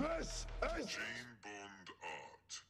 This is Jane Bond art.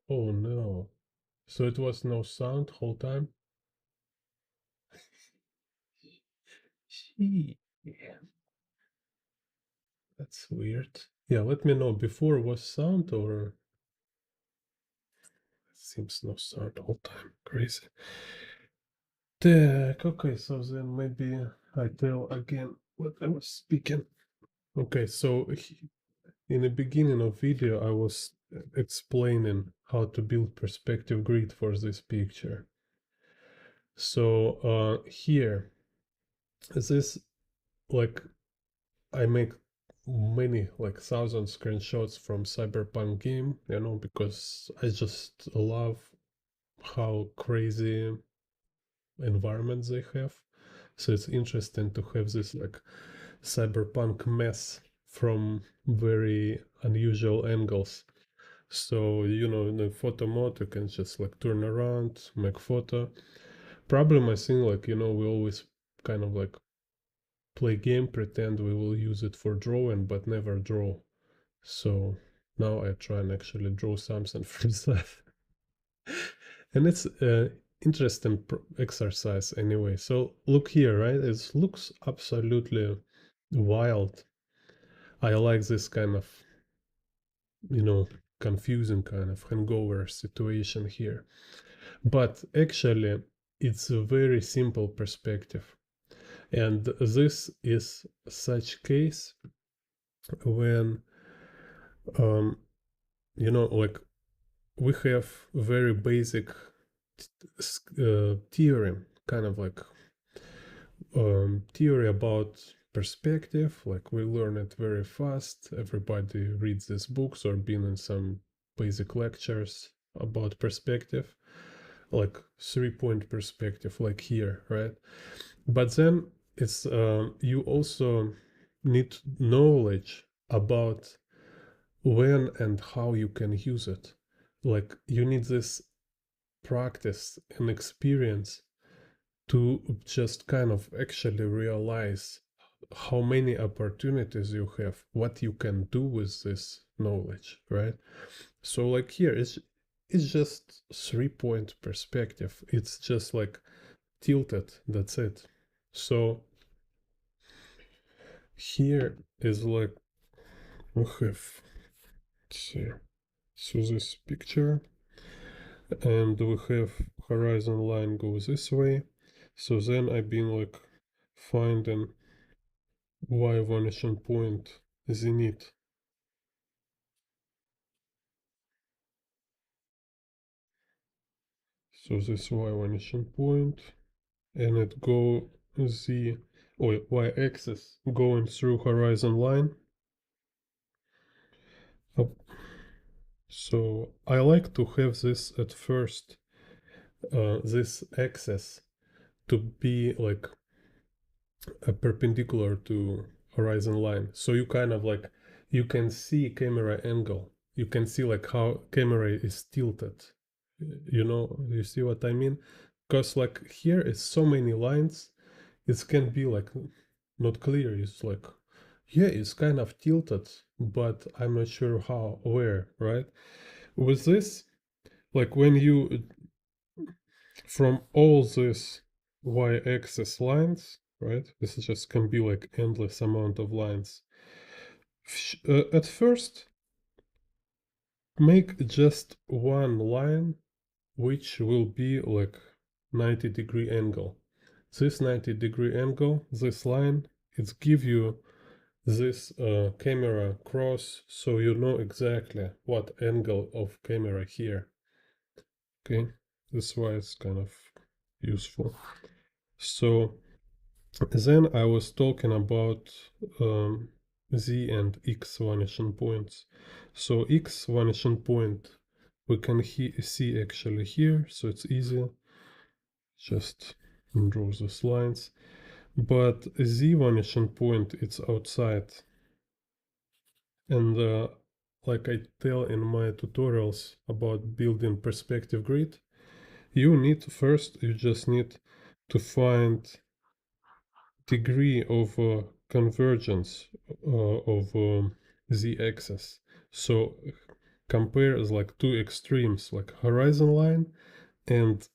Oh no. So it was no sound whole time? Gee, yeah, that's weird. Yeah, let me know before was sound or seems no sound whole time. Crazy. Так, okay, so then maybe I tell again what I was speaking. Okay, so in the beginning of video I was explaining how to build perspective grid for this picture. So here, this like I make many like thousand screenshots from Cyberpunk game, you know, because I just love how crazy environment they have. So it's interesting to have this like cyberpunk mess from very unusual angles. So, you know, in the photo mode, you can just like turn around, make photo. Problem, I think, like, you know, we always kind of like play game, pretend we will use it for drawing, but never draw. So now I try and actually draw something from that. And it's interesting exercise anyway. So look here, right? It looks absolutely wild. I like this kind of, you know, confusing kind of hangover situation here. But actually, it's a very simple perspective. And this is such case when, um, you know, like we have very basic theorem, kind of like theory about perspective. Like we learn it very fast. Everybody reads these books or been in some basic lectures about perspective, like 3 point perspective, like here, right? But then it's you also need knowledge about when and how you can use it. Like you need this practice and experience to just kind of actually realize how many opportunities you have, what you can do with this knowledge, right? So like here it's just 3 point perspective. It's just like tilted, that's it. So here is like we have, let's see, so this picture, and we have horizon line goes this way. So then I've been like finding y vanishing point zenith. So this y vanishing point, and it go z or y axis going through horizon line up. So I like to have this at first, this axis to be like a perpendicular to horizon line. So you kind of like you can see camera angle. You can see like how camera is tilted. You know, you see what I mean? Because like here is so many lines, it can be like not clear. It's like yeah, it's kind of tilted, but I'm not sure how where, right? With this, like when you from all these y-axis lines, right? This just can be like endless amount of lines. At first, make just one line which will be like 90-degree angle. This 90-degree angle, this line, it give you this camera cross, so you know exactly what angle of camera here. Okay, this why it's kind of useful. So then I was talking about z and x vanishing points. So x vanishing point we can see actually here, so it's easy. Just draw those lines. But z vanishing point it's outside, and like I tell in my tutorials about building perspective grid, you just need to find degree of convergence of z-axis. So compares like two extremes, like horizon line and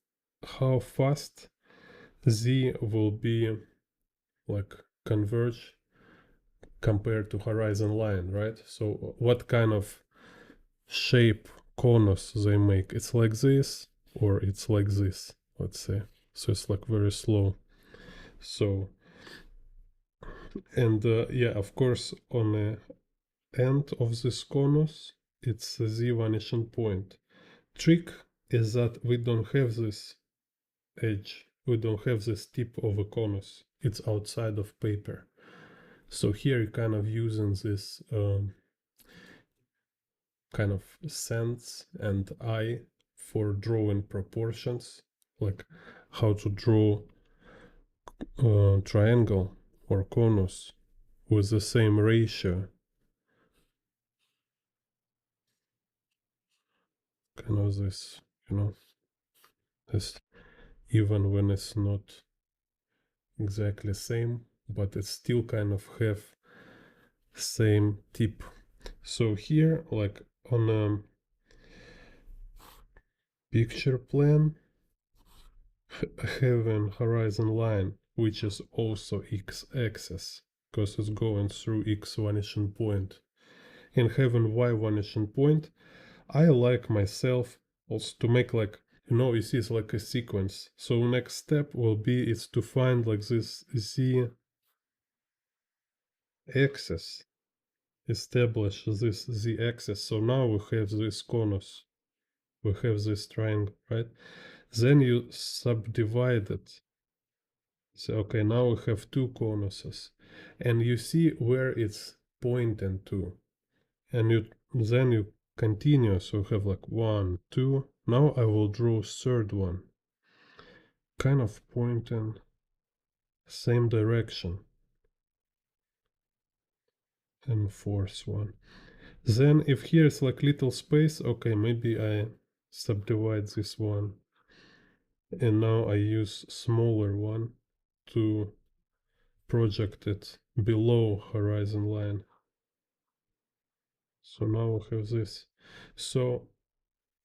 how fast z will be like converge compared to horizon line, right? So what kind of shape conus they make? It's like this or it's like this, let's say. So it's like very slow. So, and yeah, of course, on the end of this conus, it's the z vanishing point. Trick is that we don't have this edge, we don't have this tip of a conus. It's outside of paper. So here you're kind of using this kind of sense and eye for drawing proportions, like how to draw a triangle or conus with the same ratio, kind of this, this, even when it's not exactly same, but it still kind of have same tip. So here, like on a picture plan, having horizon line, which is also x-axis, because it's going through x vanishing point, and having y vanishing point, I like myself also to make like, you see it's like a sequence. So next step will be is to find like this z axis, establish this z axis. So now we have this conus, we have this triangle, right? Then you subdivide it. So okay, now we have two conuses, and you see where it's pointing to, and then you continue. So you have like 1, 2. Now I will draw third one, kind of pointing same direction, and fourth one. Then if here is like little space, okay, maybe I subdivide this one, and now I use smaller one to project it below horizon line. So now we have this. So,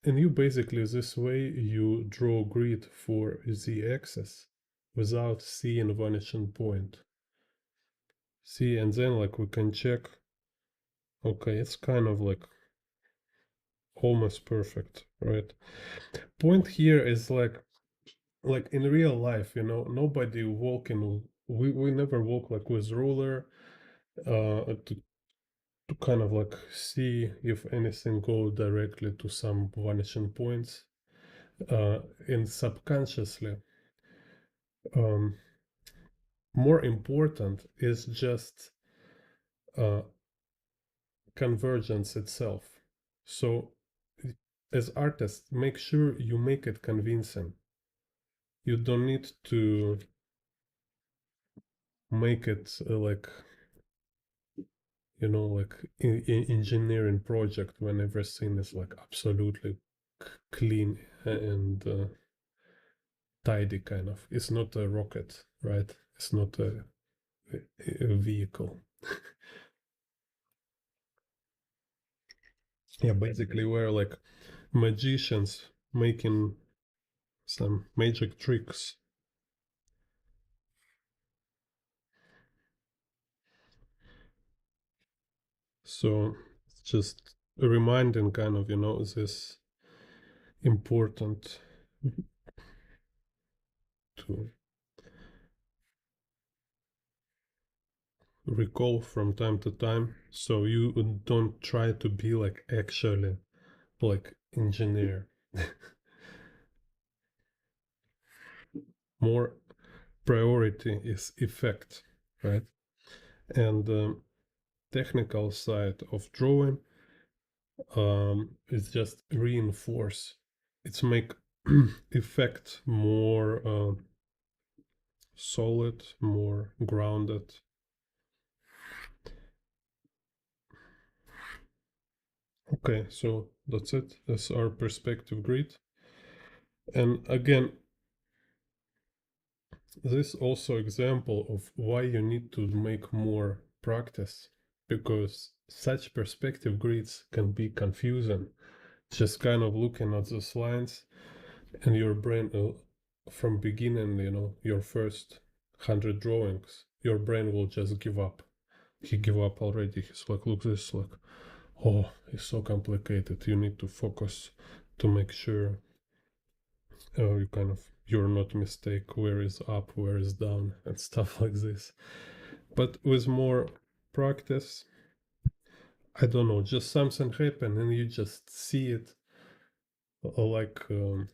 and you basically this way you draw grid for the axis without seeing vanishing point. See, and then like we can check. Okay, it's kind of like almost perfect, right? Point here is like in real life, nobody walking. We never walk like with ruler to kind of like see if anything go directly to some vanishing points. And subconsciously, um, more important is just uh, convergence itself. So as artists, make sure you make it convincing. You don't need to make it like like in engineering project when everything is like absolutely clean and tidy, kind of. It's not a rocket, right? It's not a vehicle. Yeah, basically we're like magicians making some magic tricks. So it's just a reminding kind of, this important to recall from time to time, so you don't try to be like actually like engineer. More priority is effect, right? And technical side of drawing is just reinforce. It's make effect more solid, more grounded. Okay, so that's it. That's our perspective grid. And again, this also example of why you need to make more practice. because such perspective grids can be confusing. Just kind of looking at those lines, and your brain, from beginning, your first 100 drawings, your brain will just give up. He give up already. He's like, look this, like, oh, it's so complicated. You need to focus to make sure you're not mistake where is up, where is down, and stuff like this. But with more practice, I don't know, just something happen and you just see it, like um,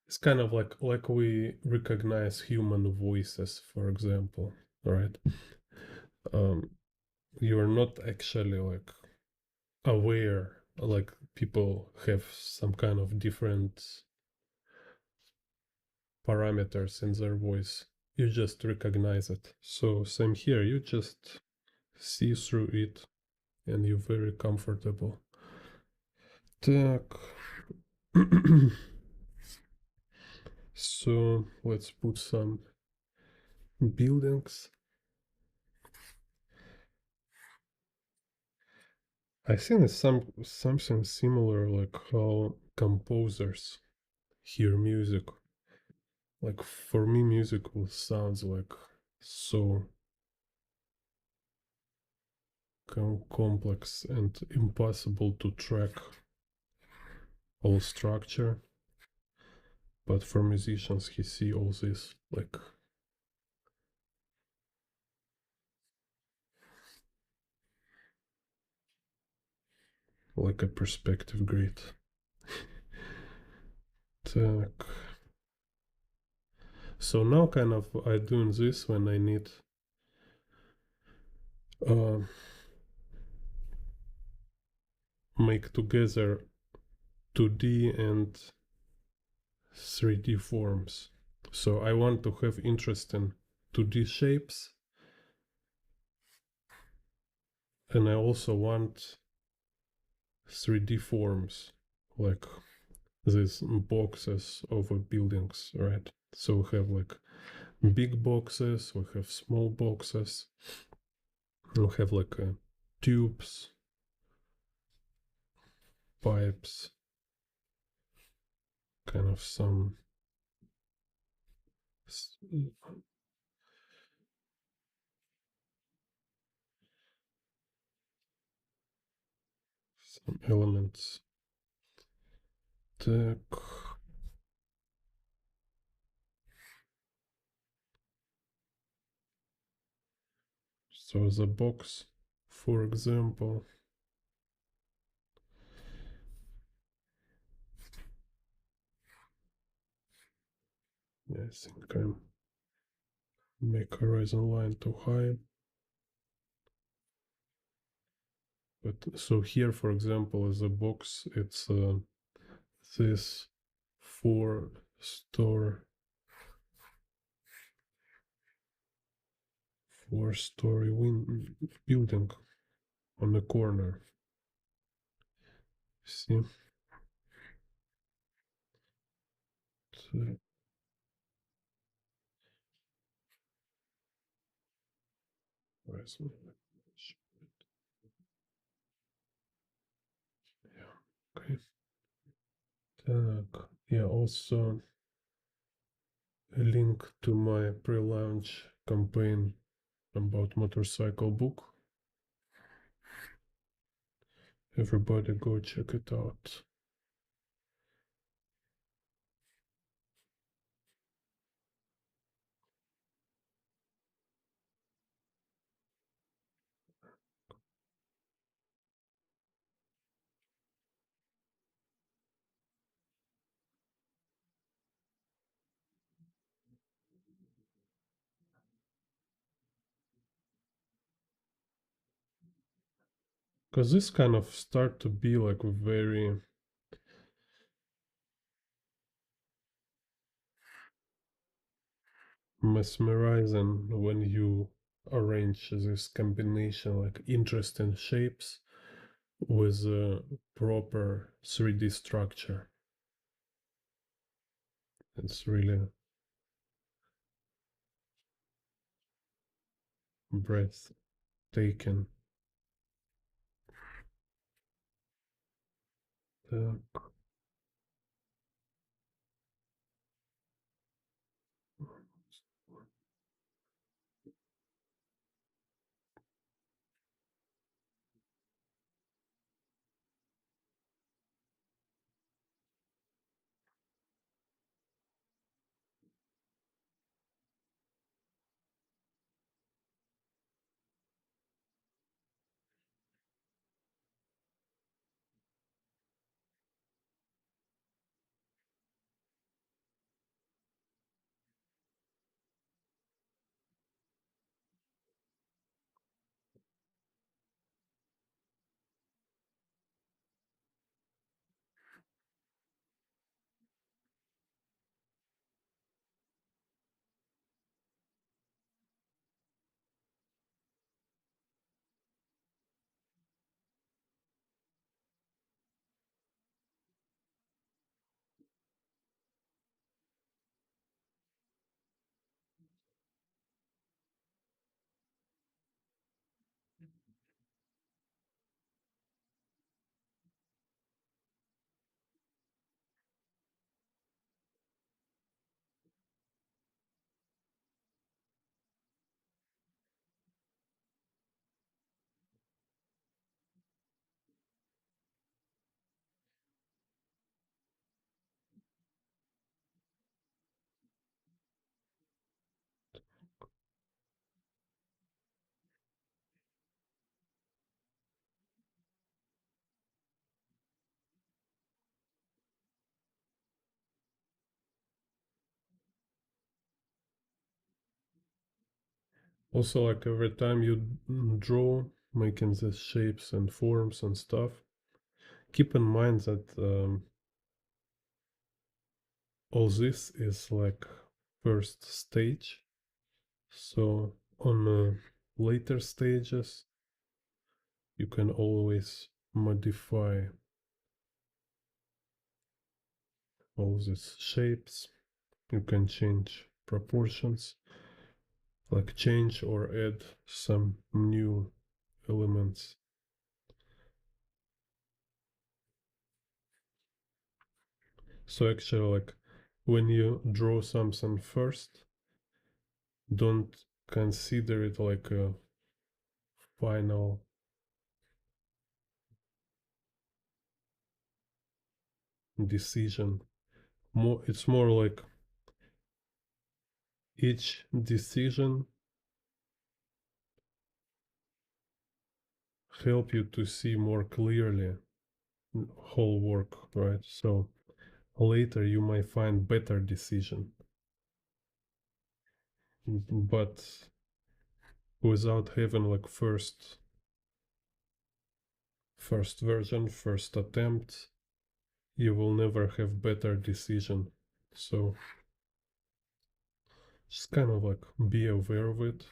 it's kind of like we recognize human voices, for example, right? Um, you are not actually like aware, like people have some kind of different parameters in their voice. You just recognize it. So same here, you just see through it and you're very comfortable. Так. So let's put some buildings. I think it's something similar like how composers hear music. Like for me, music sounds like so complex and impossible to track all structure. But for musicians, he see all this like a perspective grid. Так. So now kind of I doing this when I need uh, make together 2D and 3D forms. So I want to have interest in 2D shapes, and I also want 3D forms, like these boxes over buildings, right? So we have like big boxes, we have small boxes, we have like tubes, pipes, kind of some elements. Так. So the box, for example, I think I make horizon line too high. But so here, for example, is a box. It's this four store four-story building on the corner. See? So, horizon. Yeah. Okay. Так. Yeah. Also a link to my pre-launch campaign about motorcycle book. Everybody go check it out. Because this kind of start to be like very mesmerizing when you arrange this combination, like interesting shapes with a proper 3D structure. It's really breath taken. Uh, Also, like every time you draw, making the shapes and forms and stuff, keep in mind that all this is like first stage. So on later stages, you can always modify all these shapes. You can change proportions, like change or add some new elements. So actually, like when you draw something first, don't consider it like a final decision. It's more like each decision help you to see more clearly whole work, right? So later you might find better decision, but without having like first version, first attempt, you will never have better decision. So just kind of like be aware of it.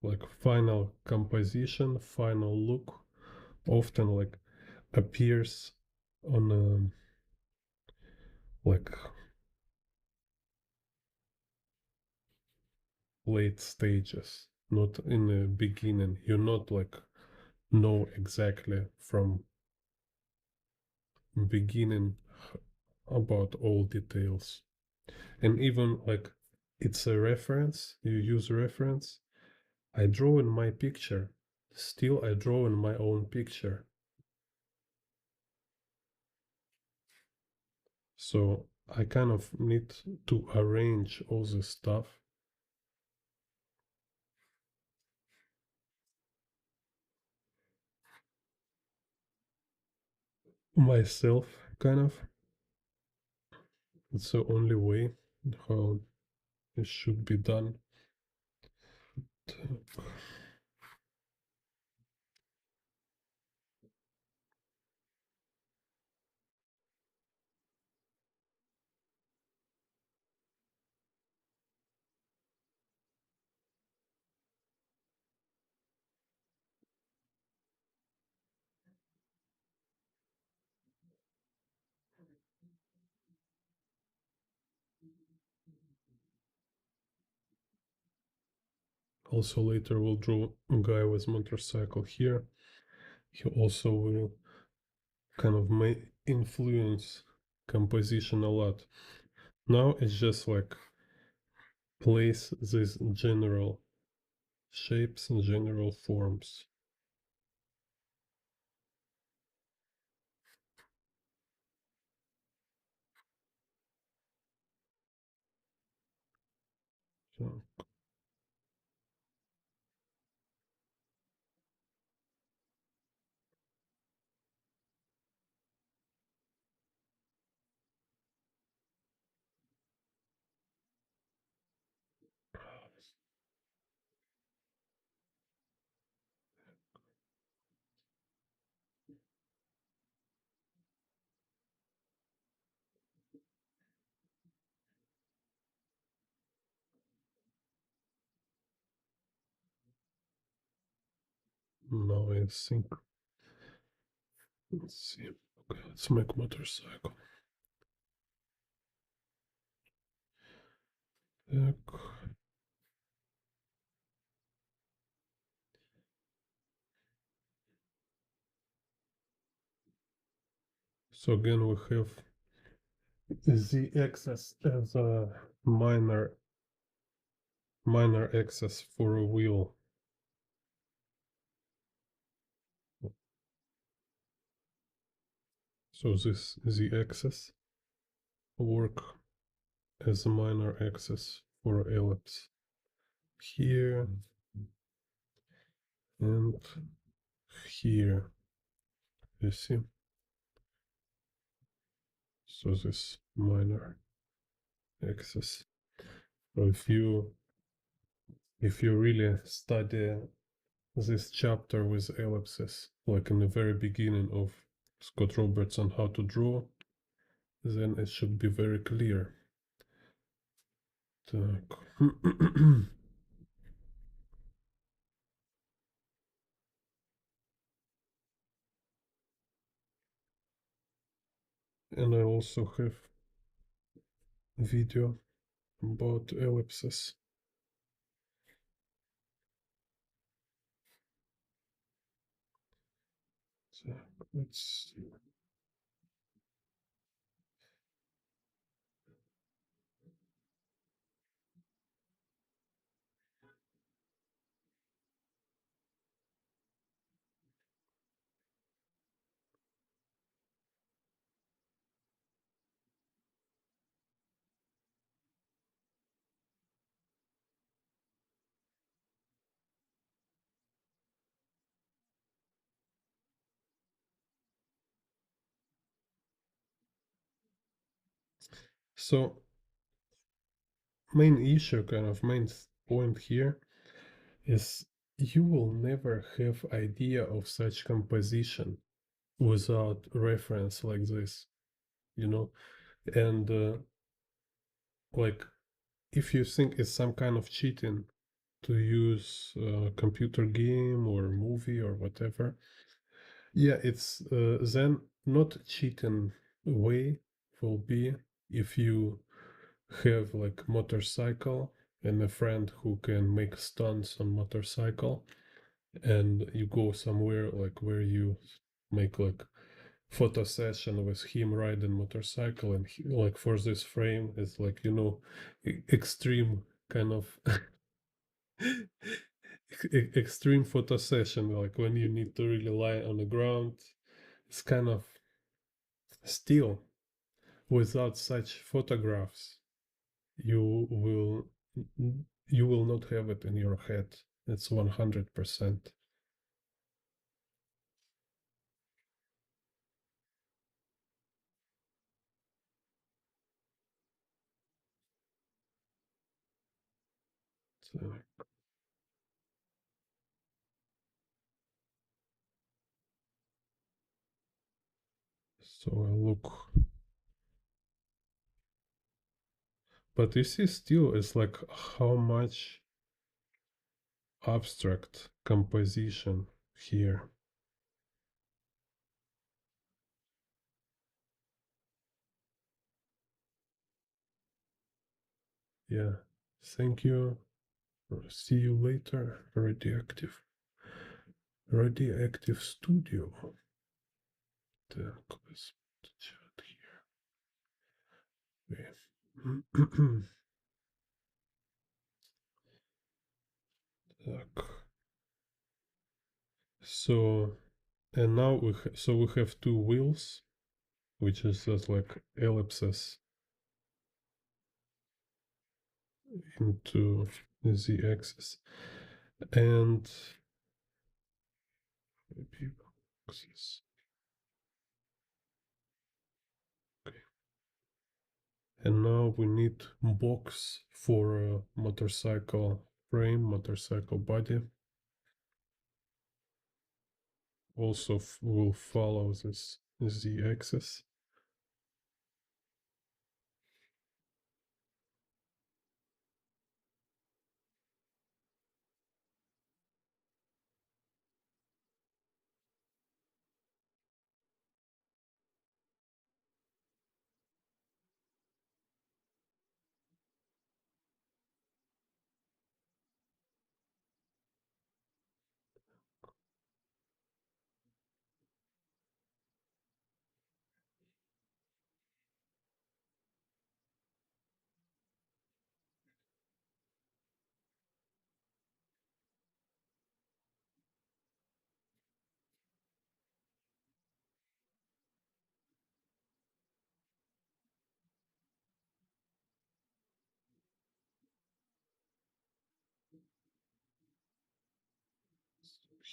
Like final composition, final look often like appears on like late stages, not in the beginning. You not like know exactly from beginning about all details. And even like it's a reference, you use reference. I draw in my picture. Still I draw in my own picture. So I kind of need to arrange all this stuff myself, kind of. It's the only way how it should be done. Also later we'll draw a guy with motorcycle here. He also will kind of may influence composition a lot. Now it's just like place these general shapes and general forms. So now I think, let's see. Okay, let's make motorcycle. Так. So again we have the axis as a minor axis for a wheel. So this z axis work as a minor axis for ellipse here and here. You see? So this minor axis. So if you really study this chapter with ellipses, like in the very beginning of Scott Roberts on how to draw, then it should be very clear. Так. And I also have video about ellipses. So let's see. So main issue, kind of main point here is you will never have idea of such composition without reference like this, you know. And like if you think it's some kind of cheating to use a computer game or movie or whatever, yeah, it's then not cheating way will be if you have like motorcycle and a friend who can make stunts on motorcycle, and you go somewhere like where you make like photo session with him riding motorcycle, and he, like for this frame is like, you know, extreme kind of extreme photo session, like when you need to really lie on the ground. It's kind of still without such photographs you will not have it in your head. It's 100%. So I look, but you see still it's like how much abstract composition here. Yeah, thank you. See you later, radioactive studio. Так, чат here. Так. So, and now we have two wheels, which is just like ellipses into the axis, and maybe boxes. Okay. And now we need box for a motorcycle frame, motorcycle body. Also will follow this z-axis.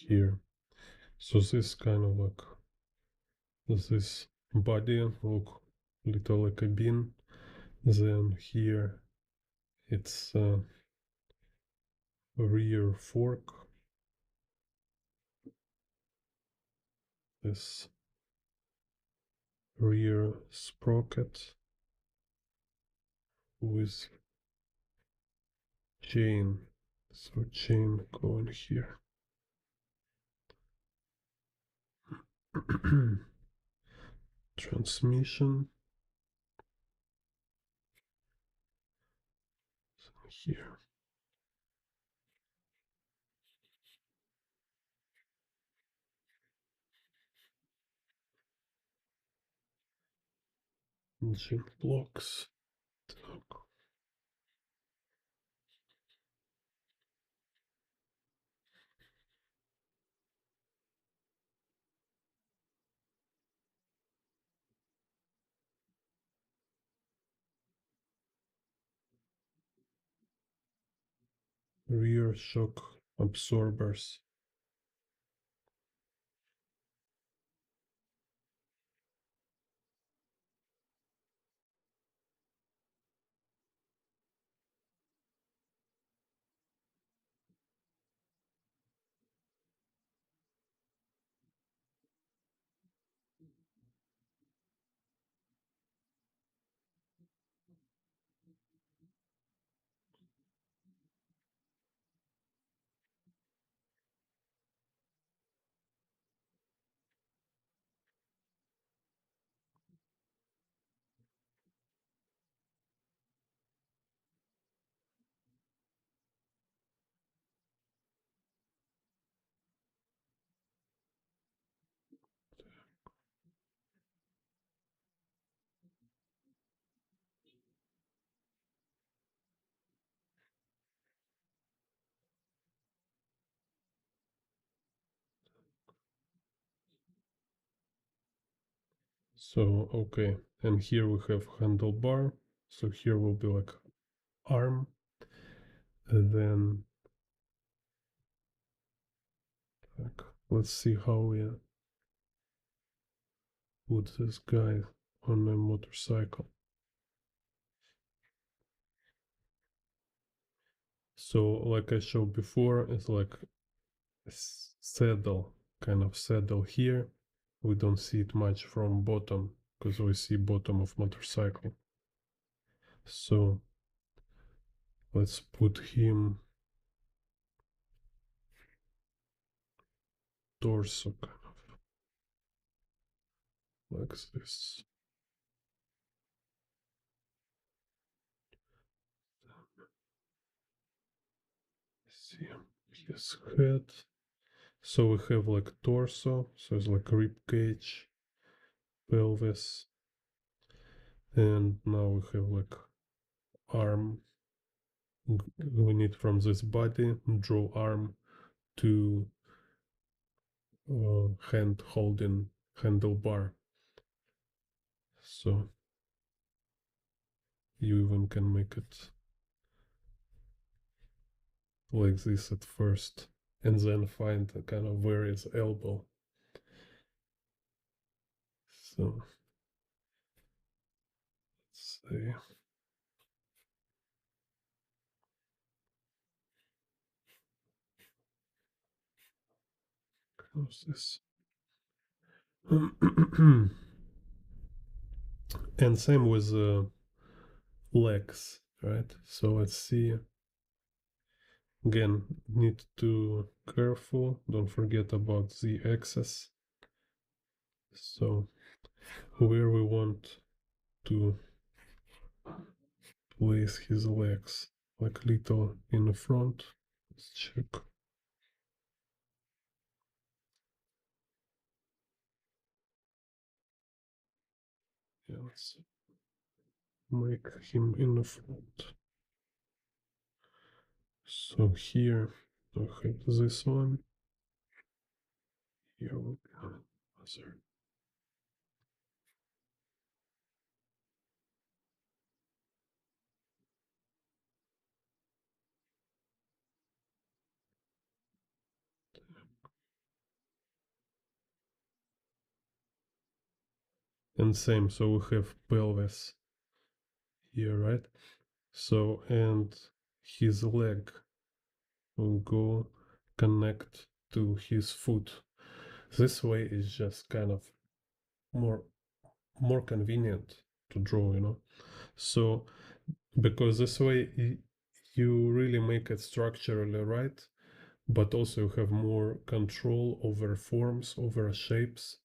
Here. So this kind of like this body look little like a bin. Then here it's a rear fork. This rear sprocket with chain. So chain going here. Transmission here. Engine blocks. Rear shock absorbers. So okay, and here we have handlebar. So here will be like arm, and then like, let's see how we put this guy on a motorcycle. So like I showed before, it's like a saddle, kind of saddle here. We don't see it much from bottom because we see bottom of motorcycle. So let's put him torso kind of like this. See his head. So we have like torso, so it's like rib cage, pelvis, and now we have like arm. We need from this body draw arm to hand holding handlebar. So you even can make it like this at first, and then find a kind of where is elbow. So let's see. How's this? And same with legs, right? So let's see. Again, need to careful. Don't forget about the axis. So where we want to place his legs, like little in the front. Let's check. Yeah, let's make him in the front. So here I have this one. Here we go. Other. And same, so we have pelvis here, right? So, and his leg will go connect to his foot. This way is just kind of more more convenient to draw, you know. So because this way you really make it structurally right, but also have more control over forms, over shapes.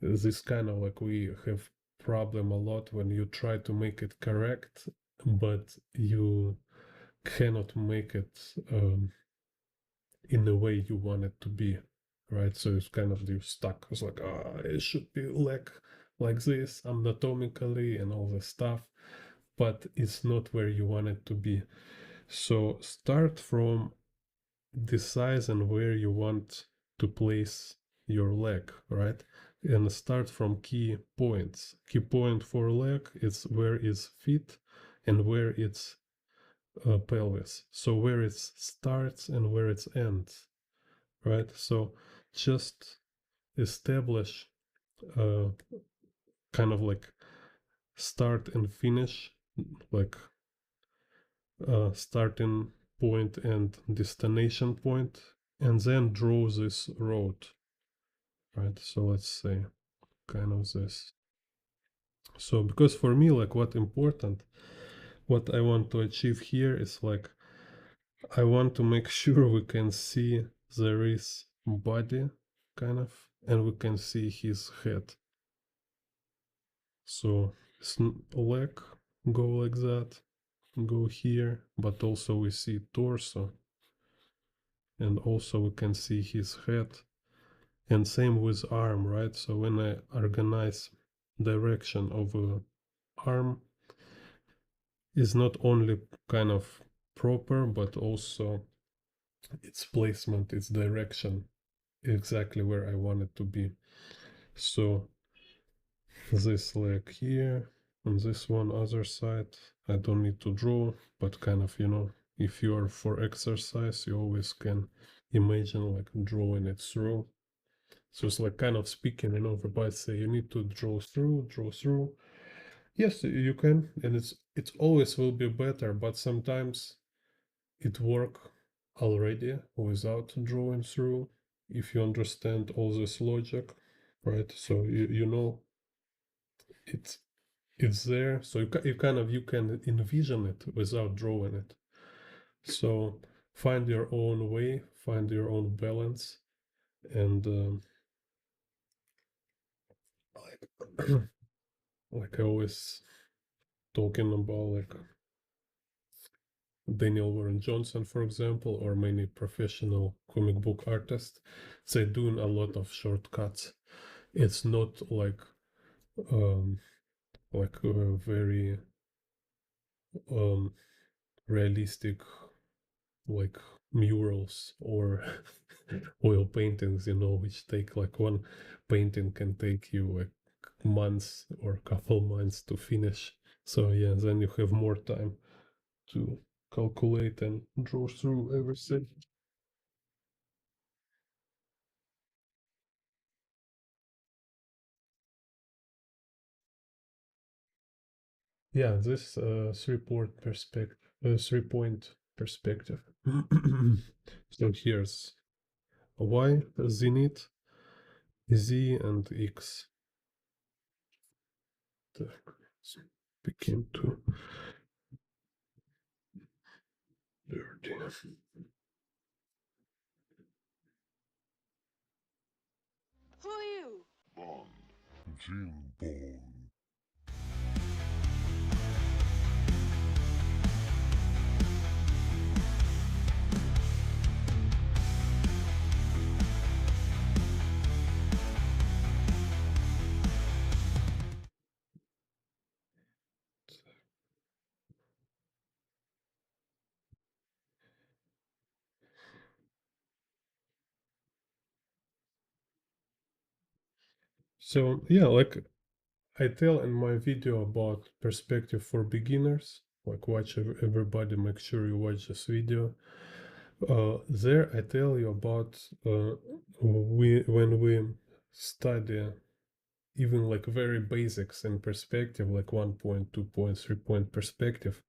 This kind of like we have problem a lot when you try to make it correct, but you cannot make it in the way you want it to be, right? So it's kind of you're stuck. It's like, it should be like this anatomically and all this stuff, but it's not where you want it to be. So start from the size and where you want to place your leg, right? And start from key points. Key point for leg is where it's feet and where it's pelvis. So where it starts and where it ends, right? So just establish uh, kind of like start and finish, like starting point and destination point, and then draw this road, right? So let's say kind of this. So because for me, like what important, what I want to achieve here is like I want to make sure we can see there is body kind of, and we can see his head. So leg go like that, go here, but also we see torso, and also we can see his head, and same with arm, right? So when I organize direction of a arm is not only kind of proper, but also its placement, its direction, exactly where I want it to be. So this leg here, and this one other side, I don't need to draw, but kind of, you know, if you are for exercise, you always can imagine like drawing it through. So it's like kind of speaking, you know, everybody say you need to draw through, draw through. Yes, you can, and it's always will be better, but sometimes it work already without drawing through if you understand all this logic, right? So you know it's it's there, so you kind of you can envision it without drawing it. So find your own way, find your own balance, and like like I always talking about like Daniel Warren Johnson, for example, or many professional comic book artists, they're doing a lot of shortcuts. It's not um, very um, realistic like murals or oil paintings, which take like one painting can take you like months or couple months to finish. So yeah, then you have more time to calculate and draw through everything. Yeah, this 3-point perspective. So here's y, zenith, z, and x. So became too dirty. Who are you? Bond. Jim Bond. So yeah, like I tell in my video about perspective for beginners, like watch everybody, make sure you watch this video. There I tell you about when we study even like very basics in perspective, like 1 point, 2 point, 3 point perspective.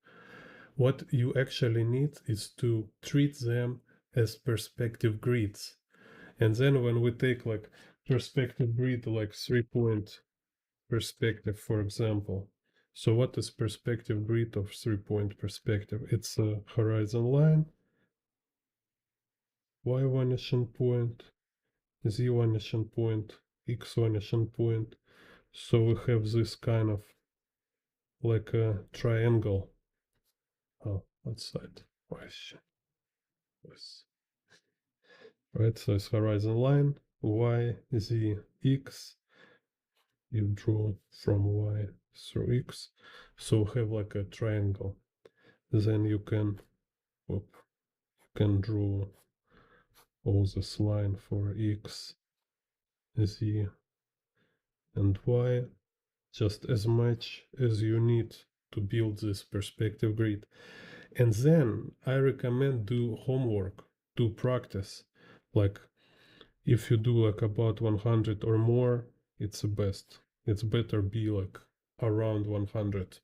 What you actually need is to treat them as perspective grids. And then when we take like perspective grid, like 3 point perspective, for example. So what is perspective grid of 3 point perspective? It's a horizon line, y vanishing point, z vanishing point, x vanishing point. So we have this kind of like a triangle. Oh, outside. Yes. Right, so it's horizon line, y, z, x. You draw from y through x. So we have like a triangle. Then you can draw all this line for x, z, and y just as much as you need to build this perspective grid. And then I recommend do homework, do practice. Like if you do like about 100 or more, it's the best. It's better be like around 100.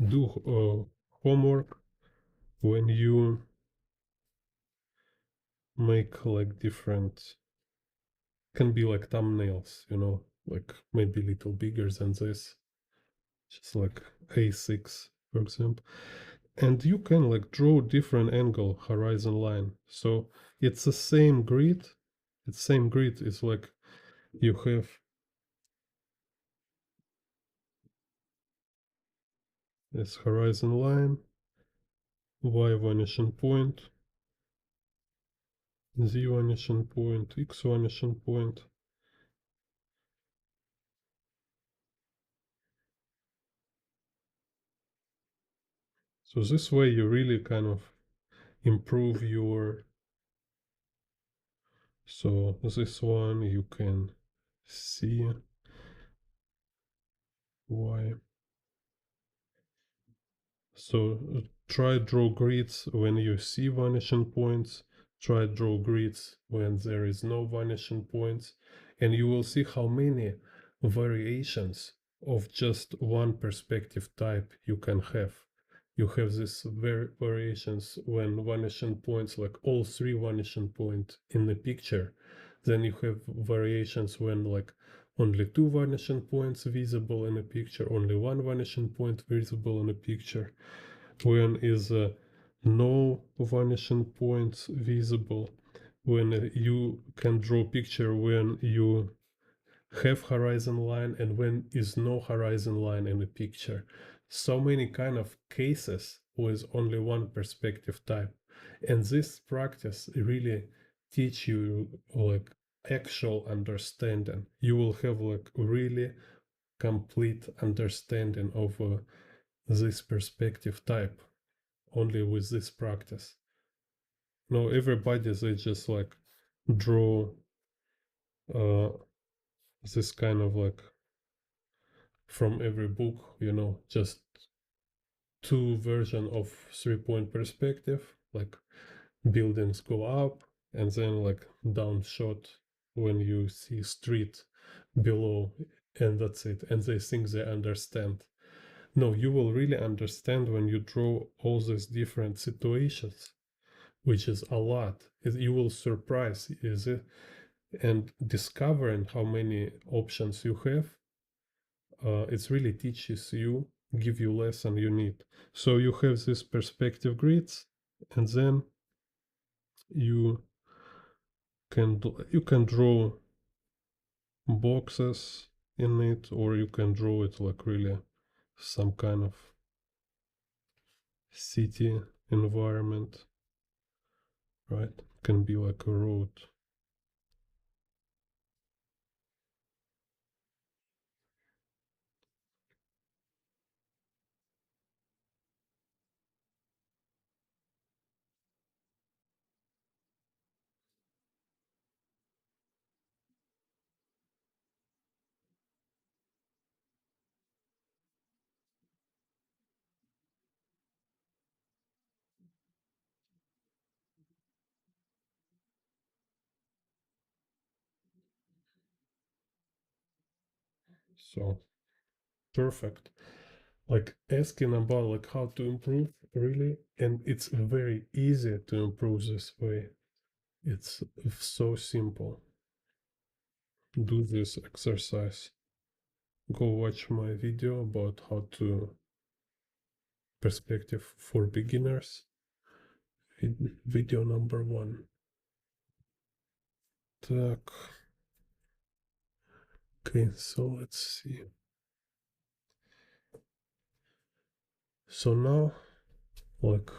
Do homework when you make like different, can be like thumbnails, like maybe a little bigger than this, just like A6, for example. And you can like draw different angle horizon line. So it's the same grid. It's same grid. It's like you have this horizon line, y vanishing point, z vanishing point, x vanishing point. So this way you really kind of improve your. So this one you can see why. So try draw grids when you see vanishing points. Try draw grids when there is no vanishing points, and you will see how many variations of just one perspective type you can have. You have these variations when vanishing points, like all three vanishing points in the picture. Then you have variations when like only two vanishing points visible in a picture, only one vanishing point visible in a picture. When is no vanishing points visible, when you can draw picture when you have horizon line and when is no horizon line in the picture. So many kind of cases with only one perspective type. And this practice really teach you like actual understanding. You will have like really complete understanding of this perspective type only with this practice. No, everybody they just like draw this kind of like from every book, just two version of 3-point perspective, like buildings go up and then like down shot when you see street below, and that's it, and they think they understand. No, you will really understand when you draw all these different situations, which is a lot. You will surprise is it, and discovering how many options you have, it really teaches you, give you lesson you need. So you have this perspective grids, and then you can draw boxes in it, or you can draw it like really some kind of city environment, right? Can be like a road. So perfect. Like asking about like how to improve really, and it's very easy to improve this way. It's so simple. Do this exercise. Go watch my video about how to perspective for beginners. Video number 1. Так. Okay, so let's see. So now, like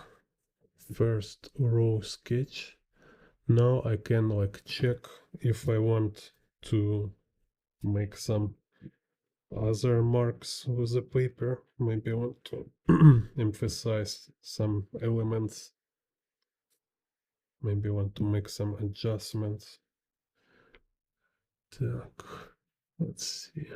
first row sketch. Now I can like check if I want to make some other marks with the paper. Maybe I want to emphasize some elements. Maybe I want to make some adjustments. Так, let's see.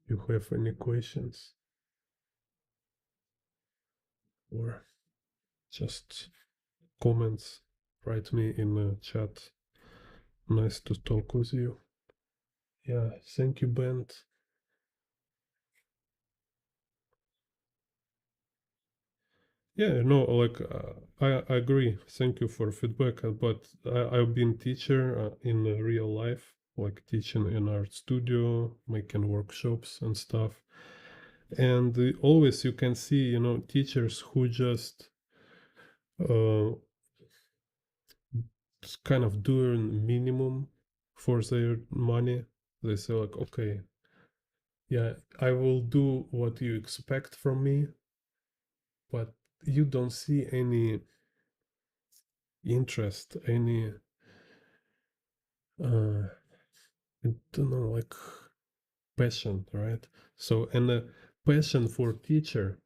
You have any questions? Or just comments? Write me in the chat. Nice to talk with you. Yeah, thank you, Bent. Yeah, no, like I agree. Thank you for feedback. But I've been teacher in real life, like teaching in art studio, making workshops and stuff. And always you can see, teachers who just uh, kind of doing minimum for their money. They say like, okay, yeah, I will do what you expect from me, but you don't see any interest, any I don't know, like passion, right? So, and a passion for teacher,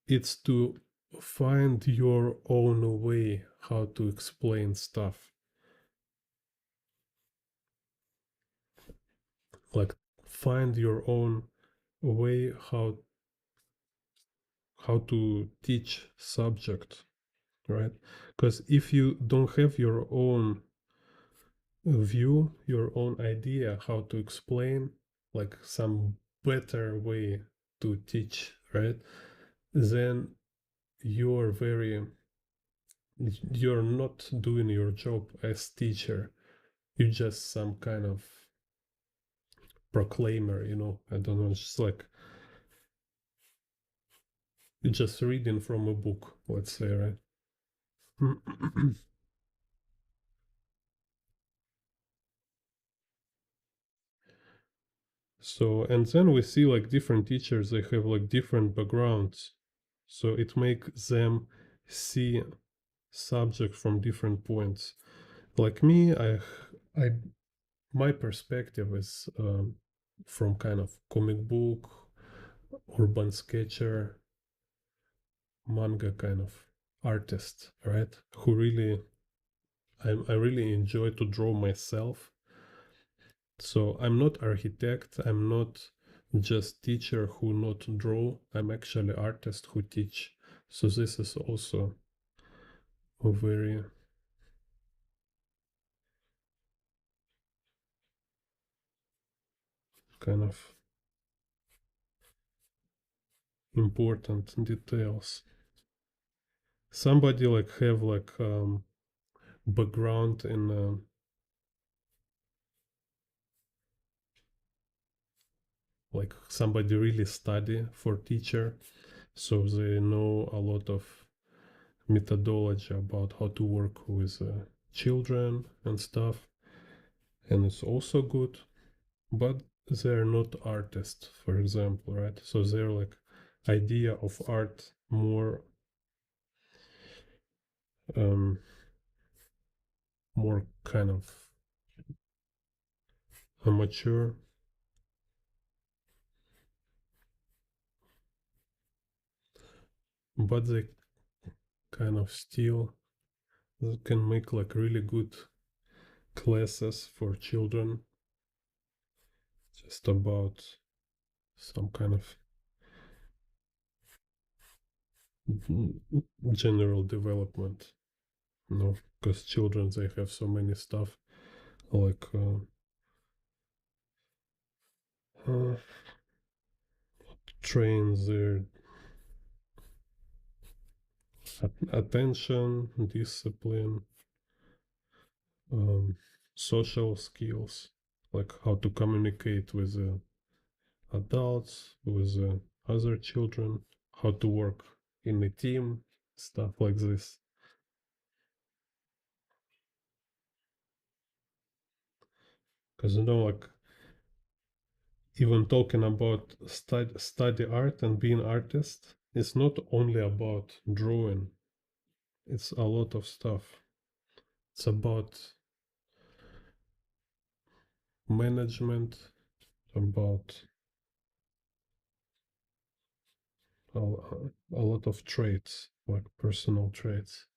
it's to find your own way how to explain stuff. Like find your own way how to teach subject, right? Because if you don't have your own view, your own idea how to explain, like some better way to teach, right? Then you're not doing your job as teacher. You're just some kind of proclaimer, you know. I don't know. It's just like you're just reading from a book, let's say, right? So, and then we see like different teachers, they have like different backgrounds. So it makes them see subject from different points. Like me, I, my perspective is from kind of comic book, urban sketcher, manga kind of artist, right? Who really, I really enjoy to draw myself. So I'm not architect. I'm not just teacher who not draw. I'm actually artist who teach. So this is also a very kind of important details. Somebody like have like background in like somebody really study for teacher, so they know a lot of methodology about how to work with children and stuff, and it's also good. But they're not artists, for example, right? So they're like idea of art more um more kind of amateur, but they kind of still they can make like really good classes for children just about some kind of general development, you know, because children they have so many stuff like uh, train their attention, discipline, social skills, like how to communicate with adults, with other children, how to work in a team, stuff like this. Because you know, like even talking about study art and being artist, it's not only about drawing. It's a lot of stuff. It's about management, about a lot of traits, like personal traits.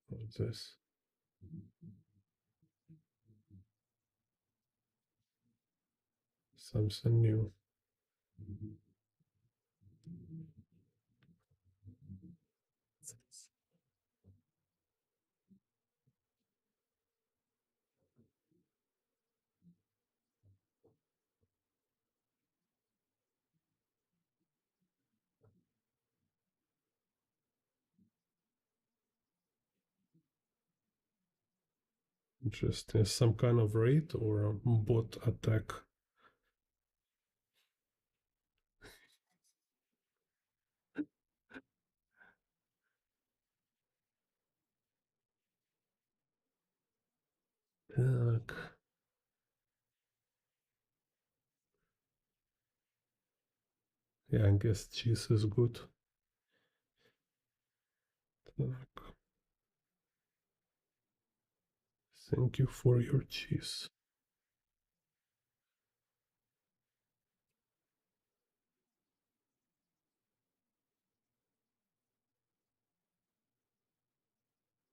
Like this. Something new. Interesting. Some kind of raid or a bot attack. Так. Yeah, I guess cheese is good. Так. Thank you for your cheese.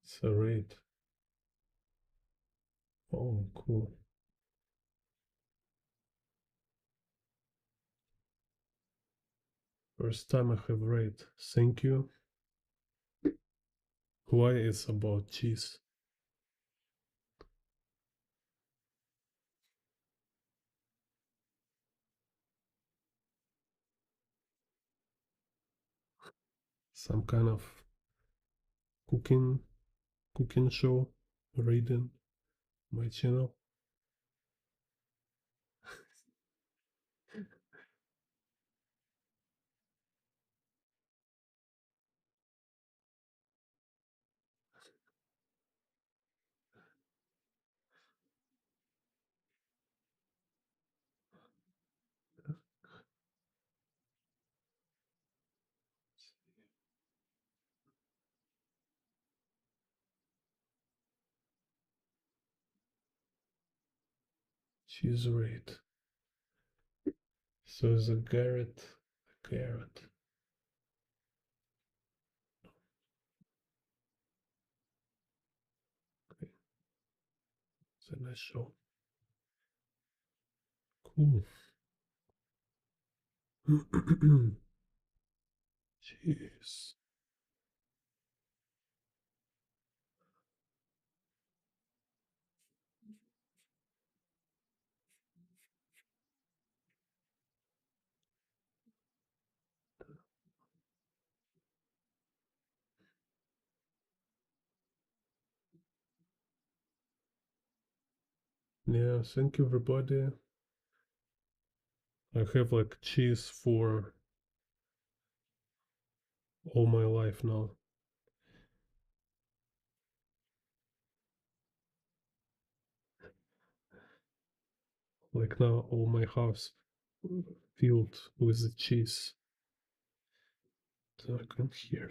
It's a raid. Oh, cool. First time I have raid. Thank you. Why it's about cheese? Some kind of cooking cooking show, reading my channel. She's right. So is a Garrett. A Garrett. Okay. It's a nice show. Cool. Jeez. Yeah, thank you everybody. I have like cheese for all my life now. Like now all my house filled with the cheese. I can hear.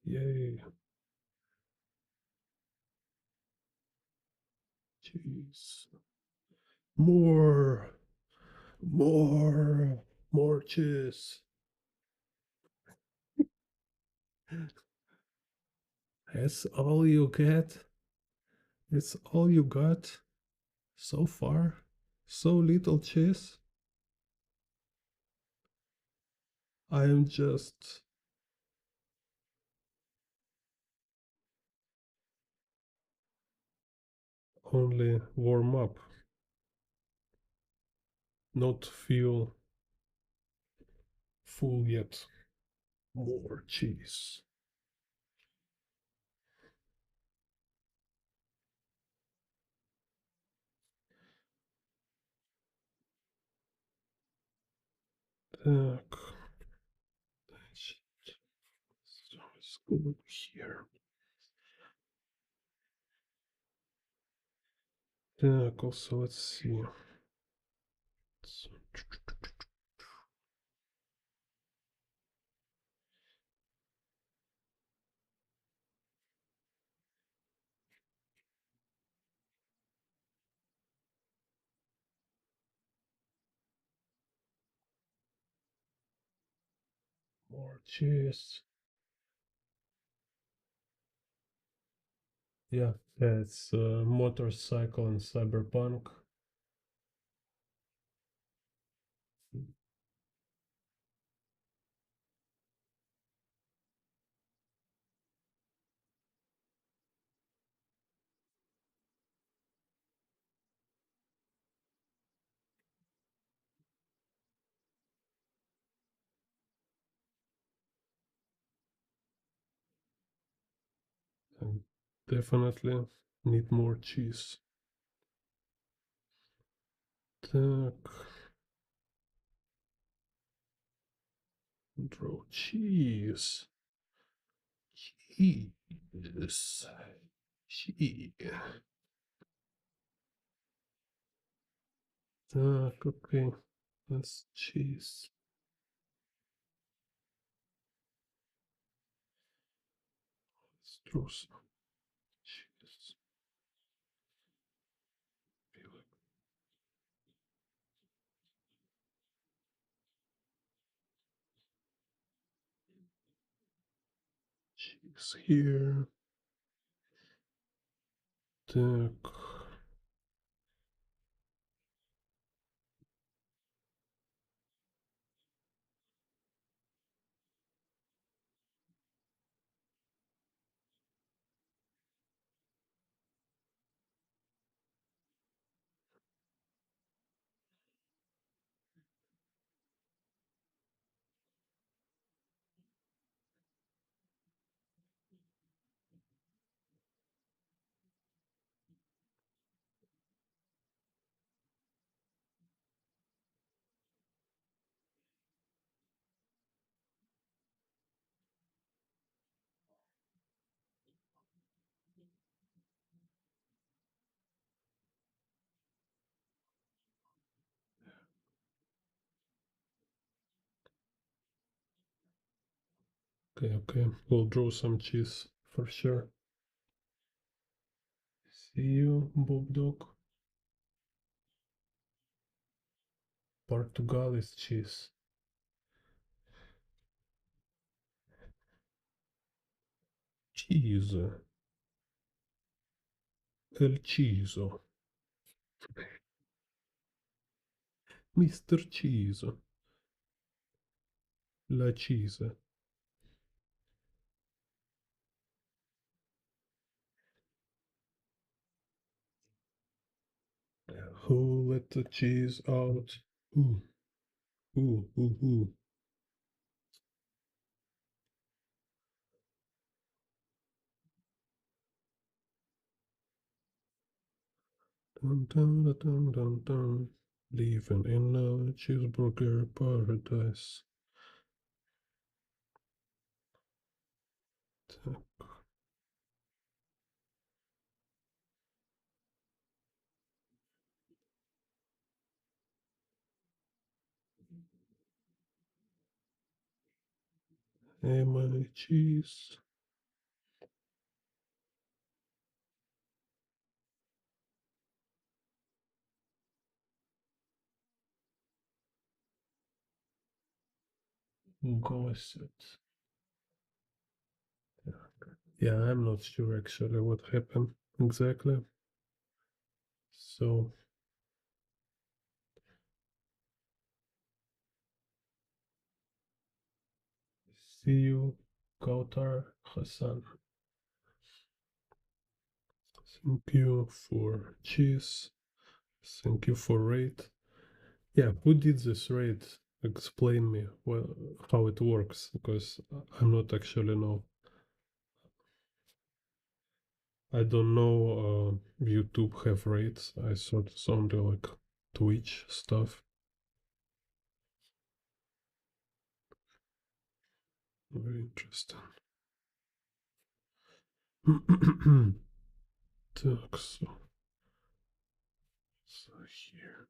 Yay. Cheese. More. More. More cheese. That's all you get? It's all you got so far? So little cheese? I am just only warm up, not feel full yet. More cheese. Так, значит, let's go here. Так, also let's see. More cheese. Yeah, it's a motorcycle in Cyberpunk. And definitely need more cheese. Так, draw cheese. Cheese. Cheese. Так, okay. That's cheese. Let's draw some cheese. Cheese here. Так. Okay. We'll draw some cheese for sure. See you, Bob Dog. Portugal is cheese. Cheese. El Chiso. Mr. Cheese. La cheese. Who let the cheese out? Ooh, ooh. Dun. Living in a cheeseburger paradise. Hey, my cheese. Gossip. Yeah, I'm not sure actually what happened exactly. So, see you, Kautar Hassan. Thank you for cheese. Thank you for raid. Yeah, who did this raid? Explain me well how it works, because I'm not actually know. I don't know YouTube have raids. I thought it's only like Twitch stuff. Very interesting. Так, so here.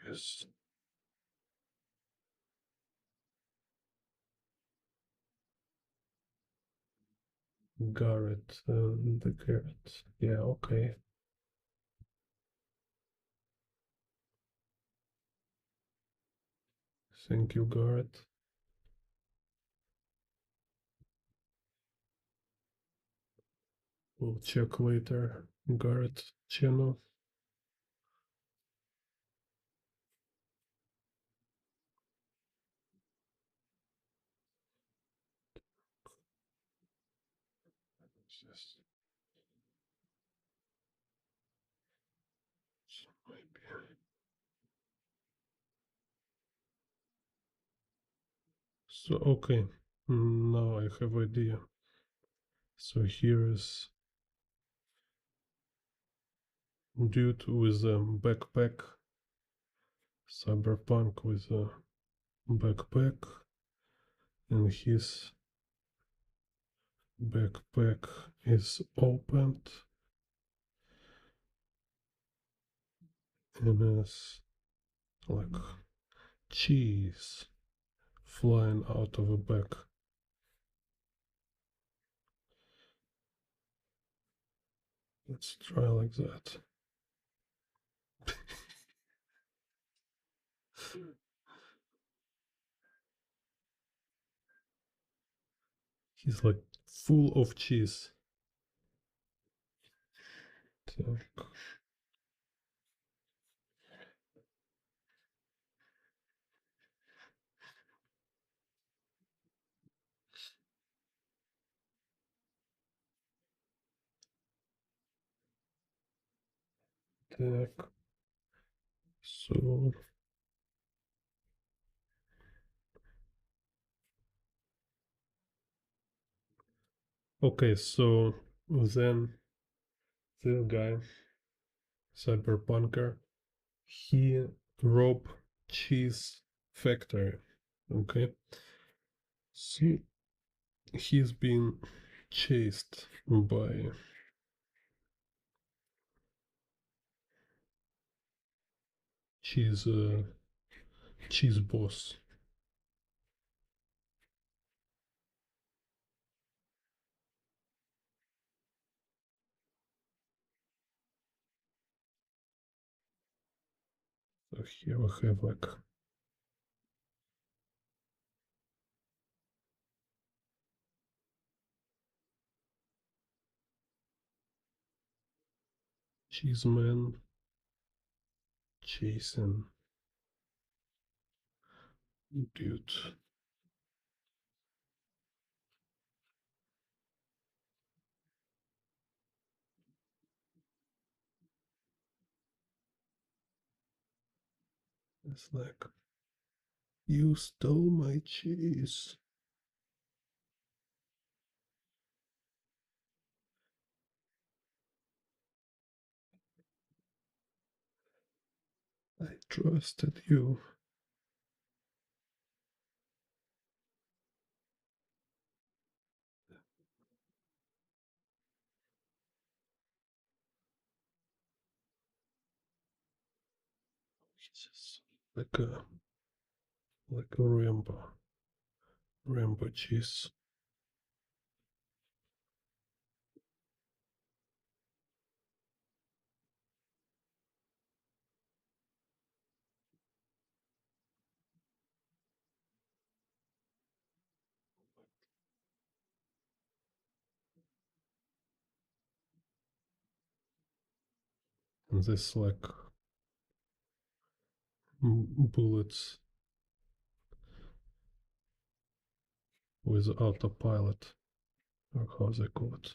Yes. Garrett and the carrot. Yeah, okay. Thank you, Garrett. We'll check later. Garrett channel. Yes. So maybe. So okay. Now I have idea. So here is dude with a backpack. Cyberpunk with a backpack, and his backpack is opened and is like cheese flying out of a bag. Let's try like that. He's like full of cheese. Так, так. So okay, so then the guy, cyberpunker, he robbed cheese factory. Okay, so he's being chased by cheese boss. So here we have like cheese man chasing dude. It's like, you stole my cheese. I trusted you. Jesus. Like a Rambo cheese. And this like bullets with autopilot, or how they call it.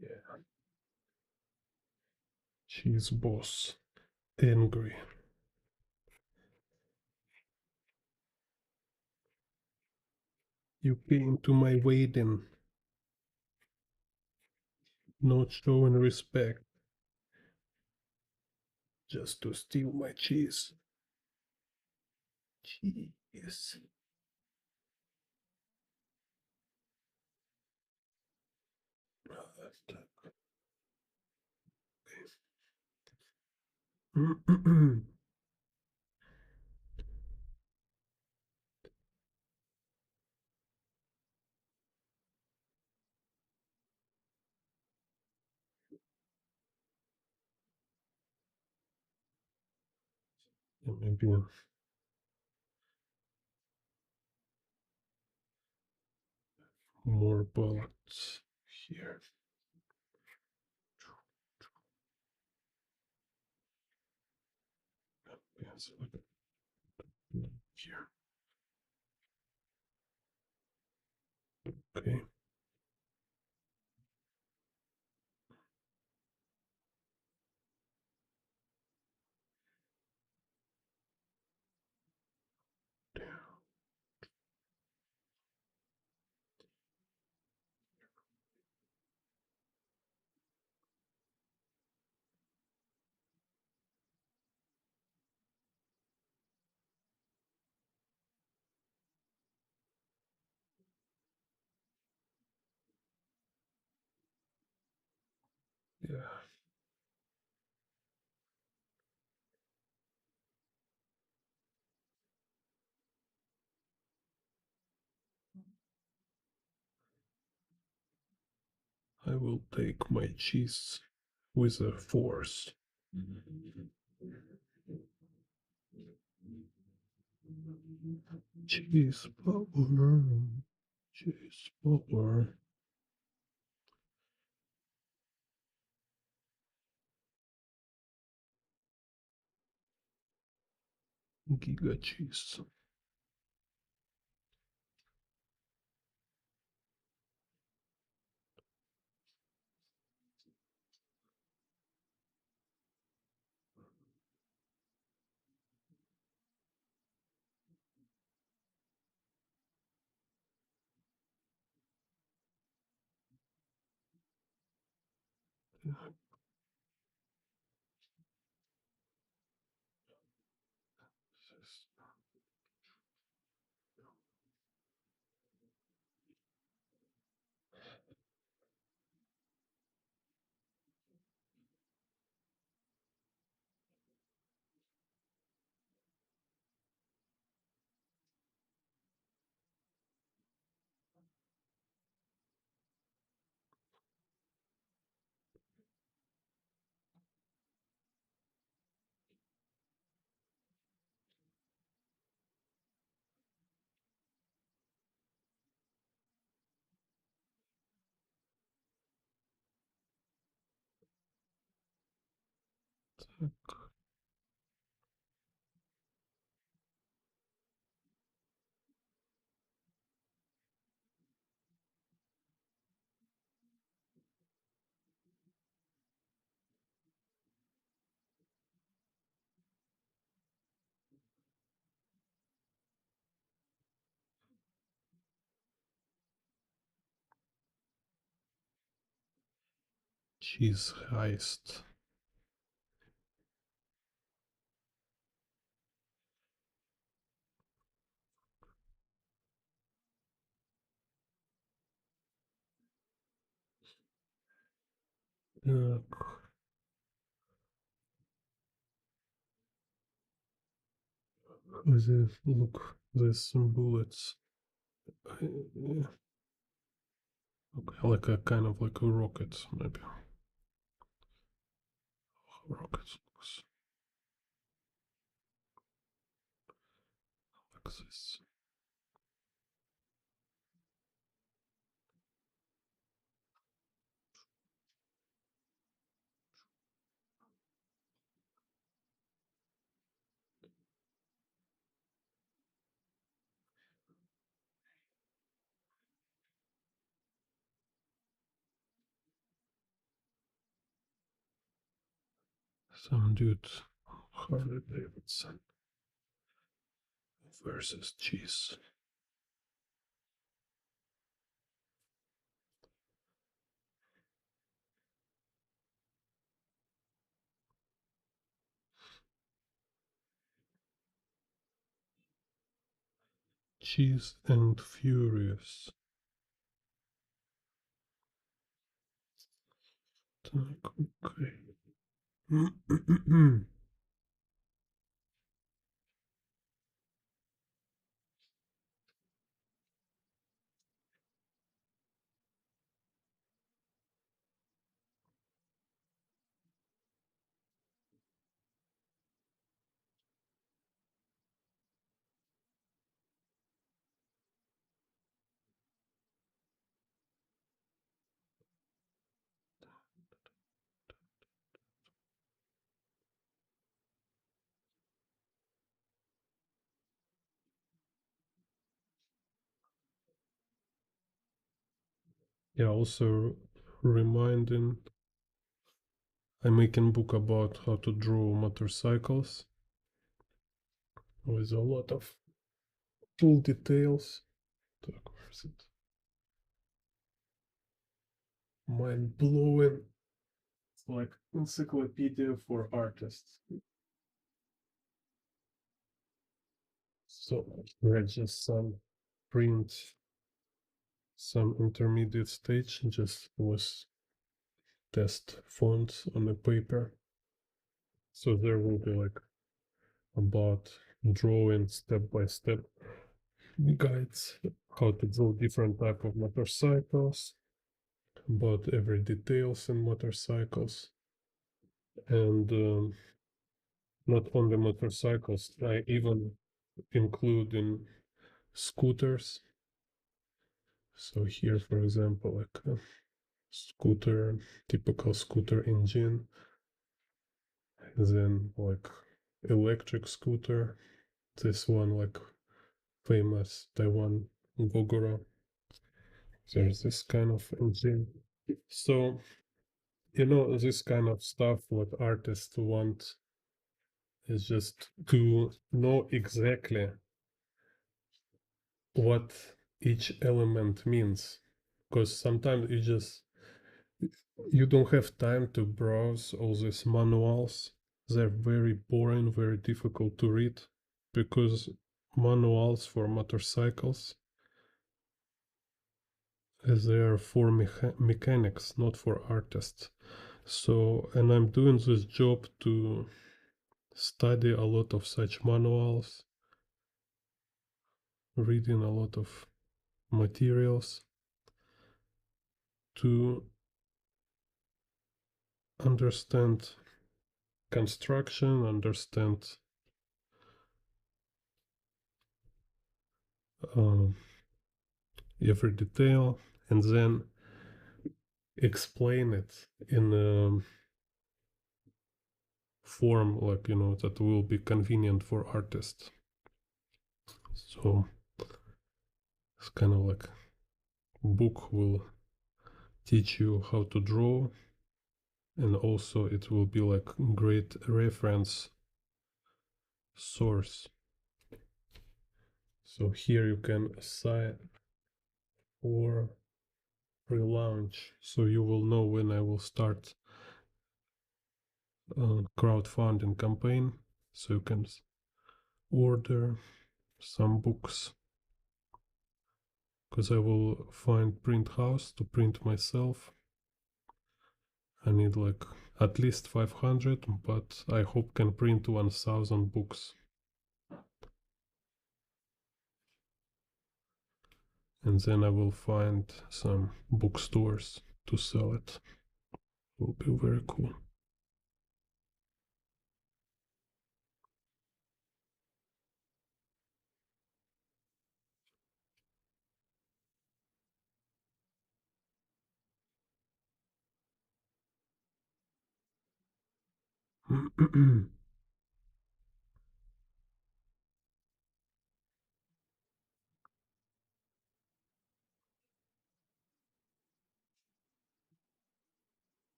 Yeah. Cheese boss. Angry. You came to my wedding, not showing respect, just to steal my cheese. Cheese. Maybe more bullets here. Yes, look here. Okay. Yeah. I will take my cheese with a force. Cheese power. Cheese power. Giga cheese. Cheese heist. Look, there's some bullets. Okay, like a kind of like a rocket, maybe. Rockets looks like this. Some dude, Harley Davidson versus cheese. Cheese and Furious. Okay. Yeah, also reminding I'm making book about how to draw motorcycles with a lot of full details. Where's it? Mind blowing. It's like encyclopedia for artists. So I just print some intermediate stage just was test fonts on the paper. So there will be like about drawing step by step guides how to draw different type of motorcycles, about every details in motorcycles, and not only motorcycles. I even include in scooters. So here, for example, like a scooter, typical scooter engine, then like electric scooter. This one like famous Taiwan Gogoro. There's this kind of engine. So this kind of stuff what artists want is just to know exactly what each element means, because sometimes you don't have time to browse all these manuals. They're very boring, very difficult to read, because manuals for motorcycles they are for mechanics, not for artists. So, and I'm doing this job to study a lot of such manuals, reading a lot of materials to understand construction, understand um, every detail, and then explain it in a form like that will be convenient for artists. So it's kind of like book will teach you how to draw, and also it will be like great reference source. So here you can assign for pre-launch, so you will know when I will start crowdfunding campaign, so you can order some books, because I will find print house to print myself. I need like at least 500, but I hope can print 1000 books. And then I will find some bookstores to sell it. Will be very cool.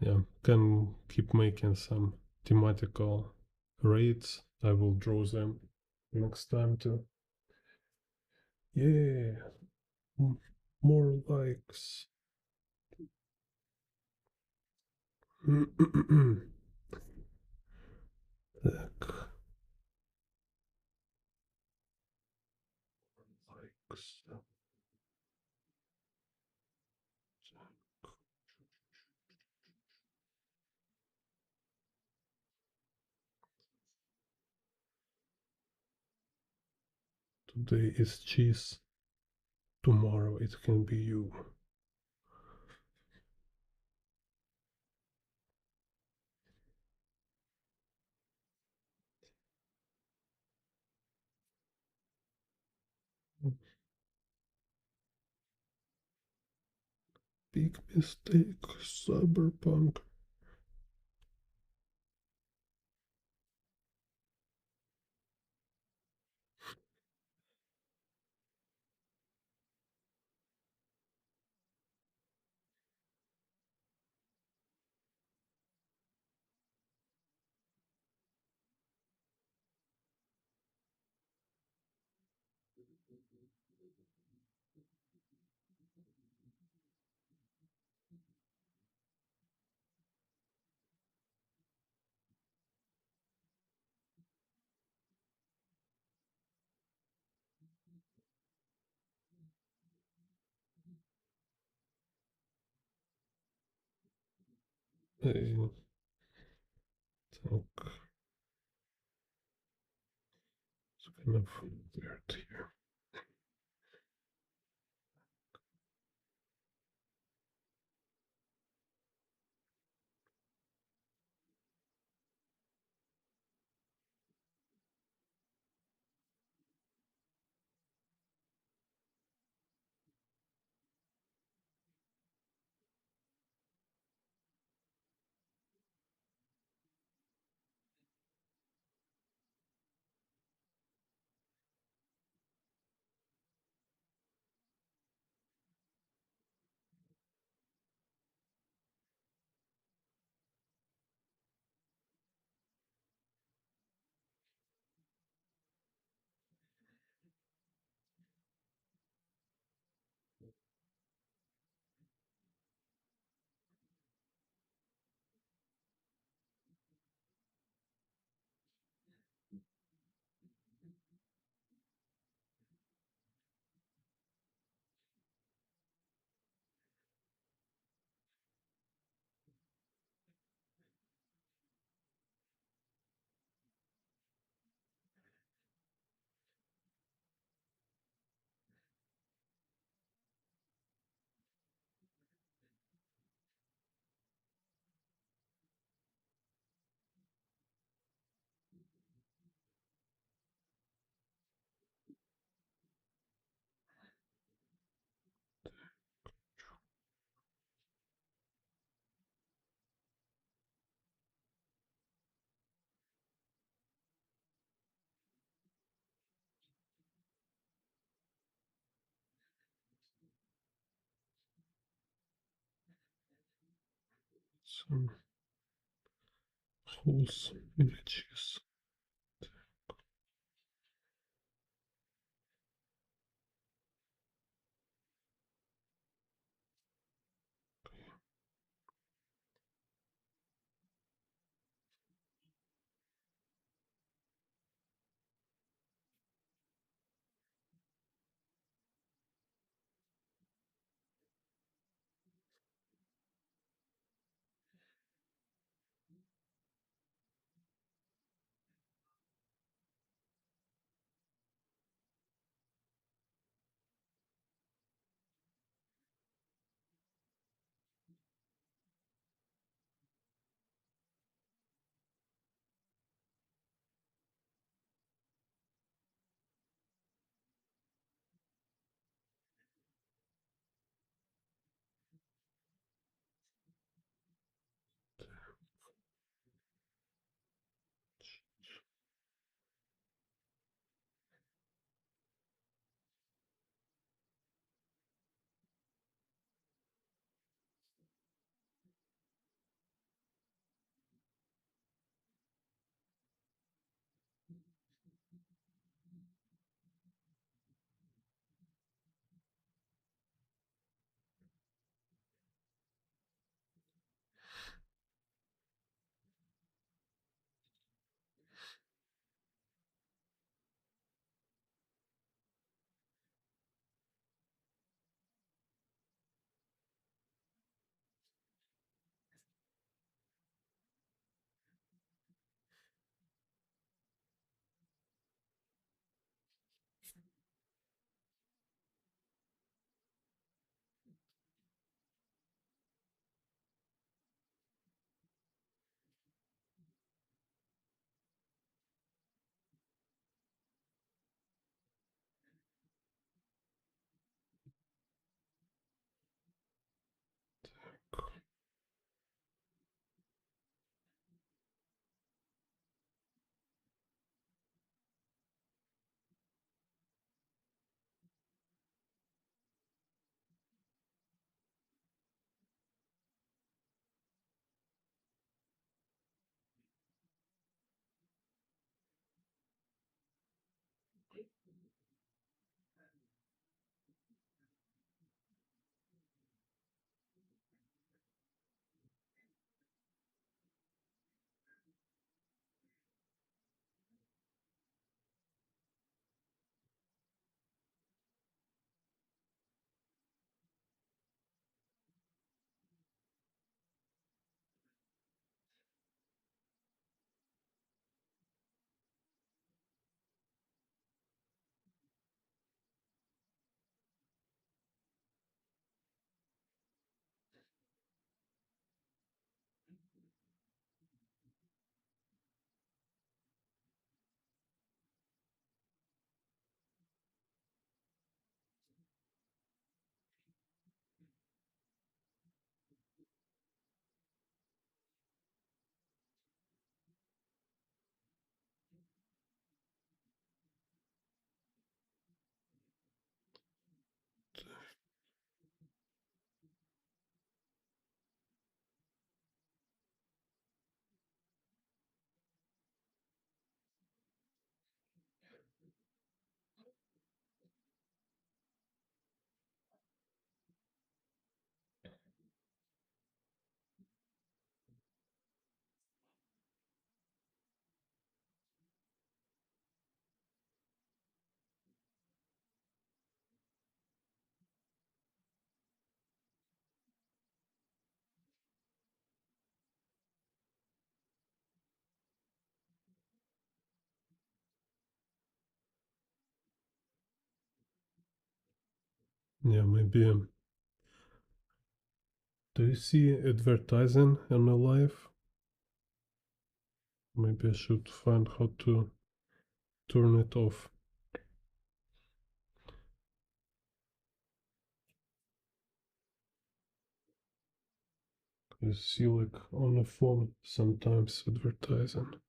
Yeah, can keep making some thematical raids. I will draw them next time too. Yeah, more likes. Так, likes. Today is cheese. Tomorrow it can be you. Big mistake, Cyberpunk. Так, it's kind of weird here. Some whole images. Yeah, maybe. Do you see advertising in my life? Maybe I should find how to turn it off. You see, like on the phone, sometimes advertising.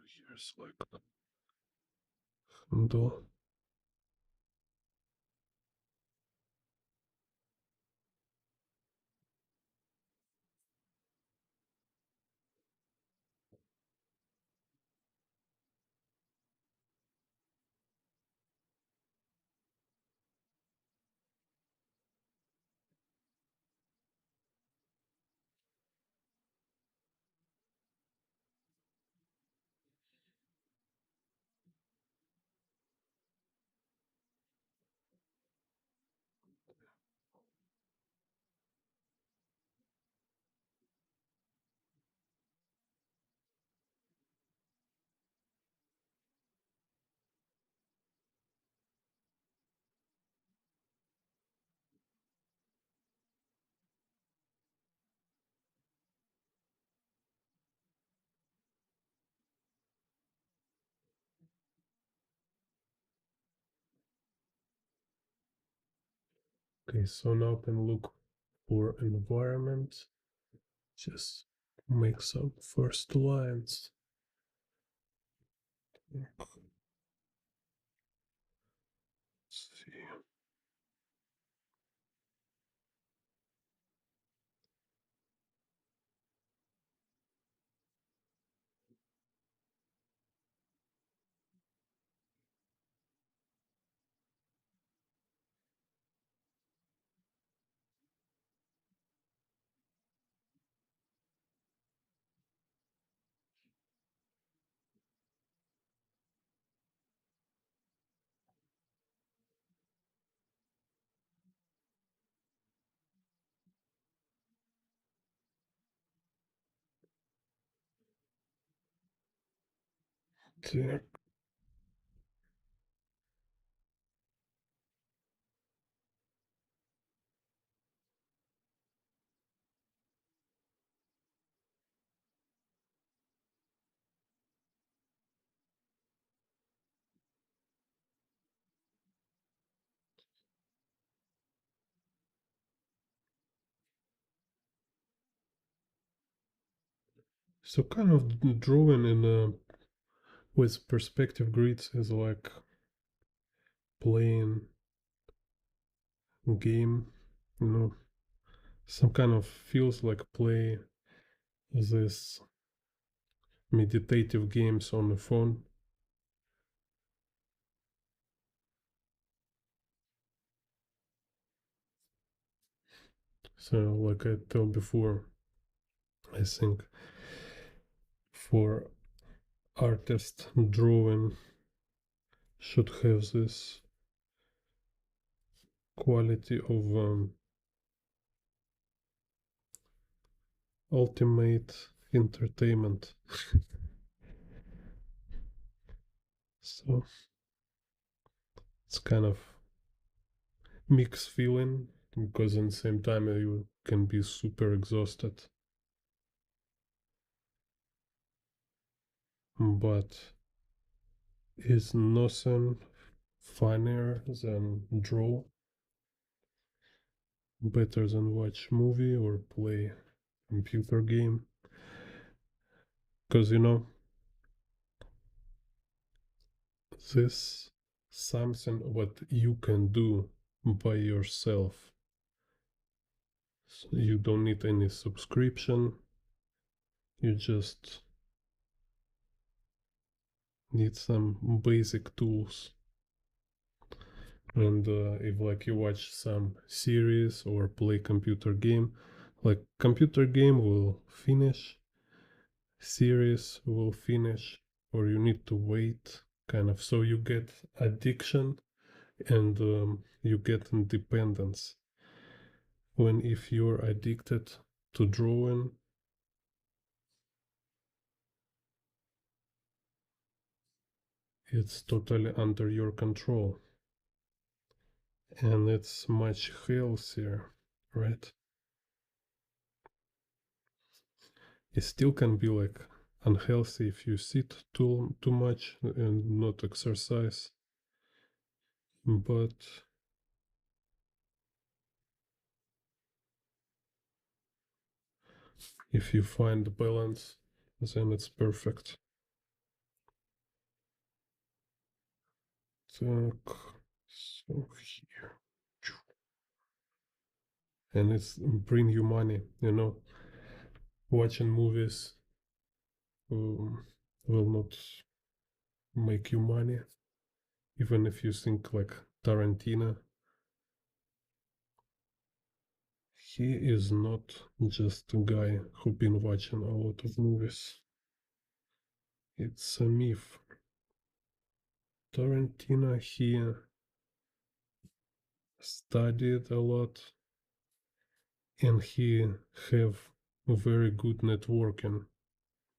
Here's like handle. Okay, so now I can look for environment. Just make some first lines. Let's see. There. So kind of drawing in with perspective grids is like playing game, you know, some kind of feels like play this meditative games on the phone. So like I told before, I think for artist drawing should have this quality of ultimate entertainment. So it's kind of mixed feeling because in the same time you can be super exhausted, but is nothing funnier than draw, better than watch movie or play computer game, because you know this something what you can do by yourself. So you don't need any subscription, you just need some basic tools. And if like you watch some series or play computer game, like computer game will finish, series will finish, or you need to wait kind of. So you get addiction and you get independence. When if you're addicted to drawing, it's totally under your control and it's much healthier, right? It still can be like unhealthy if you sit too much and not exercise, but if you find the balance, then it's perfect. Так, so here, and it's bring you money, you know. Watching movies will not make you money, even if you think like Tarantino. He is not just a guy who been watching a lot of movies. It's a myth. Tarantino, he studied a lot and he have very good networking.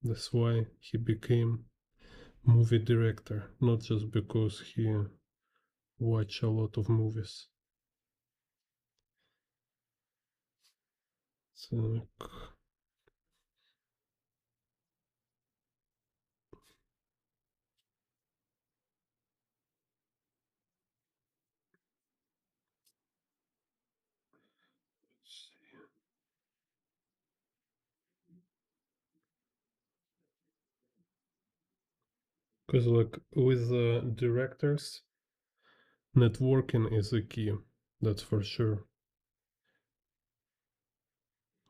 That's why he became movie director, not just because he watch a lot of movies. Так. Because like with directors, networking is a key. That's for sure.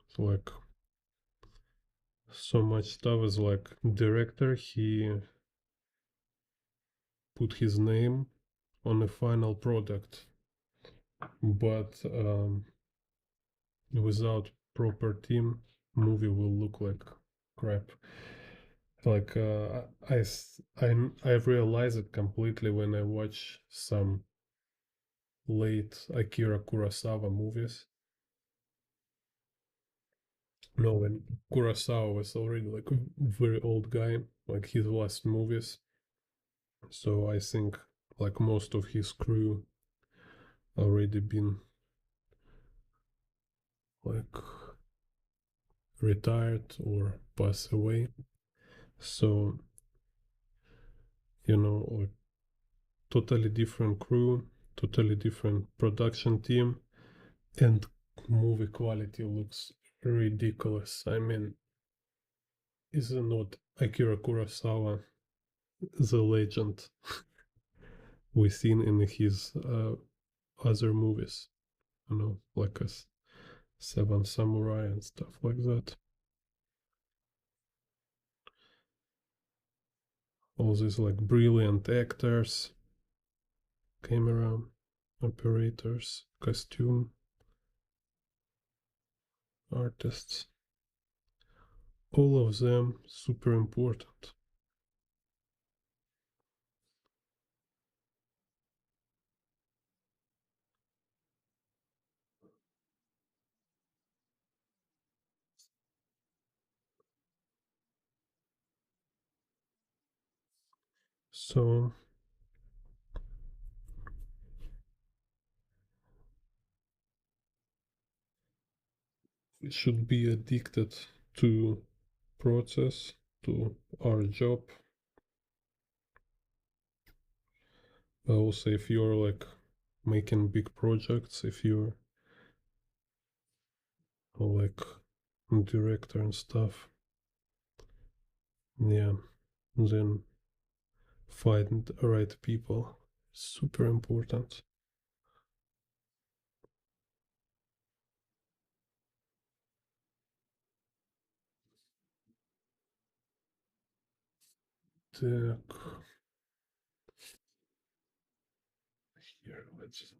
So like so much stuff is like director. He put his name on a final product, but without proper team, movie will look like crap. Like I realize it completely when I watch some late Akira Kurosawa movies. No, when Kurosawa was already like a very old guy, like his last movies. So I think like most of his crew already been like retired or pass away. So you know, like totally different crew, totally different production team, and movie quality looks ridiculous. I mean, is not Akira Kurosawa the legend we seen in his other movies? You know, like a Seven Samurai and stuff like that. All these like brilliant actors, camera operators, costume artists, all of them super important. So we should be addicted to process, to our job. But also if you're like making big projects, if you're like director and stuff, yeah, then find the right people. Super important. Так, here, let's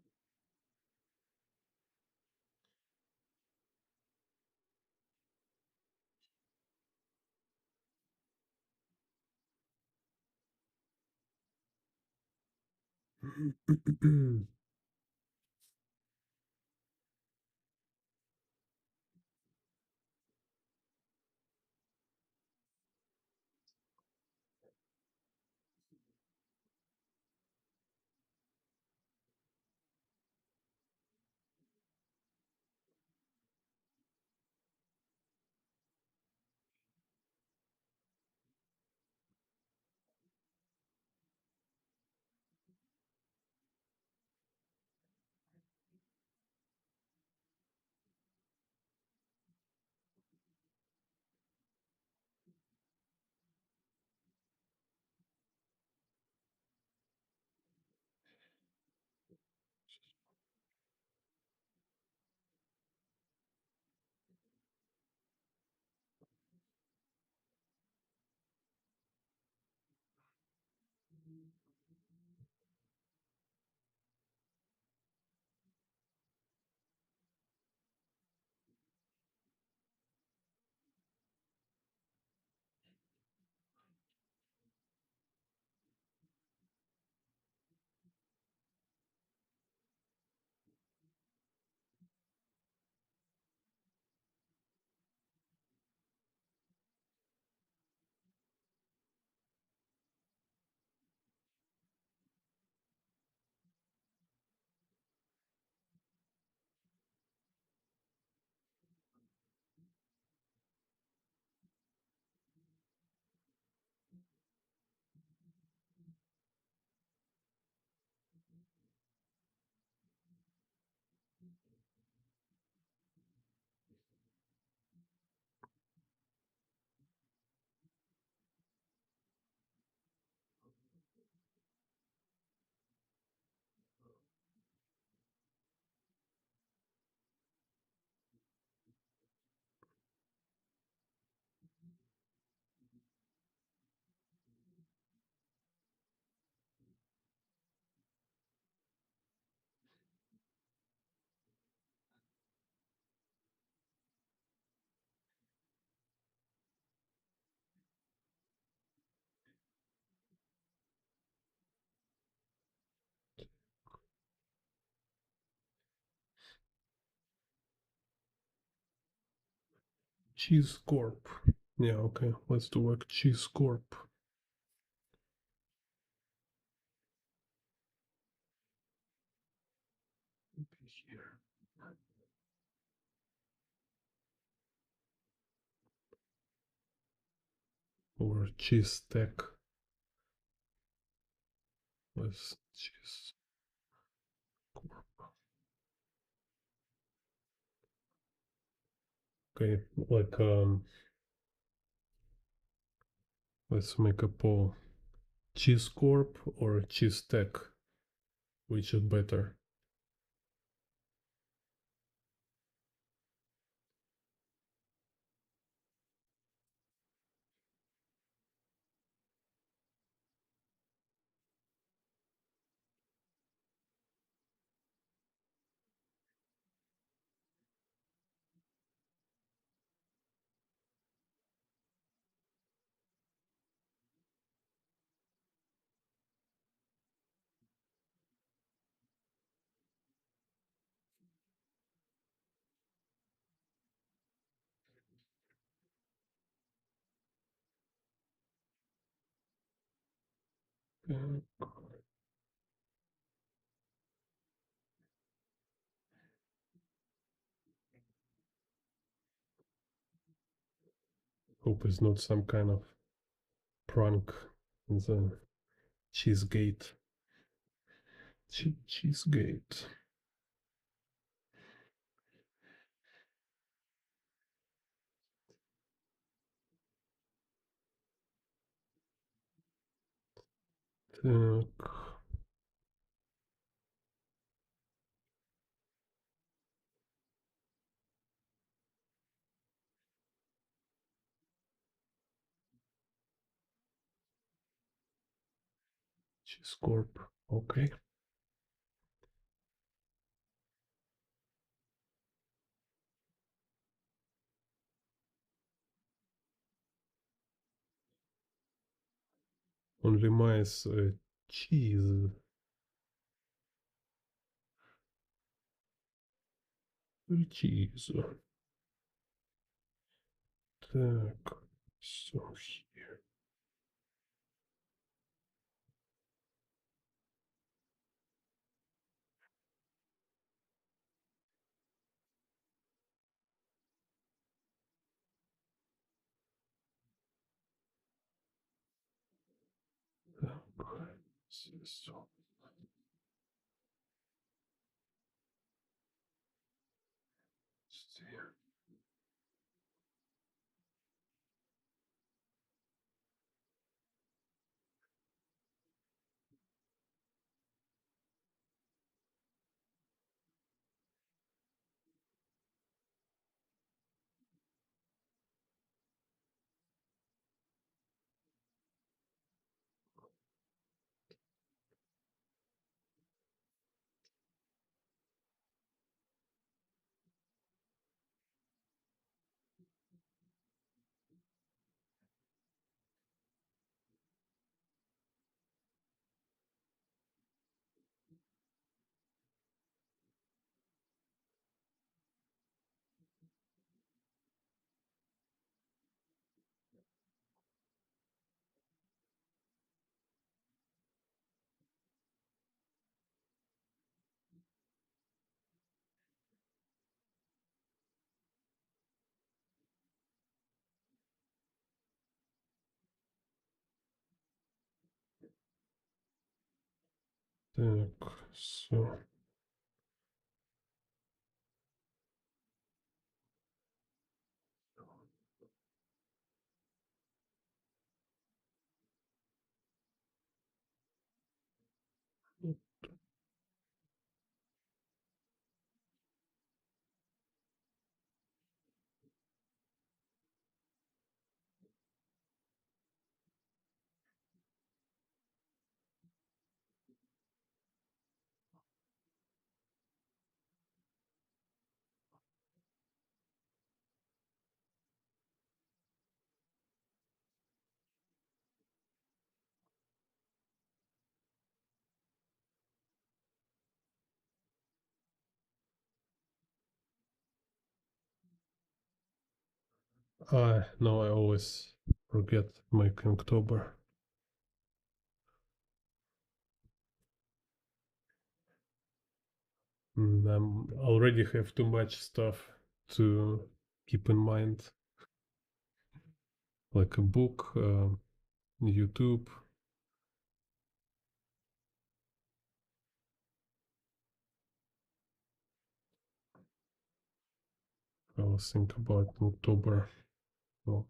Cheese Corp. Yeah, okay. Let's do like Cheese Corp. Here. Or cheese stack. Let's cheese corp. Okay, like let's make a poll. Cheese corp or cheese stack? Which is better? Hope it's not some kind of prank in the Cheesegate. Cheesegate. Так. Cheese Corp. Okay. Only mice cheese. Preciso. Так, so here. Так, so. Так, so. No, I always forget making October. I already have too much stuff to keep in mind, like a book, YouTube. I'll think about October. Will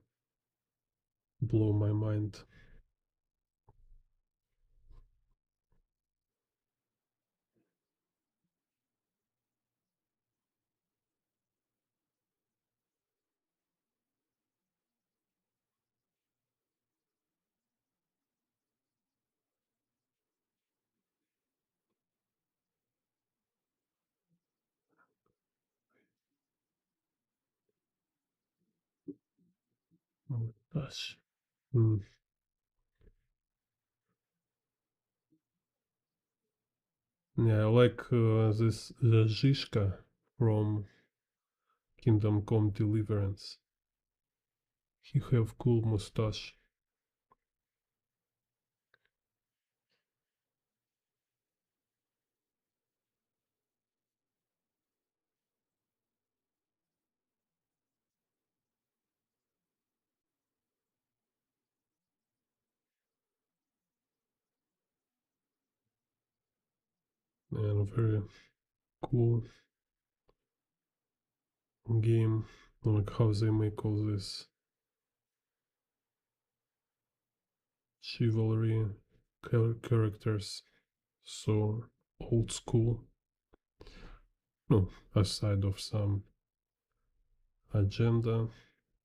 blow my mind. Oh gosh. Yeah, I like this Zizka from Kingdom Come Deliverance. He have cool mustache. And very cool game. Like how they make all this chivalry characters so old school. No, aside of some agenda,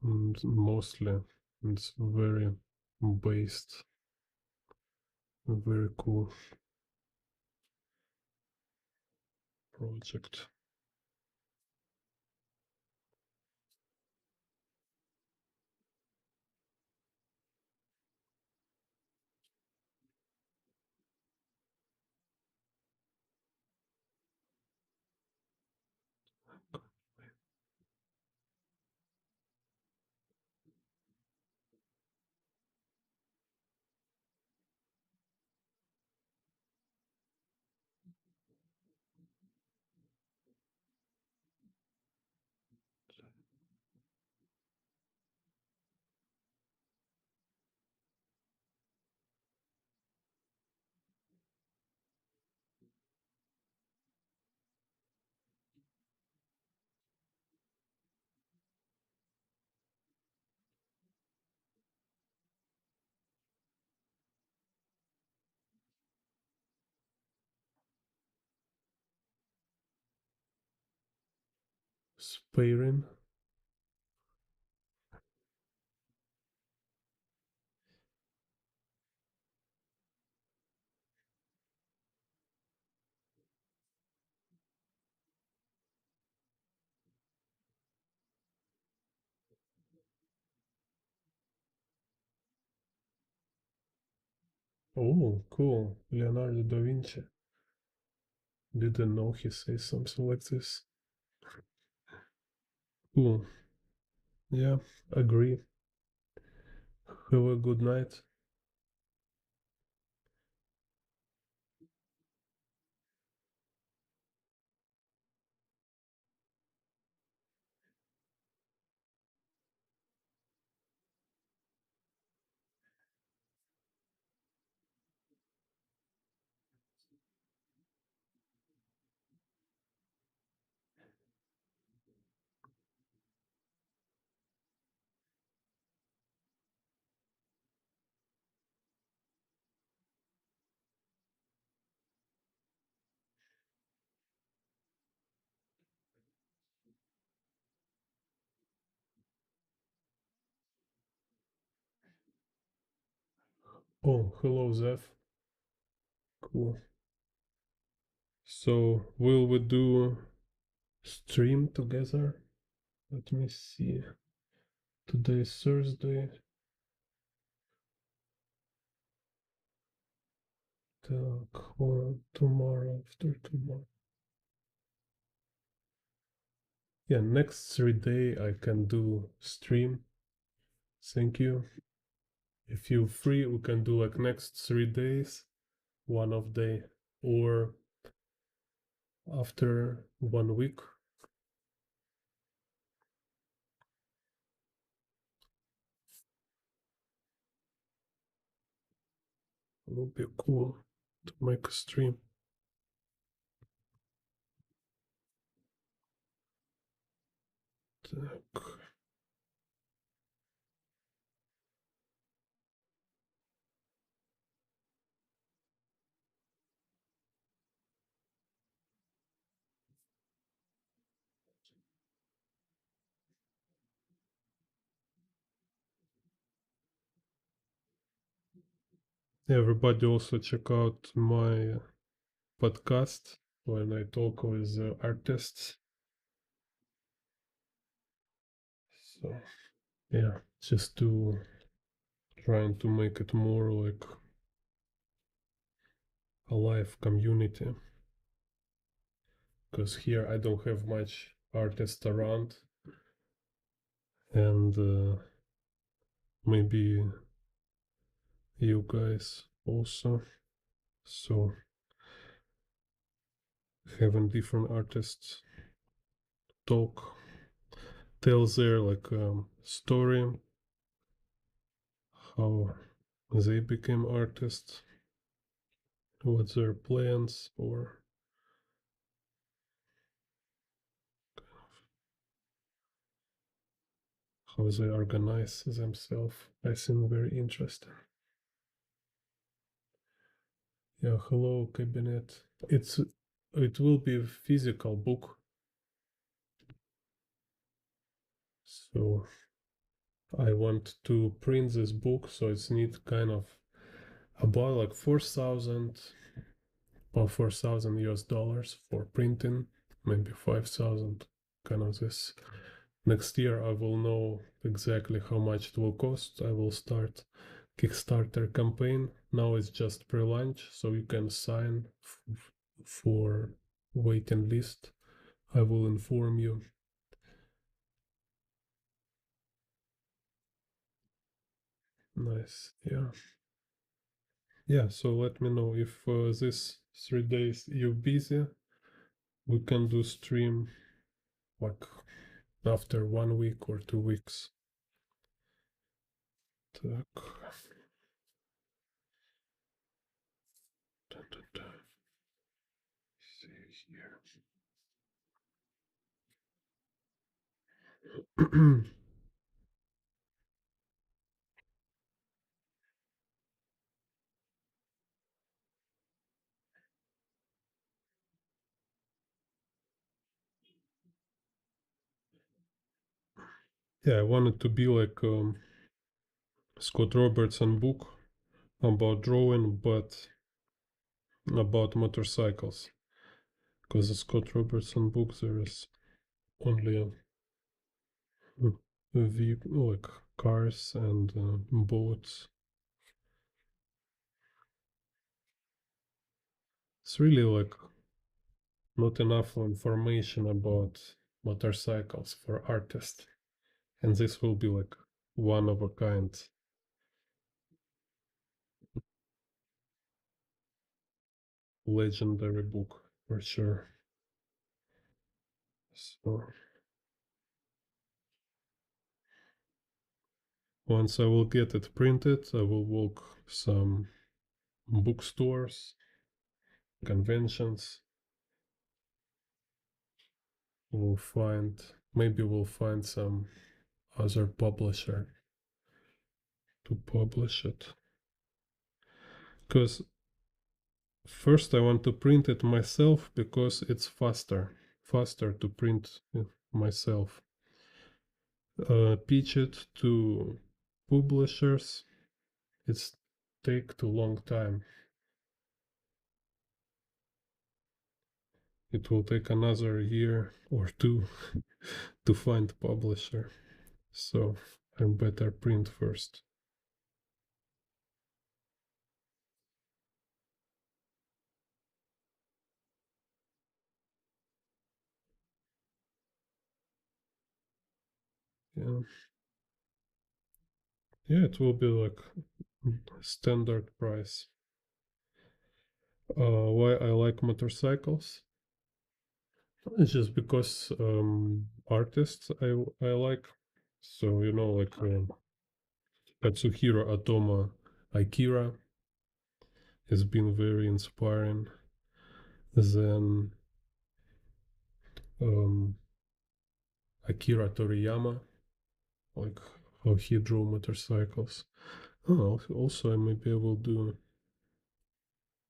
mostly it's very based, very cool project. Sparing. Oh, cool. Leonardo da Vinci. Didn't know he says something like this. Cool. Yeah, agree. Have a good night. Oh, hello, Zeph. Cool. So, will we do stream together? Let me see. Today is Thursday. Or tomorrow, after tomorrow. Yeah, next 3 day I can do stream. Thank you. If you're free, we can do like next 3 days, one off day, or after 1 week. It would be cool to make a stream. Так. Everybody also check out my podcast when I talk with artists. So yeah, just to trying to make it more like a live community. Because here I don't have much artists around, and maybe you guys also. So having different artists talk, tell their like story, how they became artists, what's their plans, or how they organize themselves. I think very interesting. Yeah, hello cabinet. It will be a physical book, so I want to print this book, so it's need kind of about like 4,000 or 4,000 US dollars for printing, maybe 5,000, kind of this. Next year I will know exactly how much it will cost. I will start Kickstarter campaign. Now it's just pre-launch, so you can sign for waiting list. I will inform you. Nice, yeah. Yeah, so let me know if this 3 days you're busy. We can do stream like after 1 week or 2 weeks. Так. Да-да-да. See here. Yeah, I wanted to be like Scott Robertson book about drawing, but about motorcycles. Because the Scott Robertson book there is only a vehicle, like cars and boats. It's really like not enough information about motorcycles for artists, and this will be like one of a kind legendary book for sure. So once I will get it printed, I will walk some bookstores, conventions. We'll find some other publisher to publish it. Because first I want to print it myself because it's faster to print it myself. Pitch it to publishers, it's take too long time. It will take another year or two to find publisher. So I better print first. Yeah. Yeah, it will be like standard price. Why I like motorcycles? It's just because artists I like. So like Katsuhiro Otomo Akira has been very inspiring. Then um, Akira Toriyama, like how he drew motorcycles. Oh, also maybe I will do.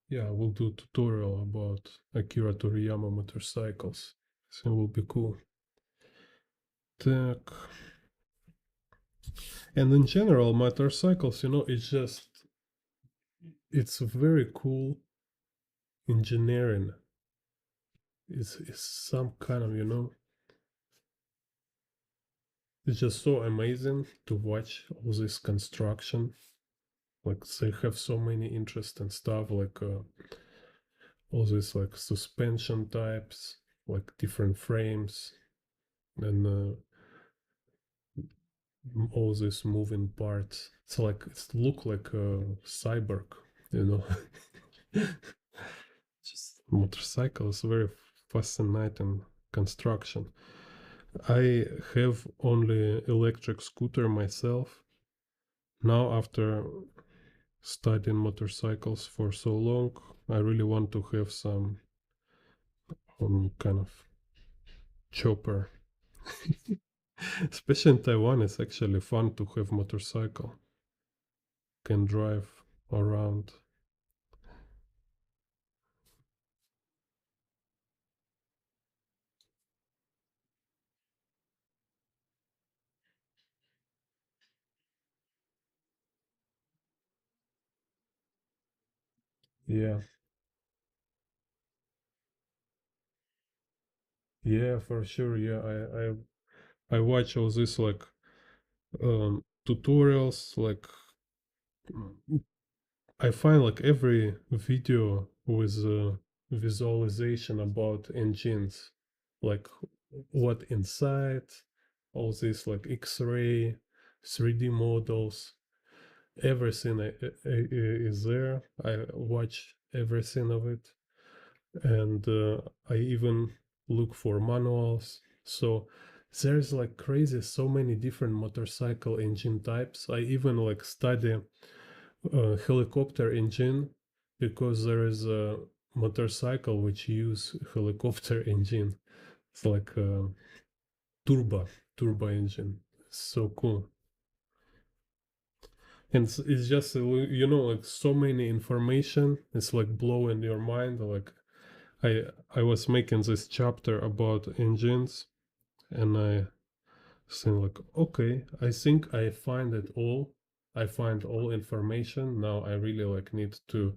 Yeah, I will do a tutorial about Akira Toriyama motorcycles. So it will be cool. Так. And in general, motorcycles, it's very cool engineering. It's some kind of, it's just so amazing to watch all this construction. Like they have so many interesting stuff, like all these like suspension types, like different frames, and all these moving parts. It's like it look like a cyborg, you know. Just motorcycles, very fascinating construction. I have only electric scooter myself. Now after studying motorcycles for so long, I really want to have some kind of chopper. Especially in Taiwan, it's actually fun to have motorcycle. Can drive around. Yeah, yeah, for sure. Yeah, I watch all this like tutorials. Like I find like every video with visualization about engines, like what inside, all this like X-ray, 3D models, everything is there. I watch everything of it, and I even look for manuals. So there's like crazy so many different motorcycle engine types. I even like study helicopter engine because there is a motorcycle which use helicopter engine. It's like a turbo engine. So cool. And it's just like so many information. It's like blowing your mind. Like I was making this chapter about engines, and saying like, okay, I think I find it all. I find all information. Now I really like need to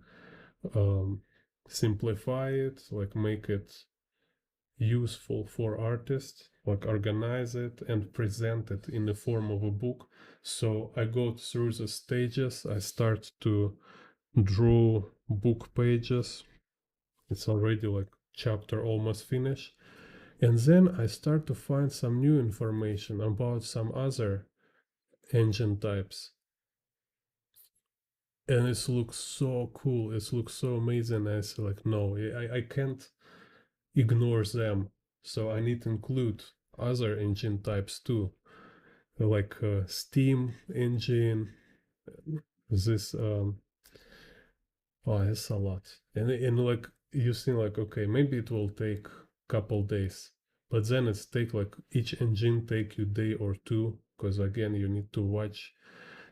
simplify it, like make it useful for artists, like organize it and present it in the form of a book. So I go through the stages. I start to draw book pages. It's already like chapter almost finished. And then I start to find some new information about some other engine types. And it looks so cool. It looks so amazing. I say like, no, I can't ignore them. So I need to include other engine types too, like Steam engine. This oh, it's a lot, and like you think like okay, maybe it will take couple days, but then it's take like each engine take you day or two because again you need to watch,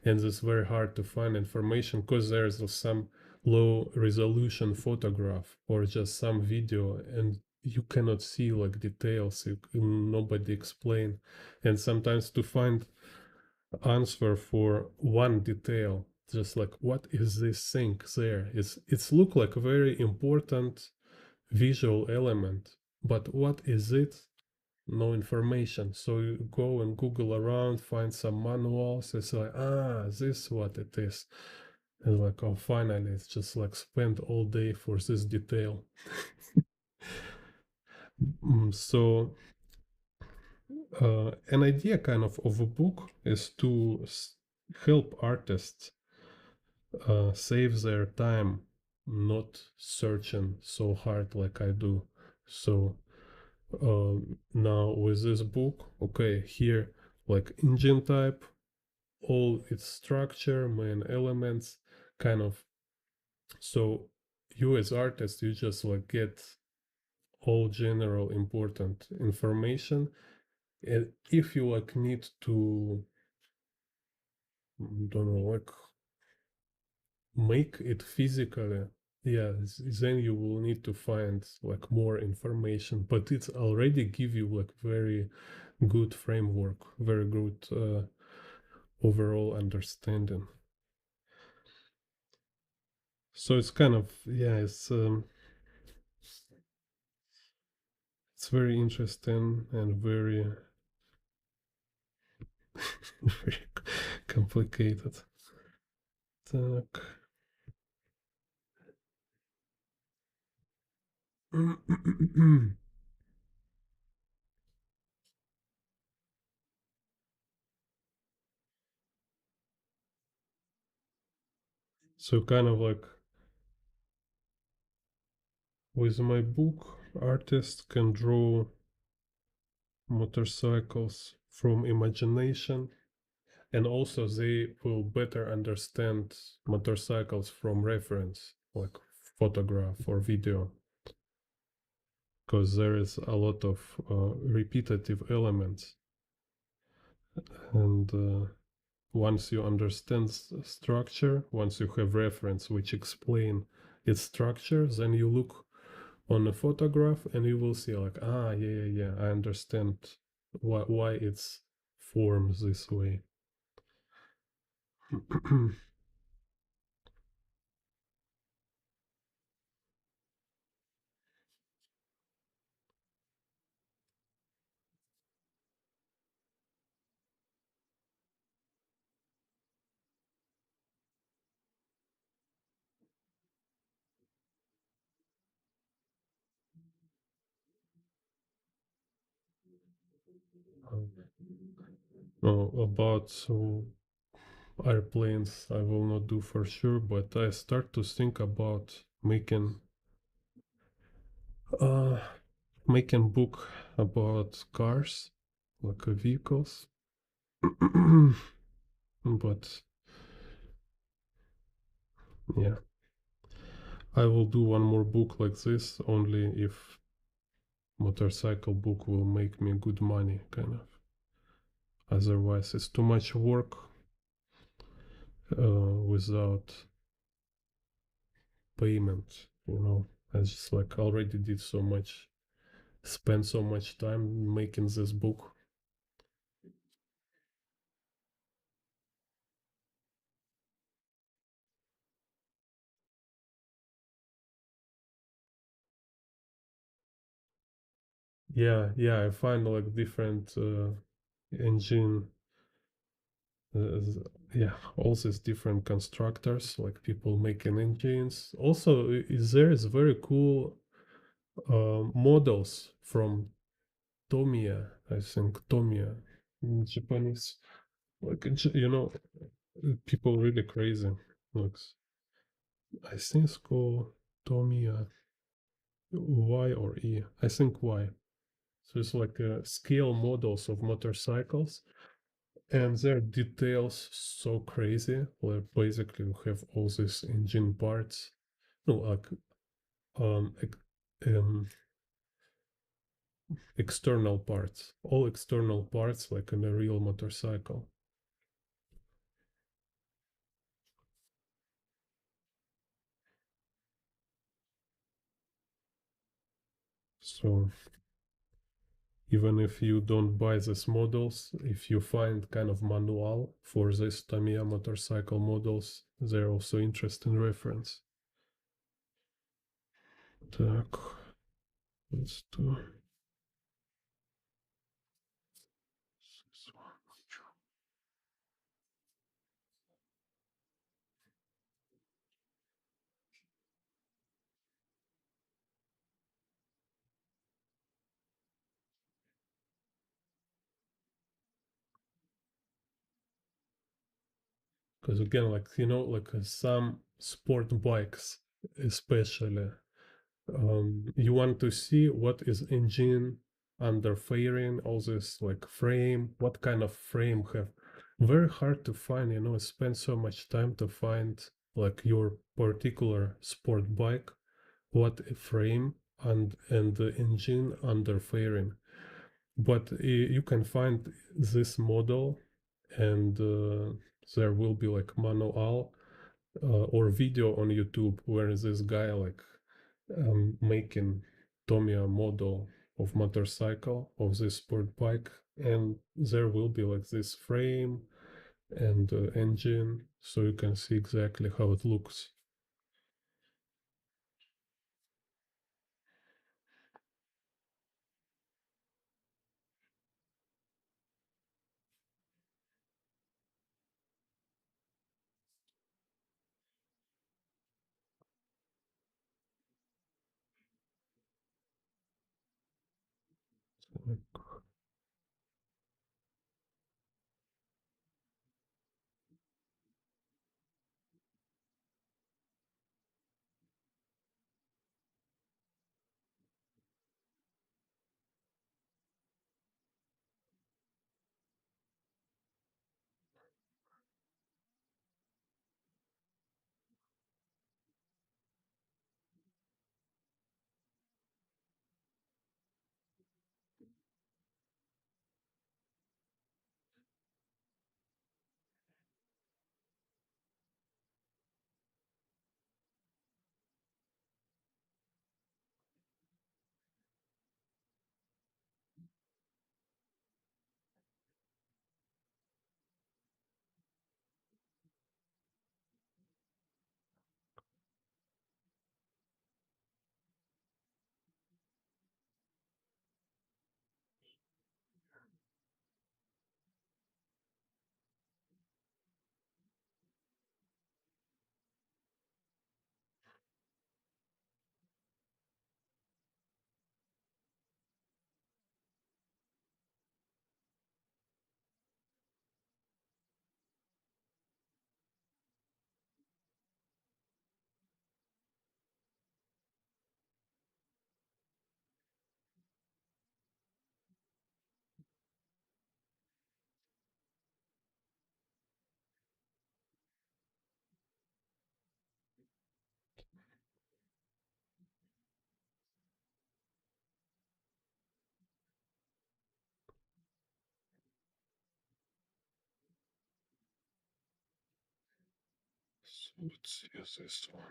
and it's very hard to find information because there's some low resolution photograph or just some video and you cannot see like details, nobody explain, and sometimes to find answer for one detail, just like what is this thing there, it's look like a very important visual element, but what is it, no information. So you go and Google around, find some manuals. It's like, this is what it is. And like, oh, finally, it's just like spend all day for this detail. So, an idea kind of a book is to help artists save their time, not searching so hard like I do. So, now with this book, okay, here like engine type, all its structure, main elements, kind of. So you as artist, you just like get all general important information, and if you like need to, don't know, like make it physically, yeah, then you will need to find like more information, but it's already give you like very good framework, very good overall understanding. So it's kind of, yeah, it's very interesting and very very complicated. Так. So kind of like with my book, artists can draw motorcycles from imagination, and also they will better understand motorcycles from reference, like photograph or video, because there is a lot of repetitive elements, and once you understand structure, once you have reference which explain its structure, then you look on a photograph and you will see like, yeah, I understand why it's formed this way. About airplanes, I will not do for sure, but I start to think about uh, making book about cars, like vehicles. But yeah, I will do one more book like this only if motorcycle book will make me good money, kind of. Otherwise, it's too much work without payment. I just like already did so much, spent so much time making this book. yeah, I find like different engine, uh, yeah, all these different constructors, like people making engines. Also, there is very cool models from Tomiya, I think Tomiya in Japanese. Like people really crazy. Like I think it's called Tomiya Y or E. I think Y. So it's like scale models of motorcycles, and their details so crazy. Like basically, you have all these engine parts, no, like um, um external parts, all external parts, like in a real motorcycle. So even if you don't buy these models, if you find kind of manual for this Tamiya motorcycle models, they're also interesting reference. Так, let's do this one. Because again, like like some sport bikes, especially, you want to see what is engine under fairing, all this like frame, what kind of frame have. Very hard to find, spend so much time to find like your particular sport bike, what frame and the engine under fairing. But you can find this model, and there will be like manual or video on YouTube where this guy like making Tamiya model of motorcycle of this sport bike, and there will be like this frame and engine, so you can see exactly how it looks. So let's use this one.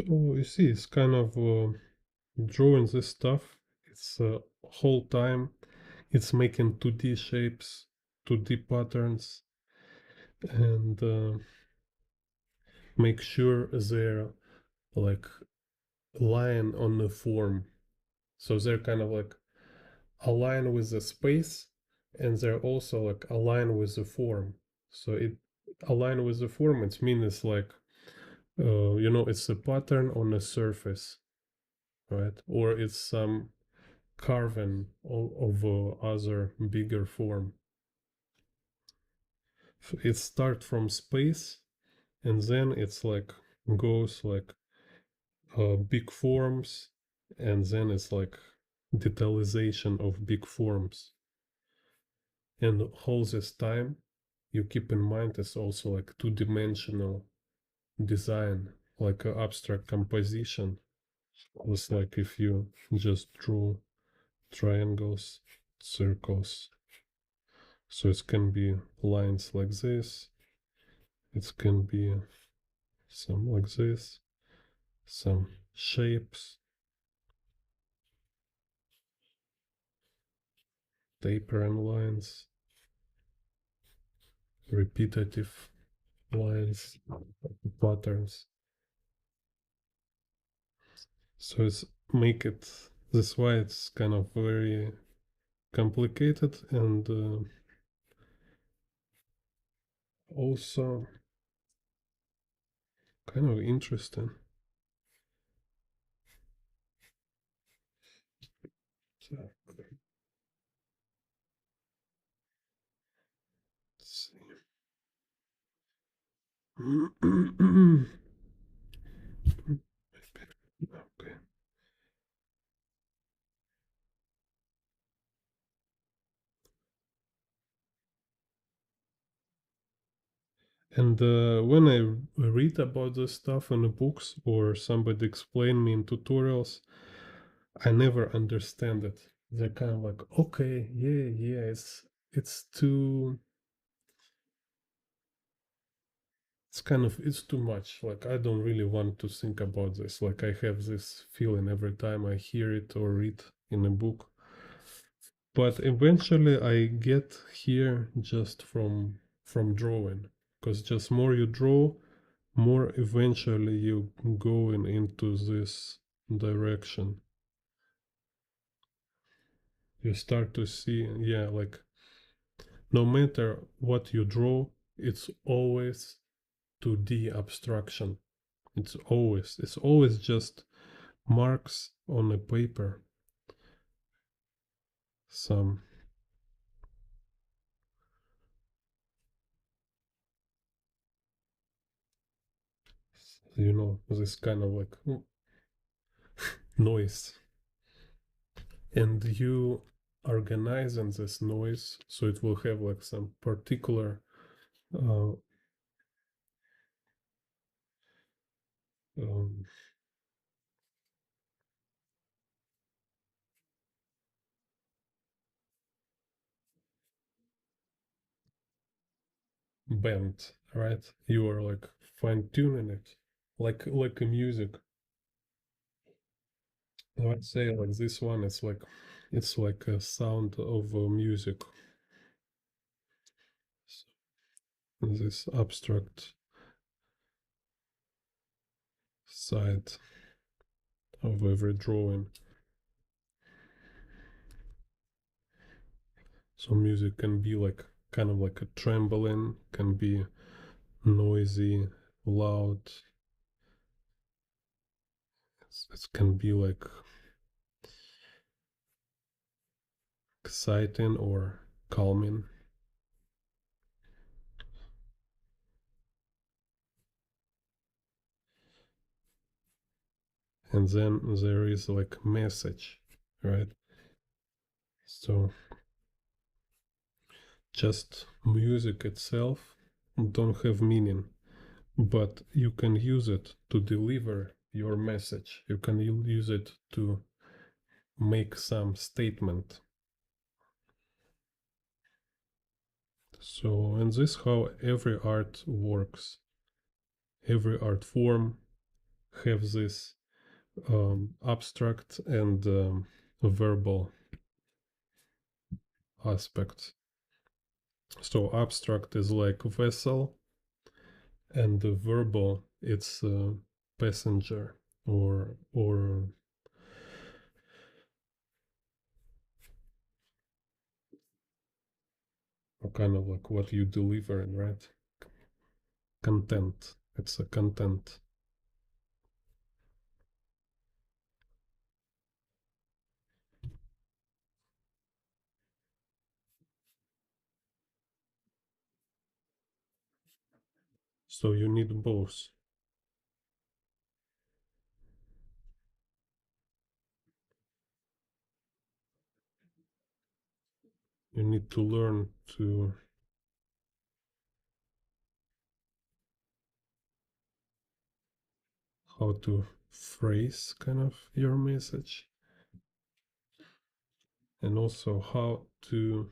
So you see, it's kind of drawing this stuff. It's whole time it's making 2D shapes, 2D patterns, and make sure they're like lying on the form. So they're kind of like align with the space, and they're also like align with the form. So it align with the form. It means it's like it's a pattern on a surface, right? Or it's some carving of other bigger form. It starts from space, and then it's like goes like big forms, and then it's like detailization of big forms. And all this time, you keep in mind it's also like two-dimensional design, like an abstract composition. It's like if you just draw triangles, circles. So it can be lines like this. It can be some like this, some shapes, tapering lines, repetitive lines, patterns. So it's make it this why it's kind of very complicated and also kind of interesting. So, let's see. Okay. And when I read about this stuff in the books or somebody explain me in tutorials, I never understand it. They're kind of like, okay, yeah, it's too, it's too much. Like I don't really want to think about this. Like I have this feeling every time I hear it or read in a book. But eventually I get here just from drawing, because just more you draw, more eventually you going into this direction. You start to see, yeah, like no matter what you draw, it's always 2D abstraction. It's always just marks on a paper. Some, this kind of like noise. And you organizing this noise so it will have like some particular uh, um, bend, right? You are like fine tuning it, like a music. Let's say like this one, it's like a sound of music. This abstract side of every drawing. So music can be like kind of like a trembling, can be noisy, loud. It can be like exciting or calming. And then there is like message, right? So just music itself don't have meaning, but you can use it to deliver your message. You can use it to make some statement. So, and this how every art works. Every art form, have this abstract and verbal aspect. So abstract is like vessel, and the verbal it's passenger or kind of like what you deliver in, right? Content. It's a content. So you need both. You need to learn to how to phrase kind of your message, and also how to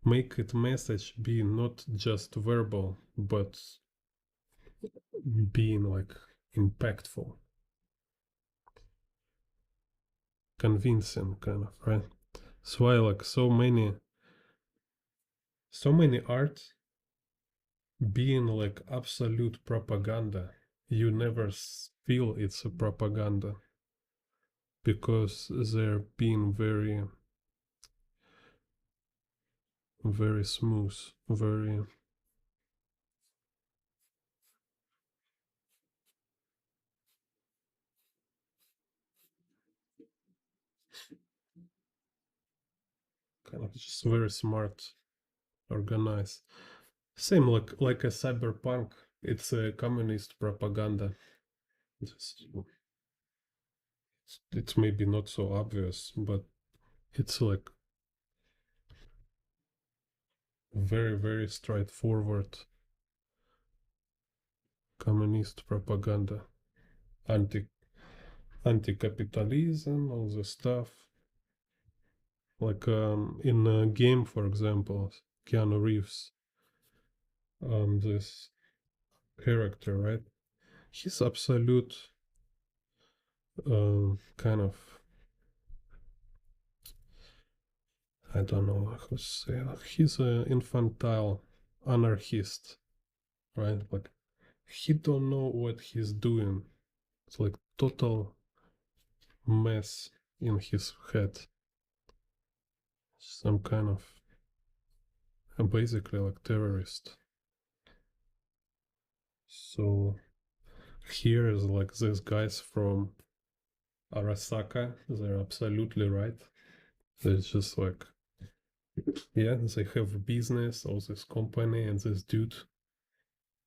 make it message be not just verbal but being like impactful, convincing kind of, right? So why like so many art being like absolute propaganda, you never feel it's a propaganda because they're being very very smooth, very kind of just very smart, organized. Same like a cyberpunk. It's a communist propaganda. Just, it's maybe not so obvious, but it's like very very straightforward communist propaganda, anti anti-capitalism, all the stuff. Like in a game, for example, Keanu Reeves, this character, right? He's absolute kind of, I don't know how to say. He's an infantile anarchist, right? Like he don't know what he's doing. It's like total mess in his head. Some kind of basically like terrorist. So here is like these guys from Arasaka. They're absolutely right. They're just like, yeah, they have a business or this company, and this dude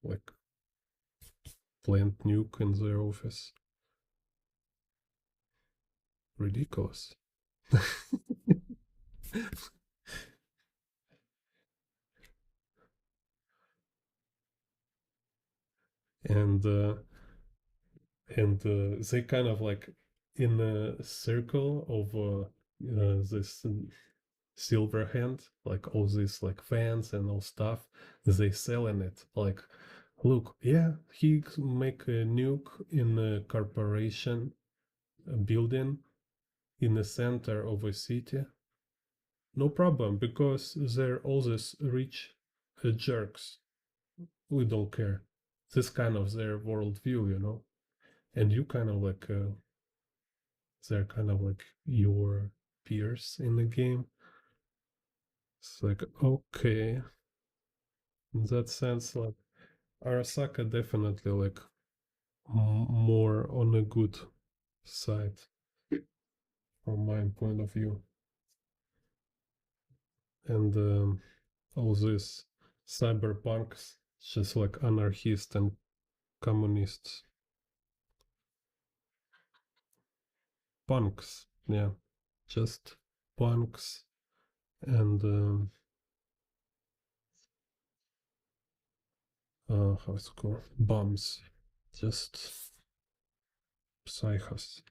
like plant nuke in their office. Ridiculous. and they kind of like in a circle of this silver hand, like all these like fans and all stuff, they selling it like, look, yeah, he make a nuke in a corporation, a building in the center of a city, no problem, because they're all these rich jerks, we don't care. This kind of their worldview, and you kind of like they're kind of like your peers in the game. It's like, okay, in that sense, like Arasaka definitely like more on a good side from my point of view. And all this cyberpunks, just like anarchist and communists. Punks, yeah, just punks and how it's called, bums, just psychos.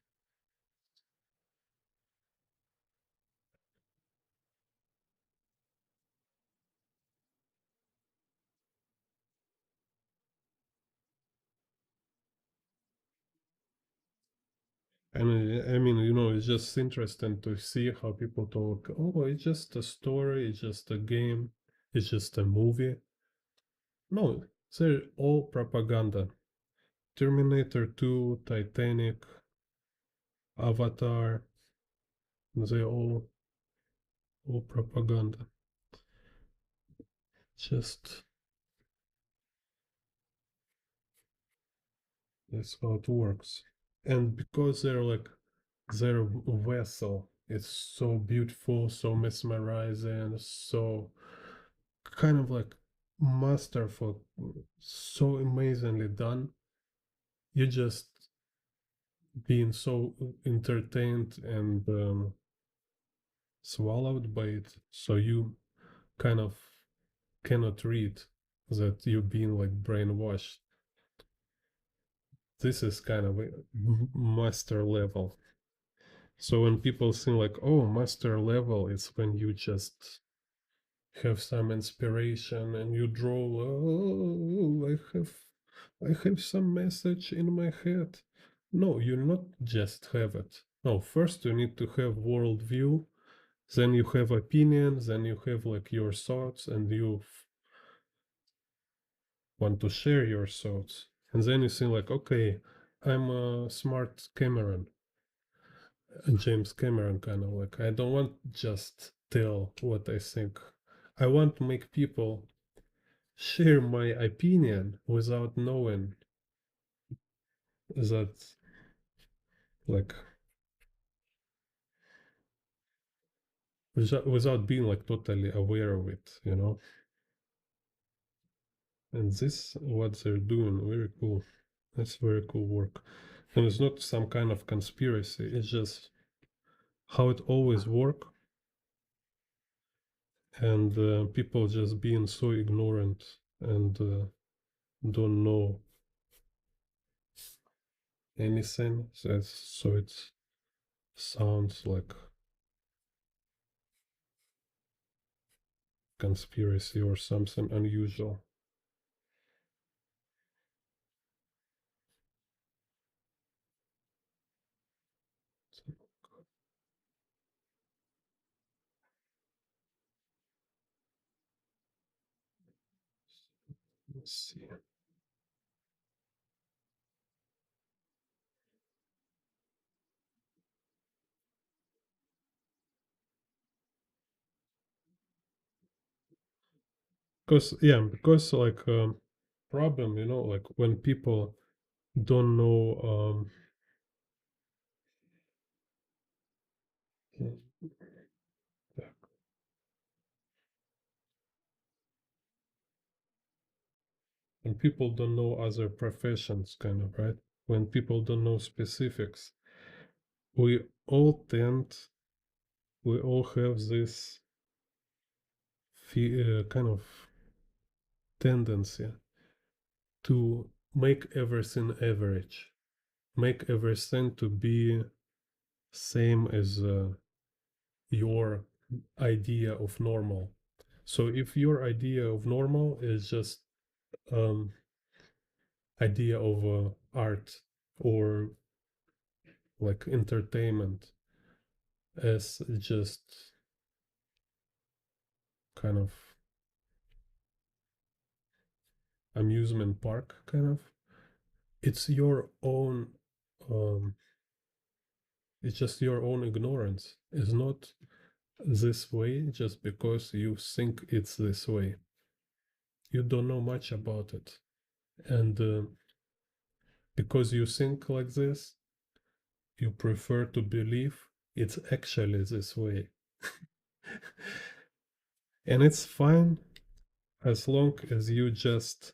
And I mean, it's just interesting to see how people talk. Oh, it's just a story, it's just a game, it's just a movie. No, they're all propaganda. Terminator 2, Titanic, Avatar, they're all propaganda. Just that's how it works. And because their vessel is so beautiful, so mesmerizing, so kind of like masterful, so amazingly done, you just being so entertained and swallowed by it, so you kind of cannot read that you're being like brainwashed. This is kind of a master level. So when people think like, oh, master level is when you just have some inspiration and you draw, oh, I have some message in my head. No, you not just have it. No, first you need to have worldview, then you have opinions, then you have like your thoughts, and you want to share your thoughts. And then you think like, okay, I'm a smart Cameron, James Cameron kind of like. I don't want just tell what I think. I want to make people share my opinion without knowing that, like, without being like totally aware of it. And this what they're doing, very cool. That's very cool work. And it's not some kind of conspiracy, it's just how it always work. And people just being so ignorant and don't know anything. So it sounds like conspiracy or something unusual. Let's see. Because like problem, like when people don't know when people don't know other professions, kind of, right? When people don't know specifics, we all tend, we all have this kind of tendency to make everything average, make everything to be same as your idea of normal. So if your idea of normal is just um, idea of art or like entertainment as just kind of amusement park, kind of, it's your own um, it's just your own ignorance. It's not this way just because you think it's this way. You don't know much about it. And because you think like this, you prefer to believe it's actually this way. And it's fine as long as you just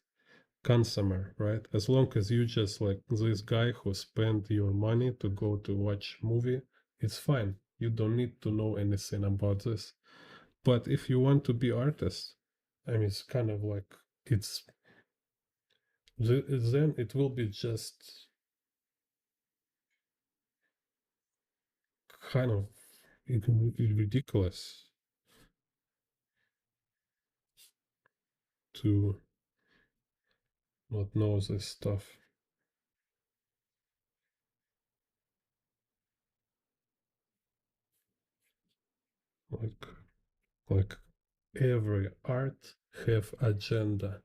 consumer, right? As long as you just like this guy who spent your money to go to watch movie, it's fine. You don't need to know anything about this. But if you want to be artist, I mean, it's kind of like it's then it will be just kind of ridiculous to not know this stuff. like like every art have agenda.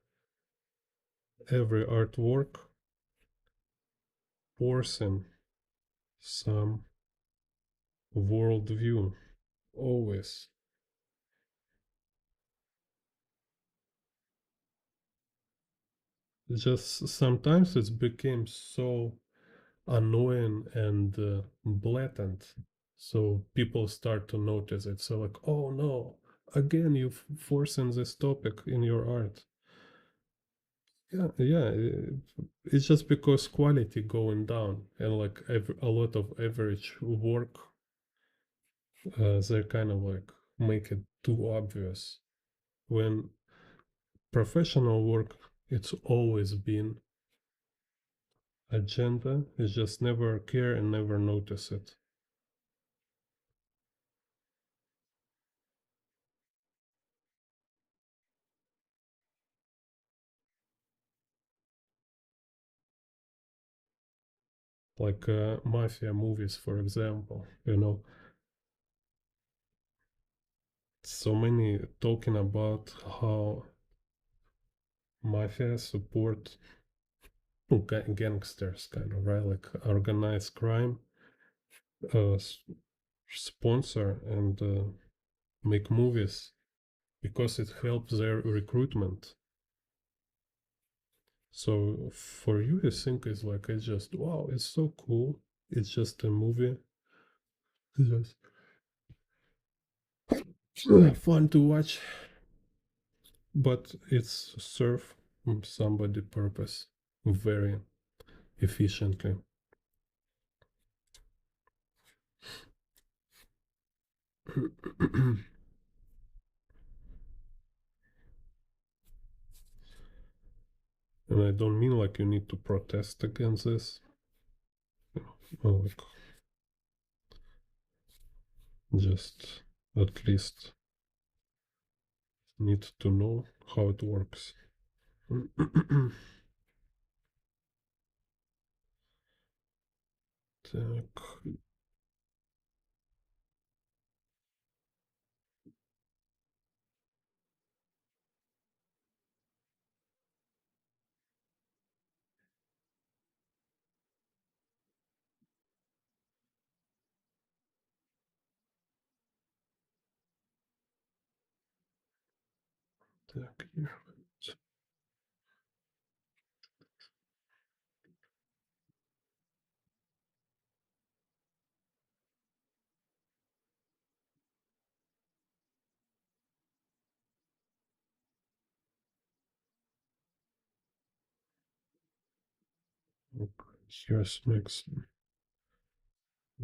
Every artwork forcing some worldview always. Just sometimes it became so annoying and blatant, so people start to notice it. So like, oh no, again you forcing this topic in your art. Yeah, it's just because quality going down and like a lot of average work, they're kind of like make it too obvious. When professional work, it's always been agenda, is just never care and never notice it. Like mafia movies, for example, so many talking about how mafia support gangsters, kind of, right? Like organized crime, uh, sponsor and make movies because it helps their recruitment. So for you, I think it's like, it's just, wow, it's so cool. It's just a movie. It's just fun to watch, but it's serve somebody purpose very efficiently. And I don't mean like you need to protest against this. Like just at least need to know how it works. Так, так, here. Here's next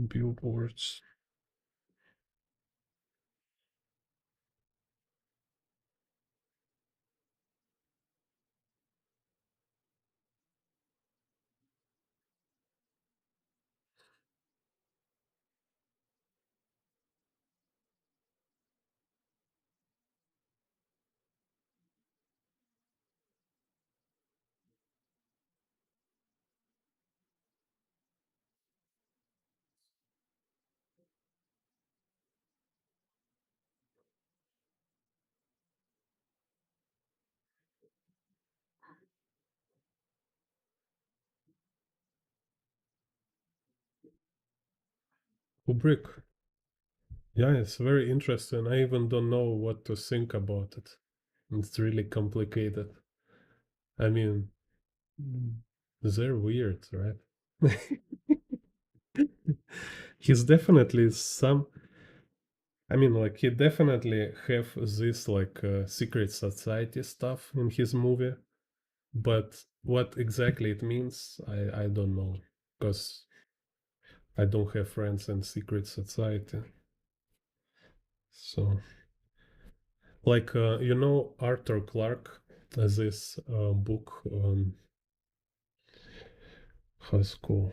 billboards. Kubrick. Yeah, it's very interesting. I even don't know what to think about it. It's really complicated. I mean, they're weird, right? He's definitely some. I mean, like he definitely have this like secret society stuff in his movie, but what exactly it means, I don't know, because I don't have friends in secret society. So, like Arthur Clarke, this book, how's it called?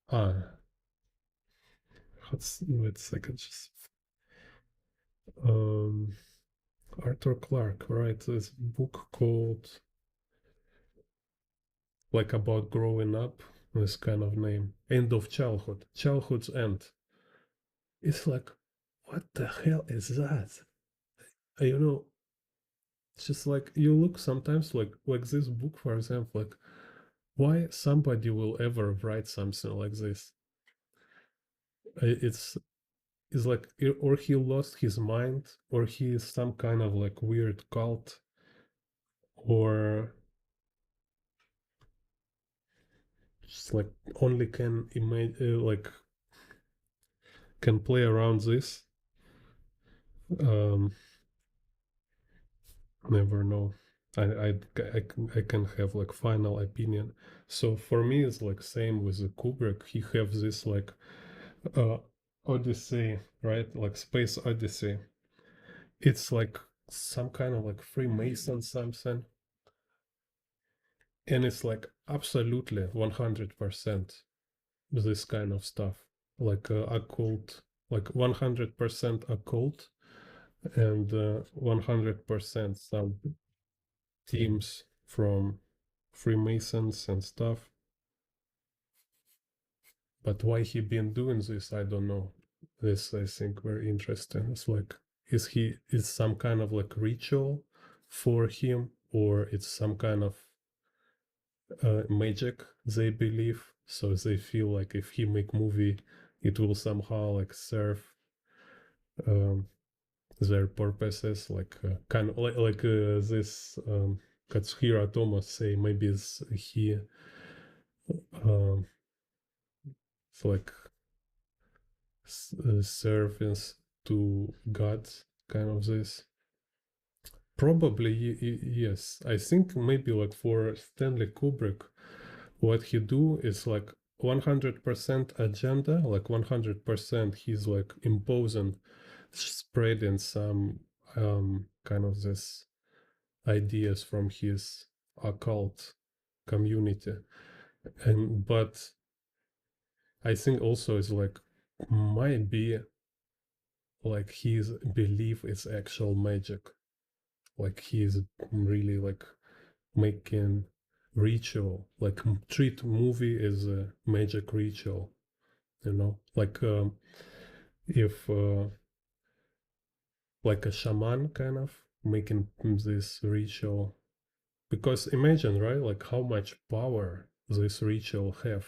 Ah, wait a second, just um, Arthur Clarke, right? This book called like about growing up this kind of name. End of childhood. Childhood's end. It's like, what the hell is that? You know, it's just like you look sometimes like this book, for example, like why somebody will ever write something like this? It's like or he lost his mind, or he is some kind of like weird cult, or just like only can imagine like can play around this. Um, never know. I can have like final opinion. So for me, it's like same with the Kubrick. He have this like uh Odyssey, right? Like Space Odyssey. It's like some kind of like Freemason something, and it's like absolutely 100% this kind of stuff, like occult, like 100% occult, and 100% some teams from Freemasons and stuff. But why he been doing this, I don't know. This I think very interesting. It's like is some kind of like ritual for him, or it's some kind of magic they believe. So they feel like if he make movie, it will somehow like serve um, their purposes, like kind of like this Katsuhiro Thomas say maybe he um, it's like service to God, kind of this. Probably yes. I think maybe like for Stanley Kubrick, what he do is like 100% agenda, like 100% he's like imposing, spreading some kind of this ideas from his occult community. And but I think also it's like might be like his belief is actual magic, like he's really like making ritual, like treat movie as a magic ritual, you know, like if like a shaman kind of making this ritual, because imagine, right, like how much power this ritual have.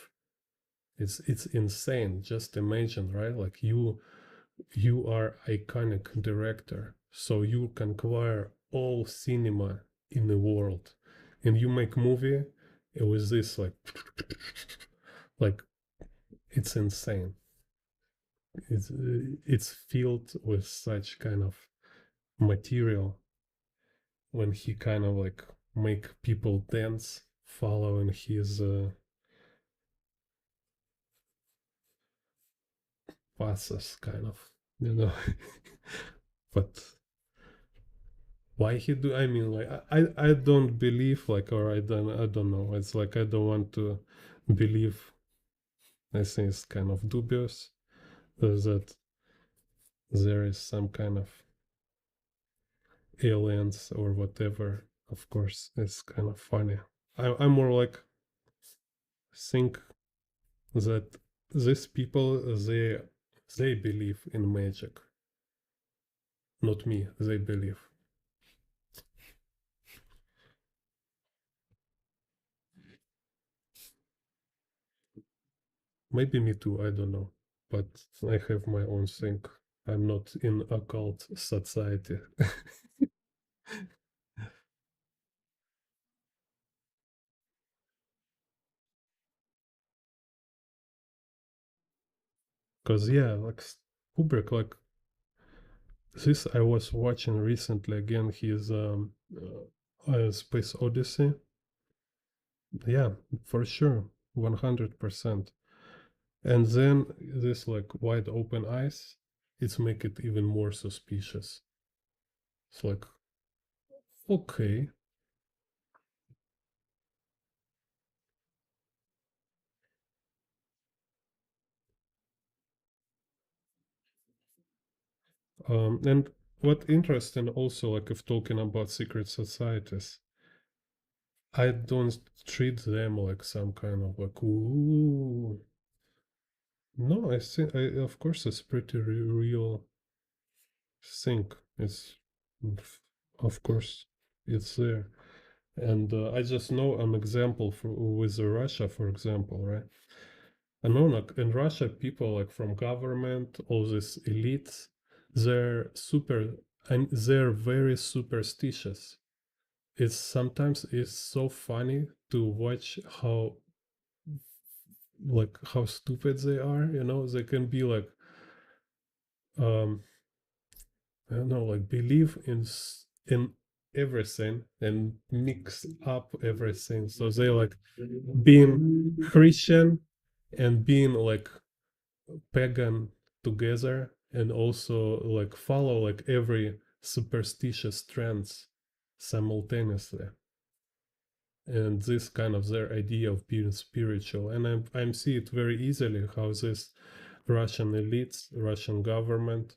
It's insane. Just imagine, right, like you are iconic director, so you can acquire all cinema in the world, and you make movie with this like it's insane. It's filled with such kind of material when he kind of like make people dance following his passes, kind of, you know. But why he do, I mean, like I don't believe, like, or I don't know, it's like I don't want to believe. I think it's kind of dubious that there is some kind of aliens or whatever. Of course it's kind of funny. I'm more like think that these people, they believe in magic, not me, they believe. Maybe me too, I don't know. But I have my own thing. I'm not in occult society. Because yeah, like Kubrick, like this I was watching recently again his Space Odyssey. Yeah, for sure, 100%. And then this like wide open eyes, it's make it even more suspicious. It's like, okay. And what interesting also, like if talking about secret societies, I don't treat them like some kind of like ooh. No, I think of course it's pretty real thing. It's of course it's there, and I just know an example with Russia, for example, right? I know like in Russia, people like from government, all these elites, they're super and they're very superstitious. It's sometimes it's so funny to watch how like how stupid they are. You know, they can be like um I don't know, like believe in everything and mix up everything. So they like being Christian and being like pagan together and also like follow like every superstitious trends simultaneously. And this kind of their idea of being spiritual. And I'm see it very easily how this Russian elites, Russian government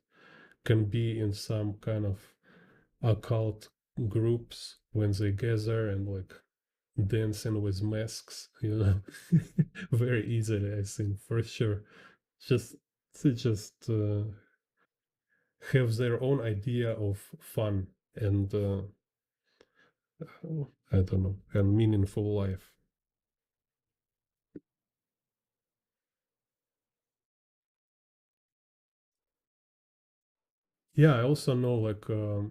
can be in some kind of occult groups when they gather and like dancing with masks, you know, very easily, I think, for sure. Just to just have their own idea of fun and I don't know, and meaningful life. Yeah, I also know like uh,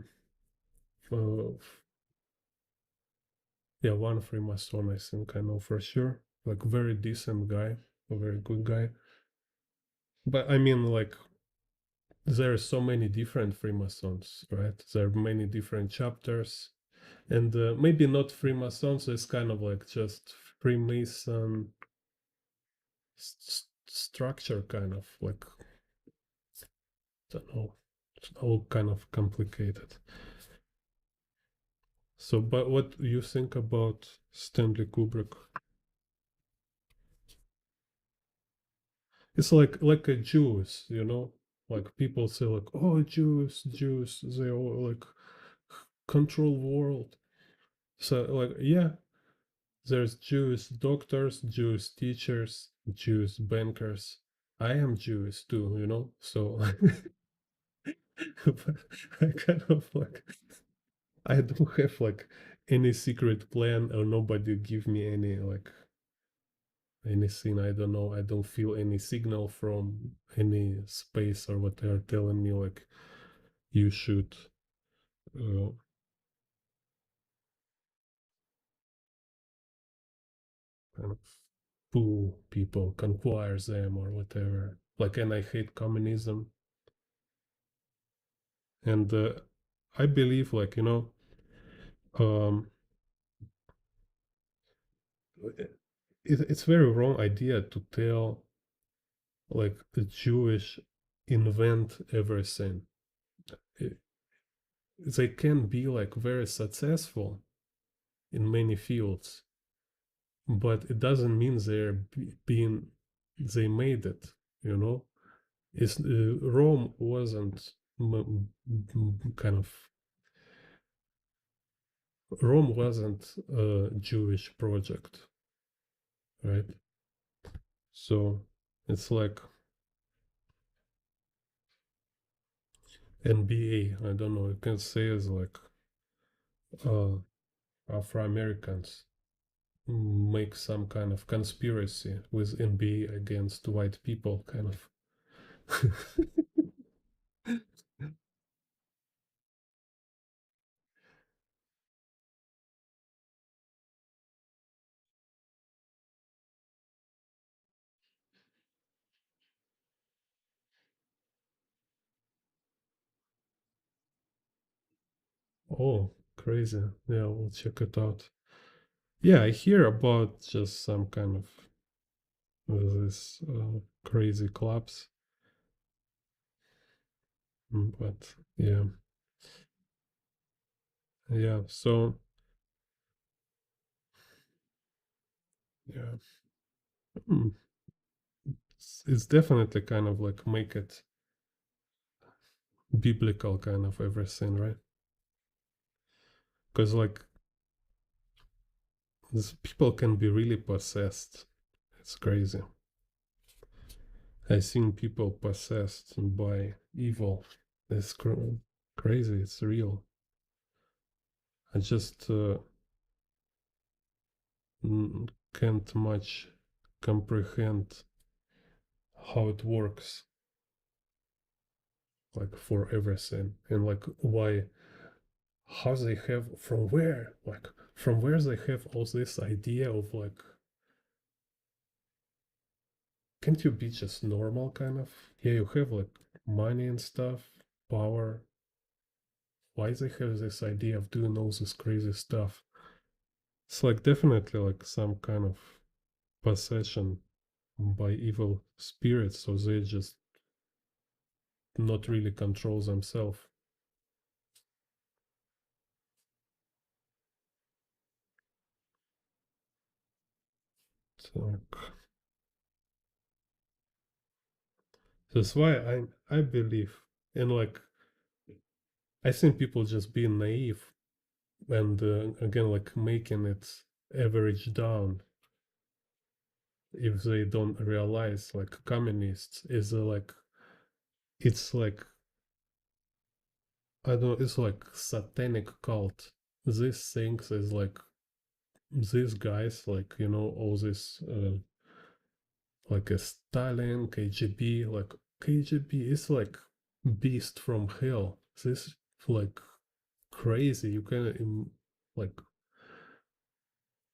yeah, one Freemason I think I know for sure, like very decent guy, a very good guy. But I mean, like there are so many different Freemasons, right? There are many different chapters, and maybe not Freemasons. It's kind of like just Freemason structure, kind of like don't know, it's all kind of complicated. So, but what do you think about Stanley Kubrick? It's like a Jews, you know, like people say like, oh, Jews, they all like control world. So like, yeah, there's Jewish doctors, Jewish teachers, Jewish bankers. I am Jewish too, you know. So I kind of like I don't have like any secret plan or nobody give me any like anything. I don't know. I don't feel any signal from any space or what they are telling me like you should uh, kind of fool people, conquer them or whatever. Like, and I hate communism. And I believe, like, you know, um, it's very wrong idea to tell like the Jewish invent everything. It, they can be like very successful in many fields, but it doesn't mean they're being they made it. You know, it's Rome wasn't kind of Rome wasn't a Jewish project, right? So it's like NBA. I don't know. You can say it's like uh, Afro Americans make some kind of conspiracy with NBA against white people, kind of. Oh, crazy. Yeah, we'll check it out. Yeah, I hear about just some kind of this crazy clubs, but yeah, yeah. So yeah, hmm, it's definitely kind of like make it biblical kind of everything, right? Because like These people can be really possessed. It's crazy. I've seen people possessed by evil. It's crazy. It's real. I just can't much comprehend how it works, like for everything, and like why, how they have, from where, like from where they have all this idea of like, can't you be just normal kind of? Yeah, you have like money and stuff, power. Why they have this idea of doing all this crazy stuff? It's like definitely like some kind of possession by evil spirits, so they just not really control themselves. So that's why I believe, and like I think people just being naive and again like making it average down if they don't realize like communists is like, it's like, I don't know, it's like satanic cult. These things is like, these guys, like, you know, all this like a Stalin, KGB, like KGB is like beast from hell. This like crazy. You can like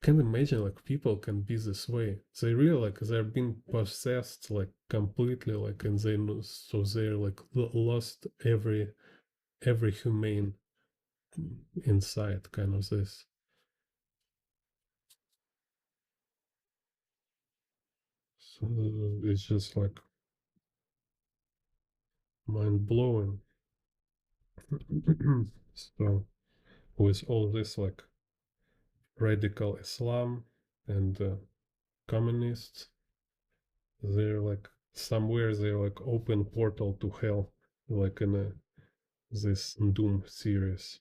can't imagine like people can be this way. They really like they're being possessed like completely, like, and they so they're like lost every humane inside kind of this. So it's just like mind blowing. So with all this like radical Islam and communists, they're like somewhere they're like open portal to hell, like in this Doom series.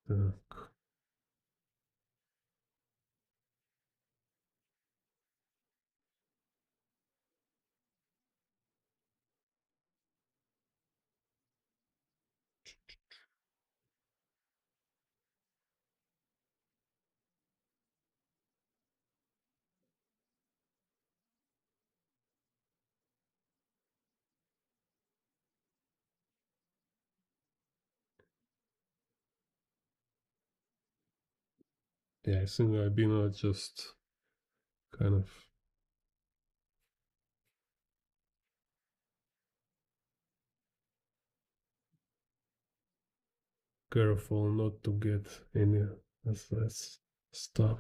Uh, yeah, I think I've been just kind of careful not to get any this stuff.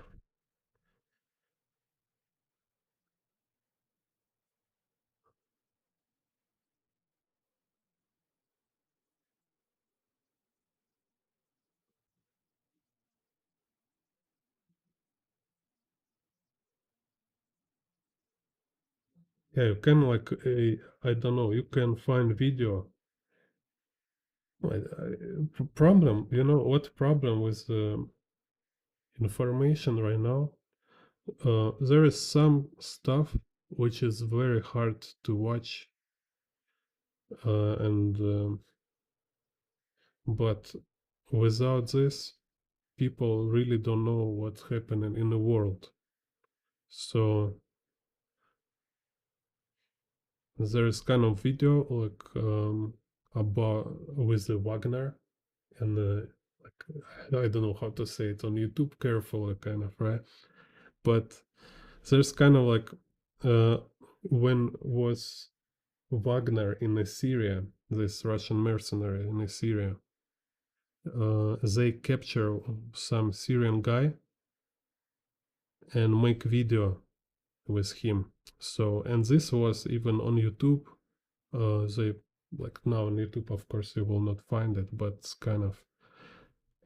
Yeah, you can like I don't know. You can find video. Problem, you know what problem with information right now? There is some stuff which is very hard to watch, and but without this, people really don't know what's happening in the world. So there is kind of video like about with the Wagner and like I don't know how to say it on YouTube. Carefully, kind of, right? But there's kind of like uh, when was Wagner in Syria, this Russian mercenary in Syria, they capture some Syrian guy and make video with him. So, and this was even on YouTube. They like now on YouTube, of course, you will not find it, but it's kind of.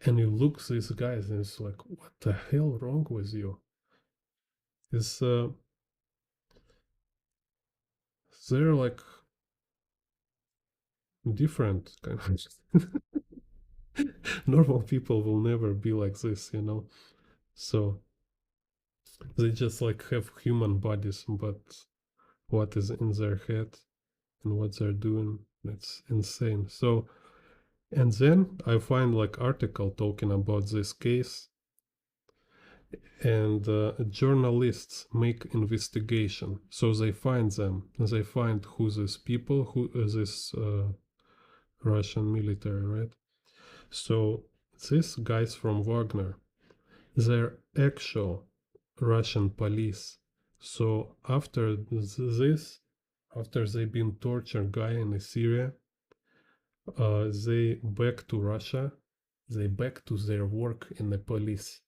And you look these guys, and it's like, what the hell wrong with you? It's they're like different kind of. Normal people will never be like this, you know. So they just like have human bodies, but what is in their head and what they're doing, it's insane. So, and then I find like article talking about this case, and journalists make investigation. So they find them, they find who these people, who this Russian military, right? So these guys from Wagner, they're actual Russian police. So after this, after they been tortured guy in Syria, they back to Russia. They back to their work in the police.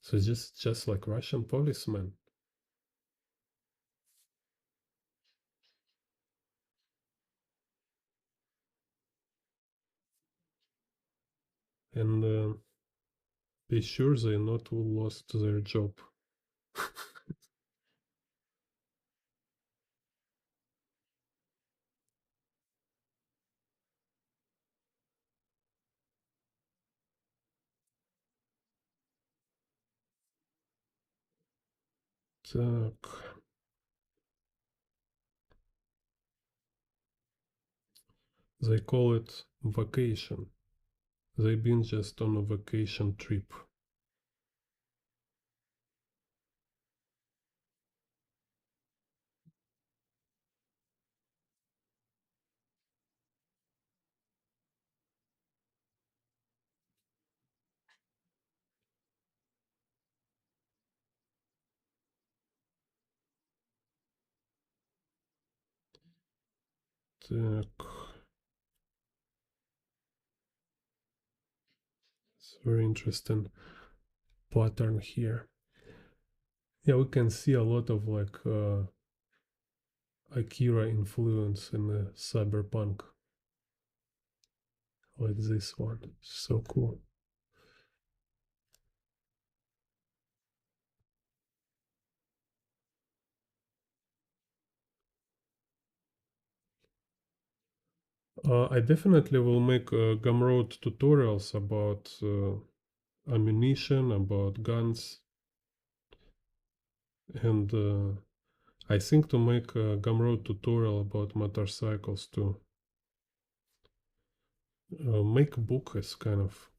So just like Russian policemen. And be sure they not lost their job. Так. They call it vacation. They been just on a vacation trip. Так. It's very interesting pattern here. Yeah, we can see a lot of like Akira influence in the Cyberpunk, like this one. So cool. I definitely will make Gumroad tutorials about ammunition, about guns, and I think to make a Gumroad tutorial about motorcycles too. Make book is kind of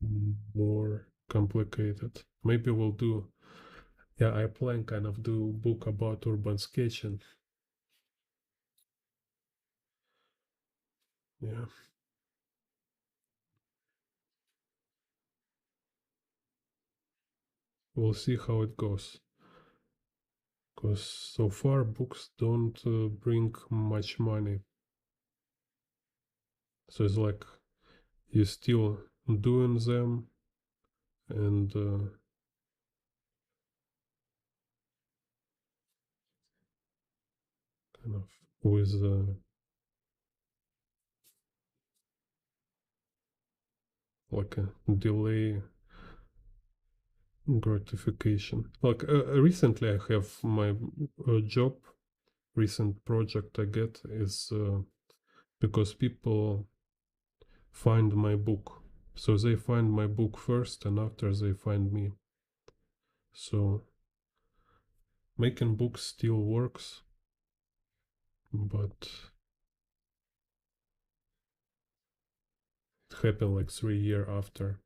more complicated. Maybe we'll do. Yeah, I plan kind of do book about urban sketching. Yeah, we'll see how it goes. Because so far books don't bring much money. So it's like you're still doing them and kind of with like a delay gratification. Like recently, I have my job. Recent project I get is because people find my book. So they find my book first, and after they find me. So making books still works, but it happened like 3 years after.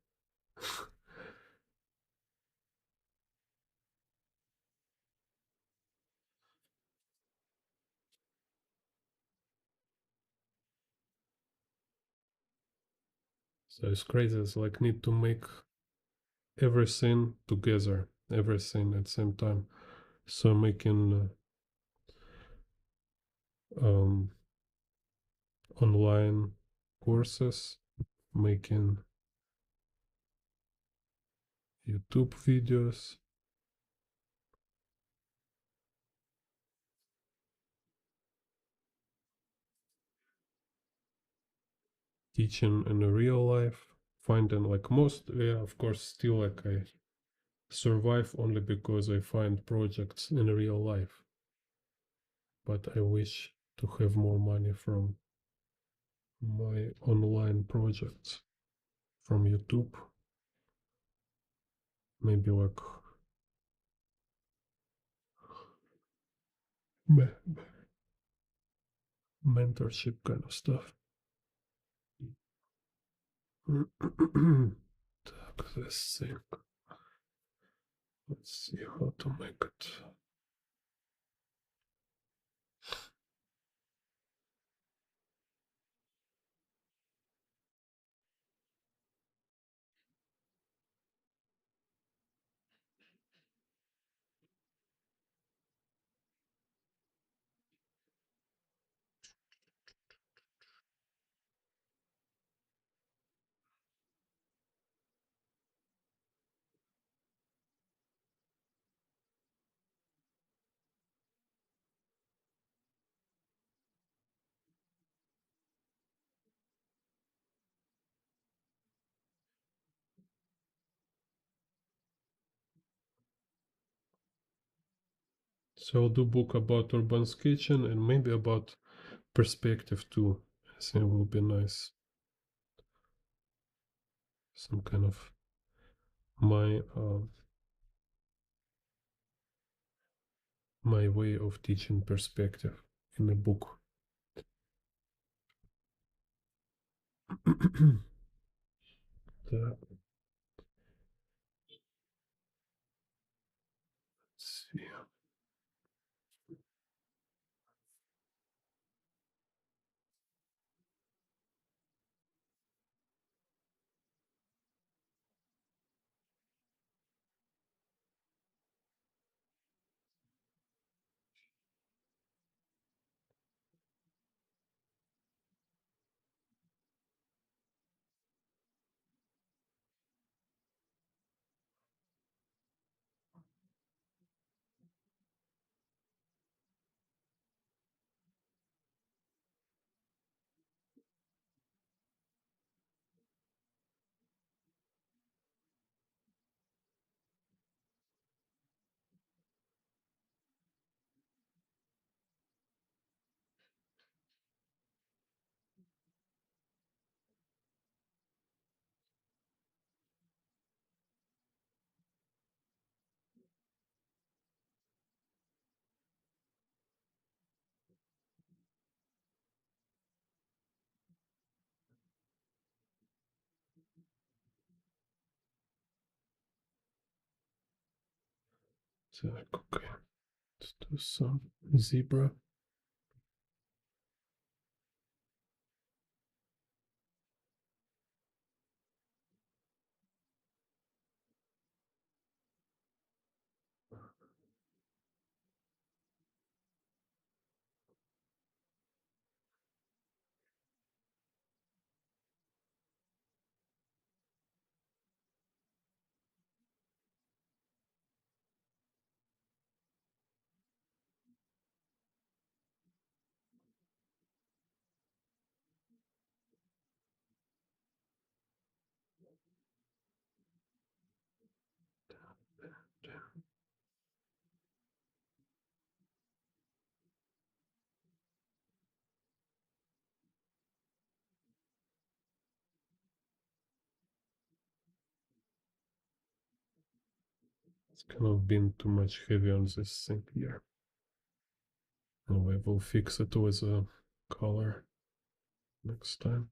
So it's crazy. It's like need to make everything together, everything at the same time. So making online courses, making YouTube videos, teaching in a real life, finding like most, yeah, of course, still like I survive only because I find projects in real life. But I wish to have more money from my online projects. from YouTube. Maybe like mentorship kind of stuff. Так, this thing. Let's see how to make it. So I'll do book about urban sketching and maybe about perspective too. I think it will be nice. Some kind of my my way of teaching perspective in a book. Так, let's see. Так, okay. Let's do some zebra. It's kind of been too much heavy on this thing here. Anyway, we'll fix it with a color next time.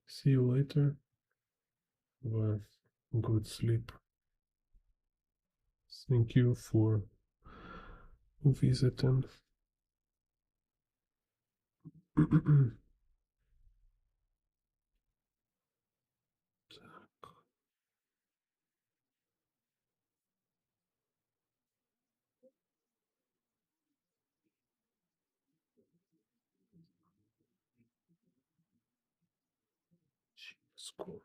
See you later. Have a good sleep. Thank you for visiting. School.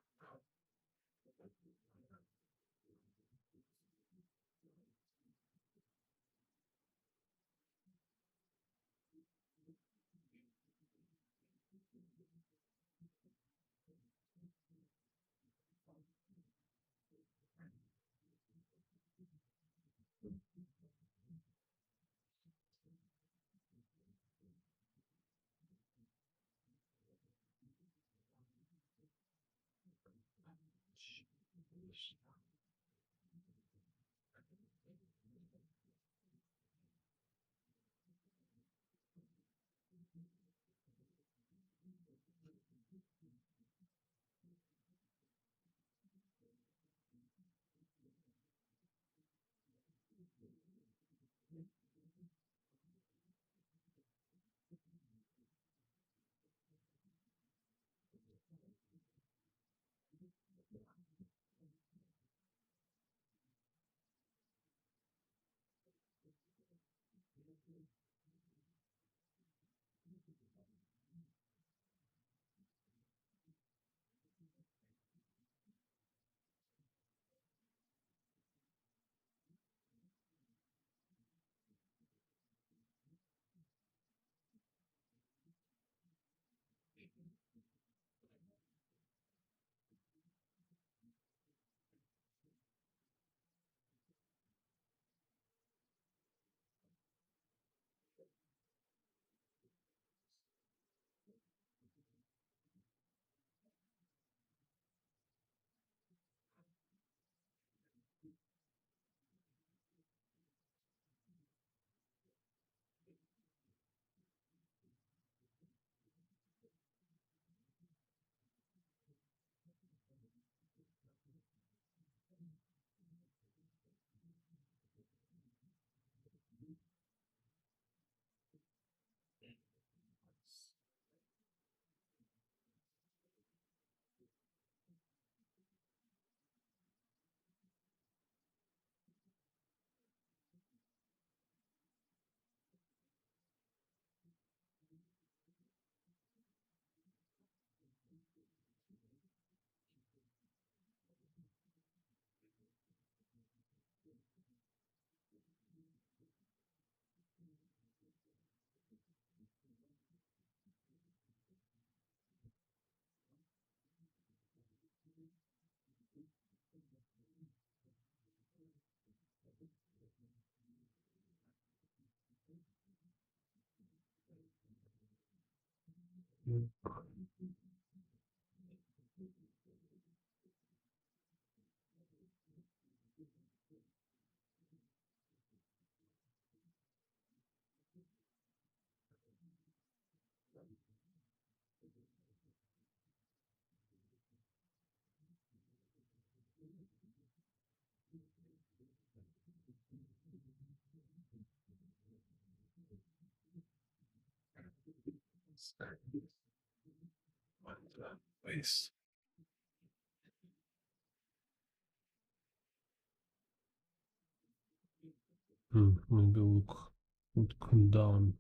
Face. Maybe look down.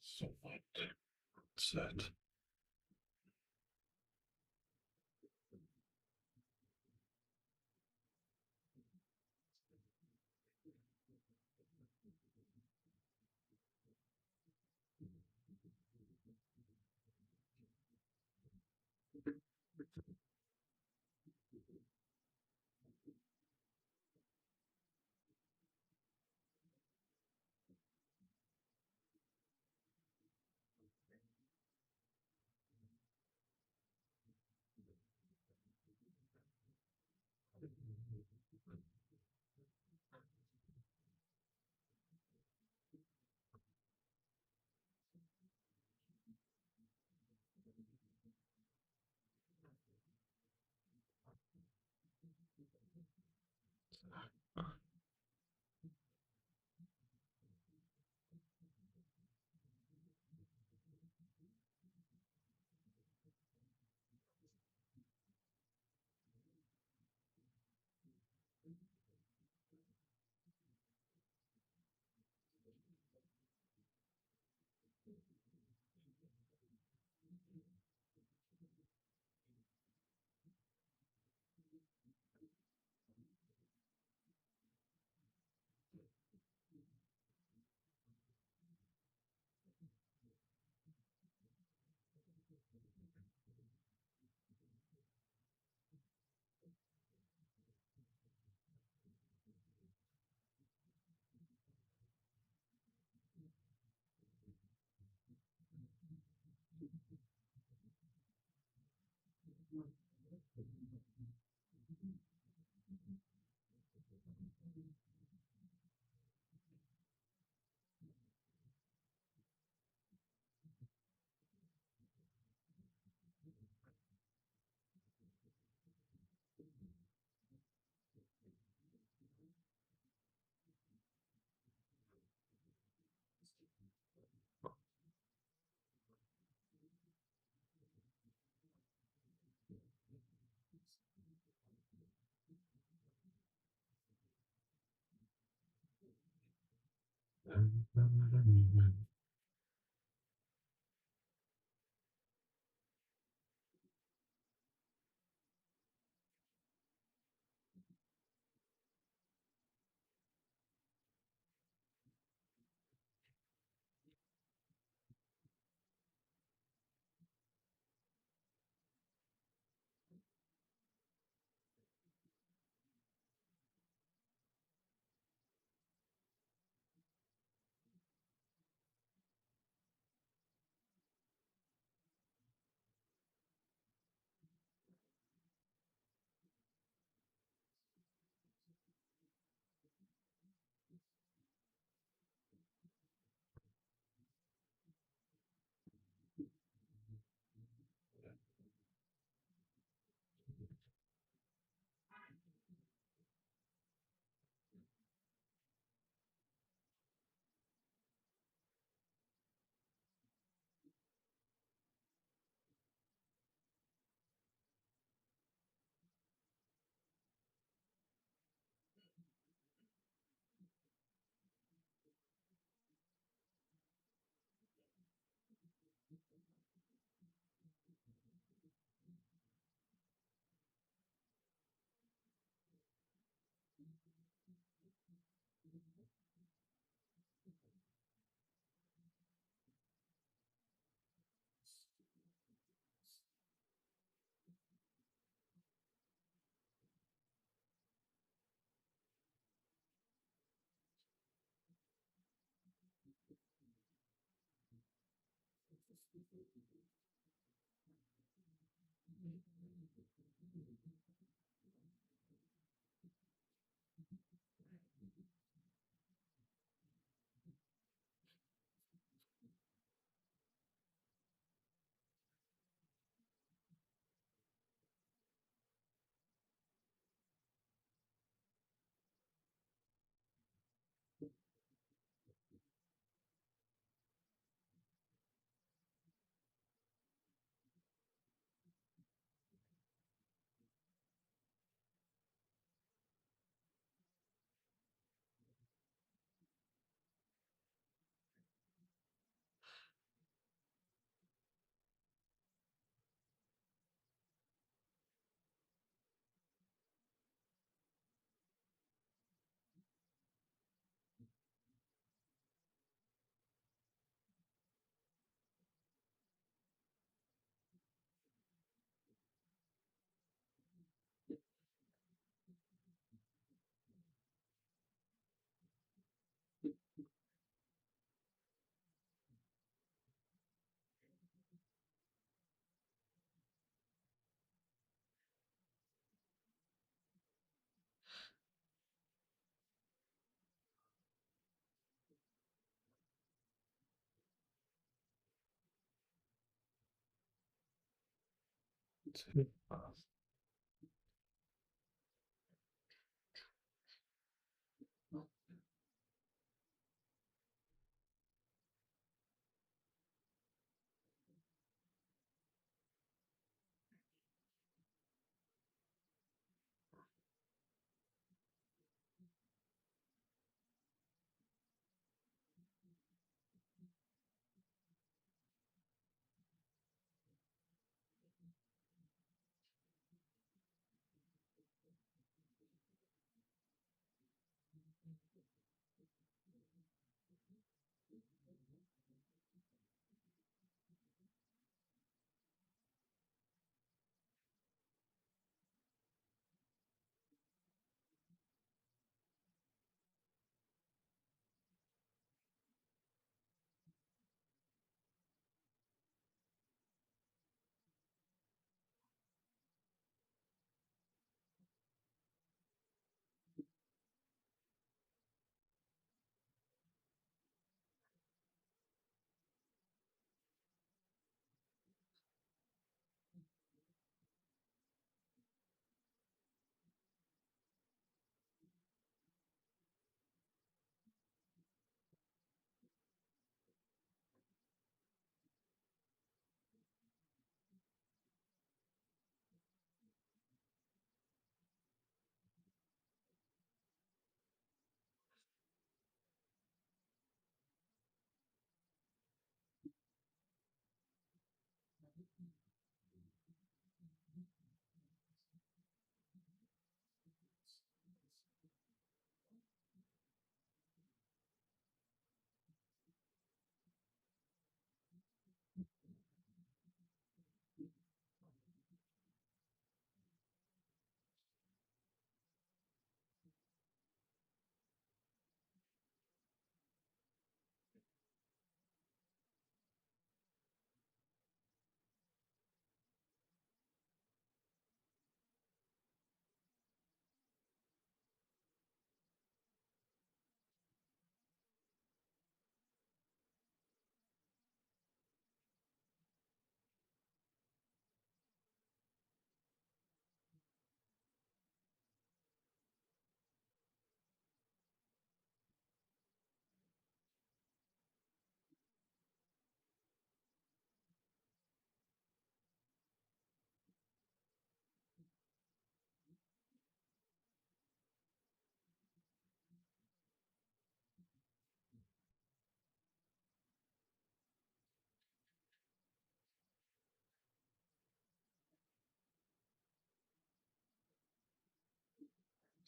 So what's that?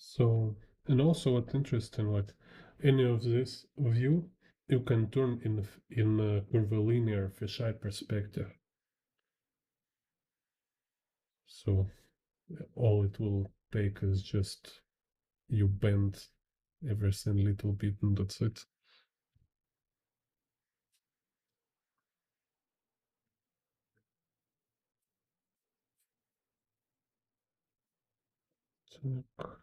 So, and also what's interesting, like any of this view, you can turn in a curvilinear fisheye perspective. So all it will take is just you bend everything a little bit, and that's it. Так.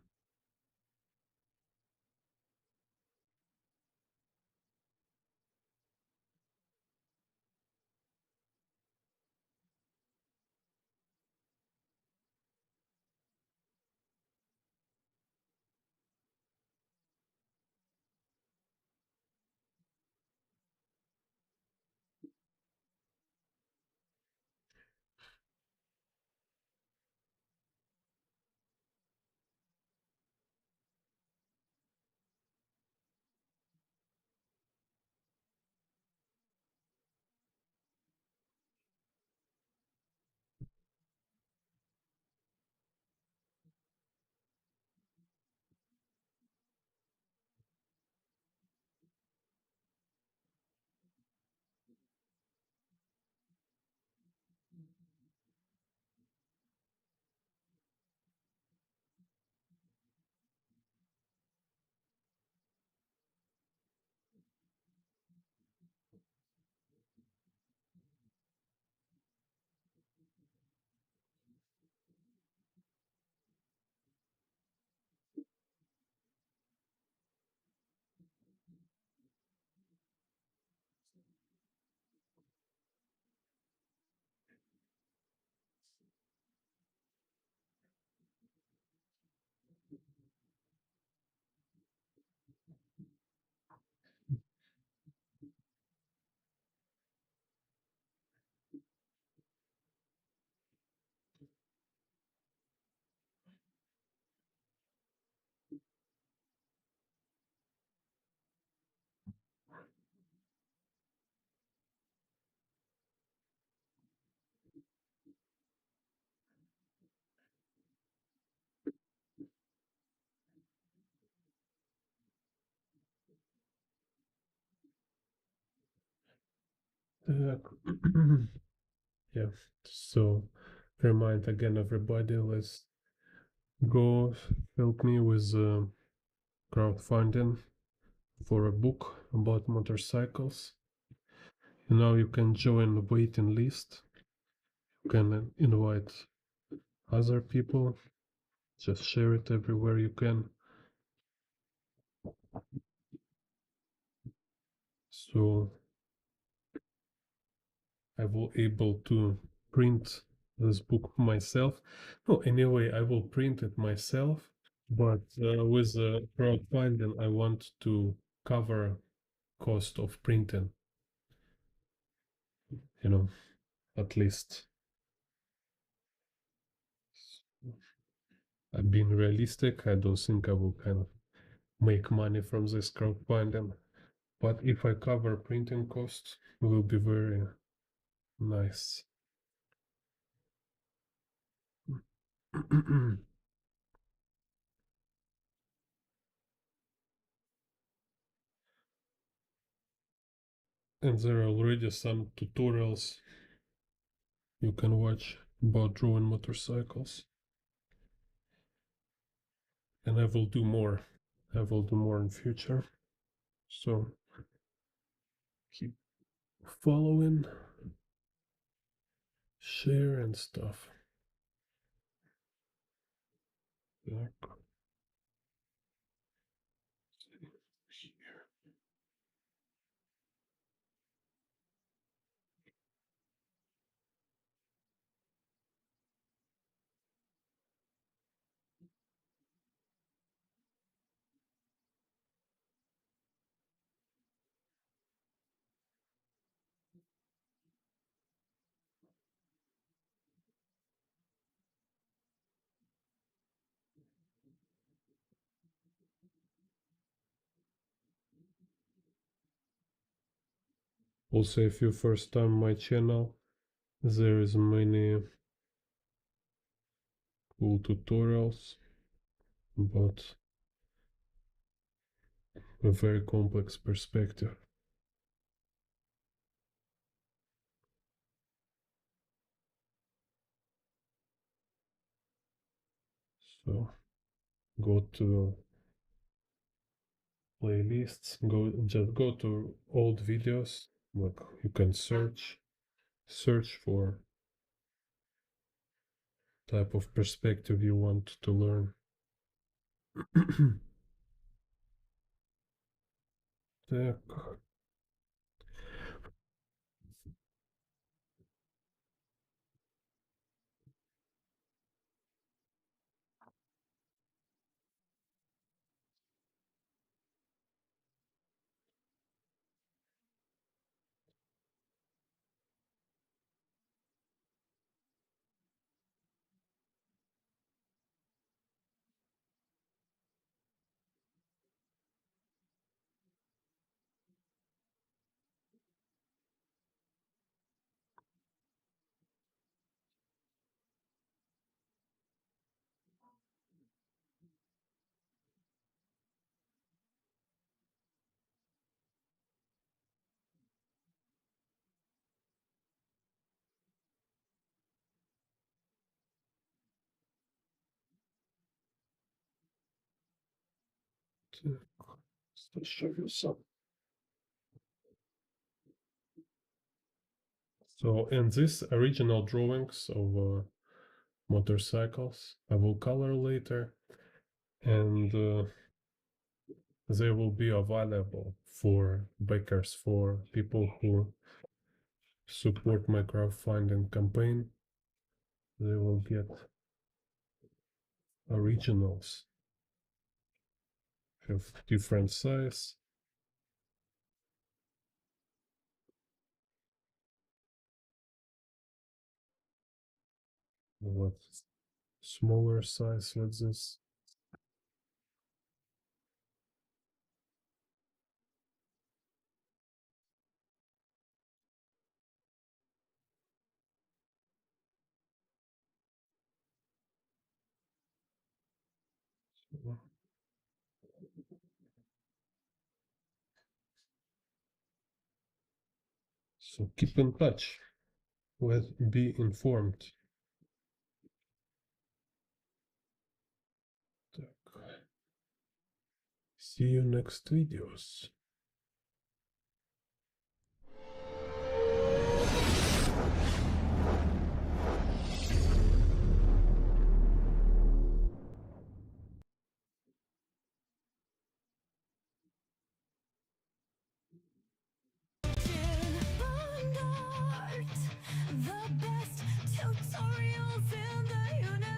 Так. Yeah. So remind again everybody, let's go help me with crowdfunding for a book about motorcycles. Now you can join the waiting list. You can invite other people. Just share it everywhere you can. So I will able to print this book myself. No, anyway, I will print it myself. But with crowdfunding, I want to cover cost of printing. You know, at least I'm being realistic. I don't think I will kind of make money from this crowdfunding. But if I cover printing costs, it will be very nice. And there are already some tutorials you can watch about drawing motorcycles. And I will do more. I will do more in future. So keep following, share and stuff. Так. Also, if you first time my channel, there is many cool tutorials but a very complex perspective. So go to playlists, just go to old videos. Like you can search for type of perspective you want to learn. Так. Let's show you some. So in these original drawings of motorcycles, I will color later, and they will be available for backers, for people who support my crowdfunding campaign. They will get originals, have different size. What smaller size like this. So keep in touch. Be informed. See you next videos. The best tutorials in the universe.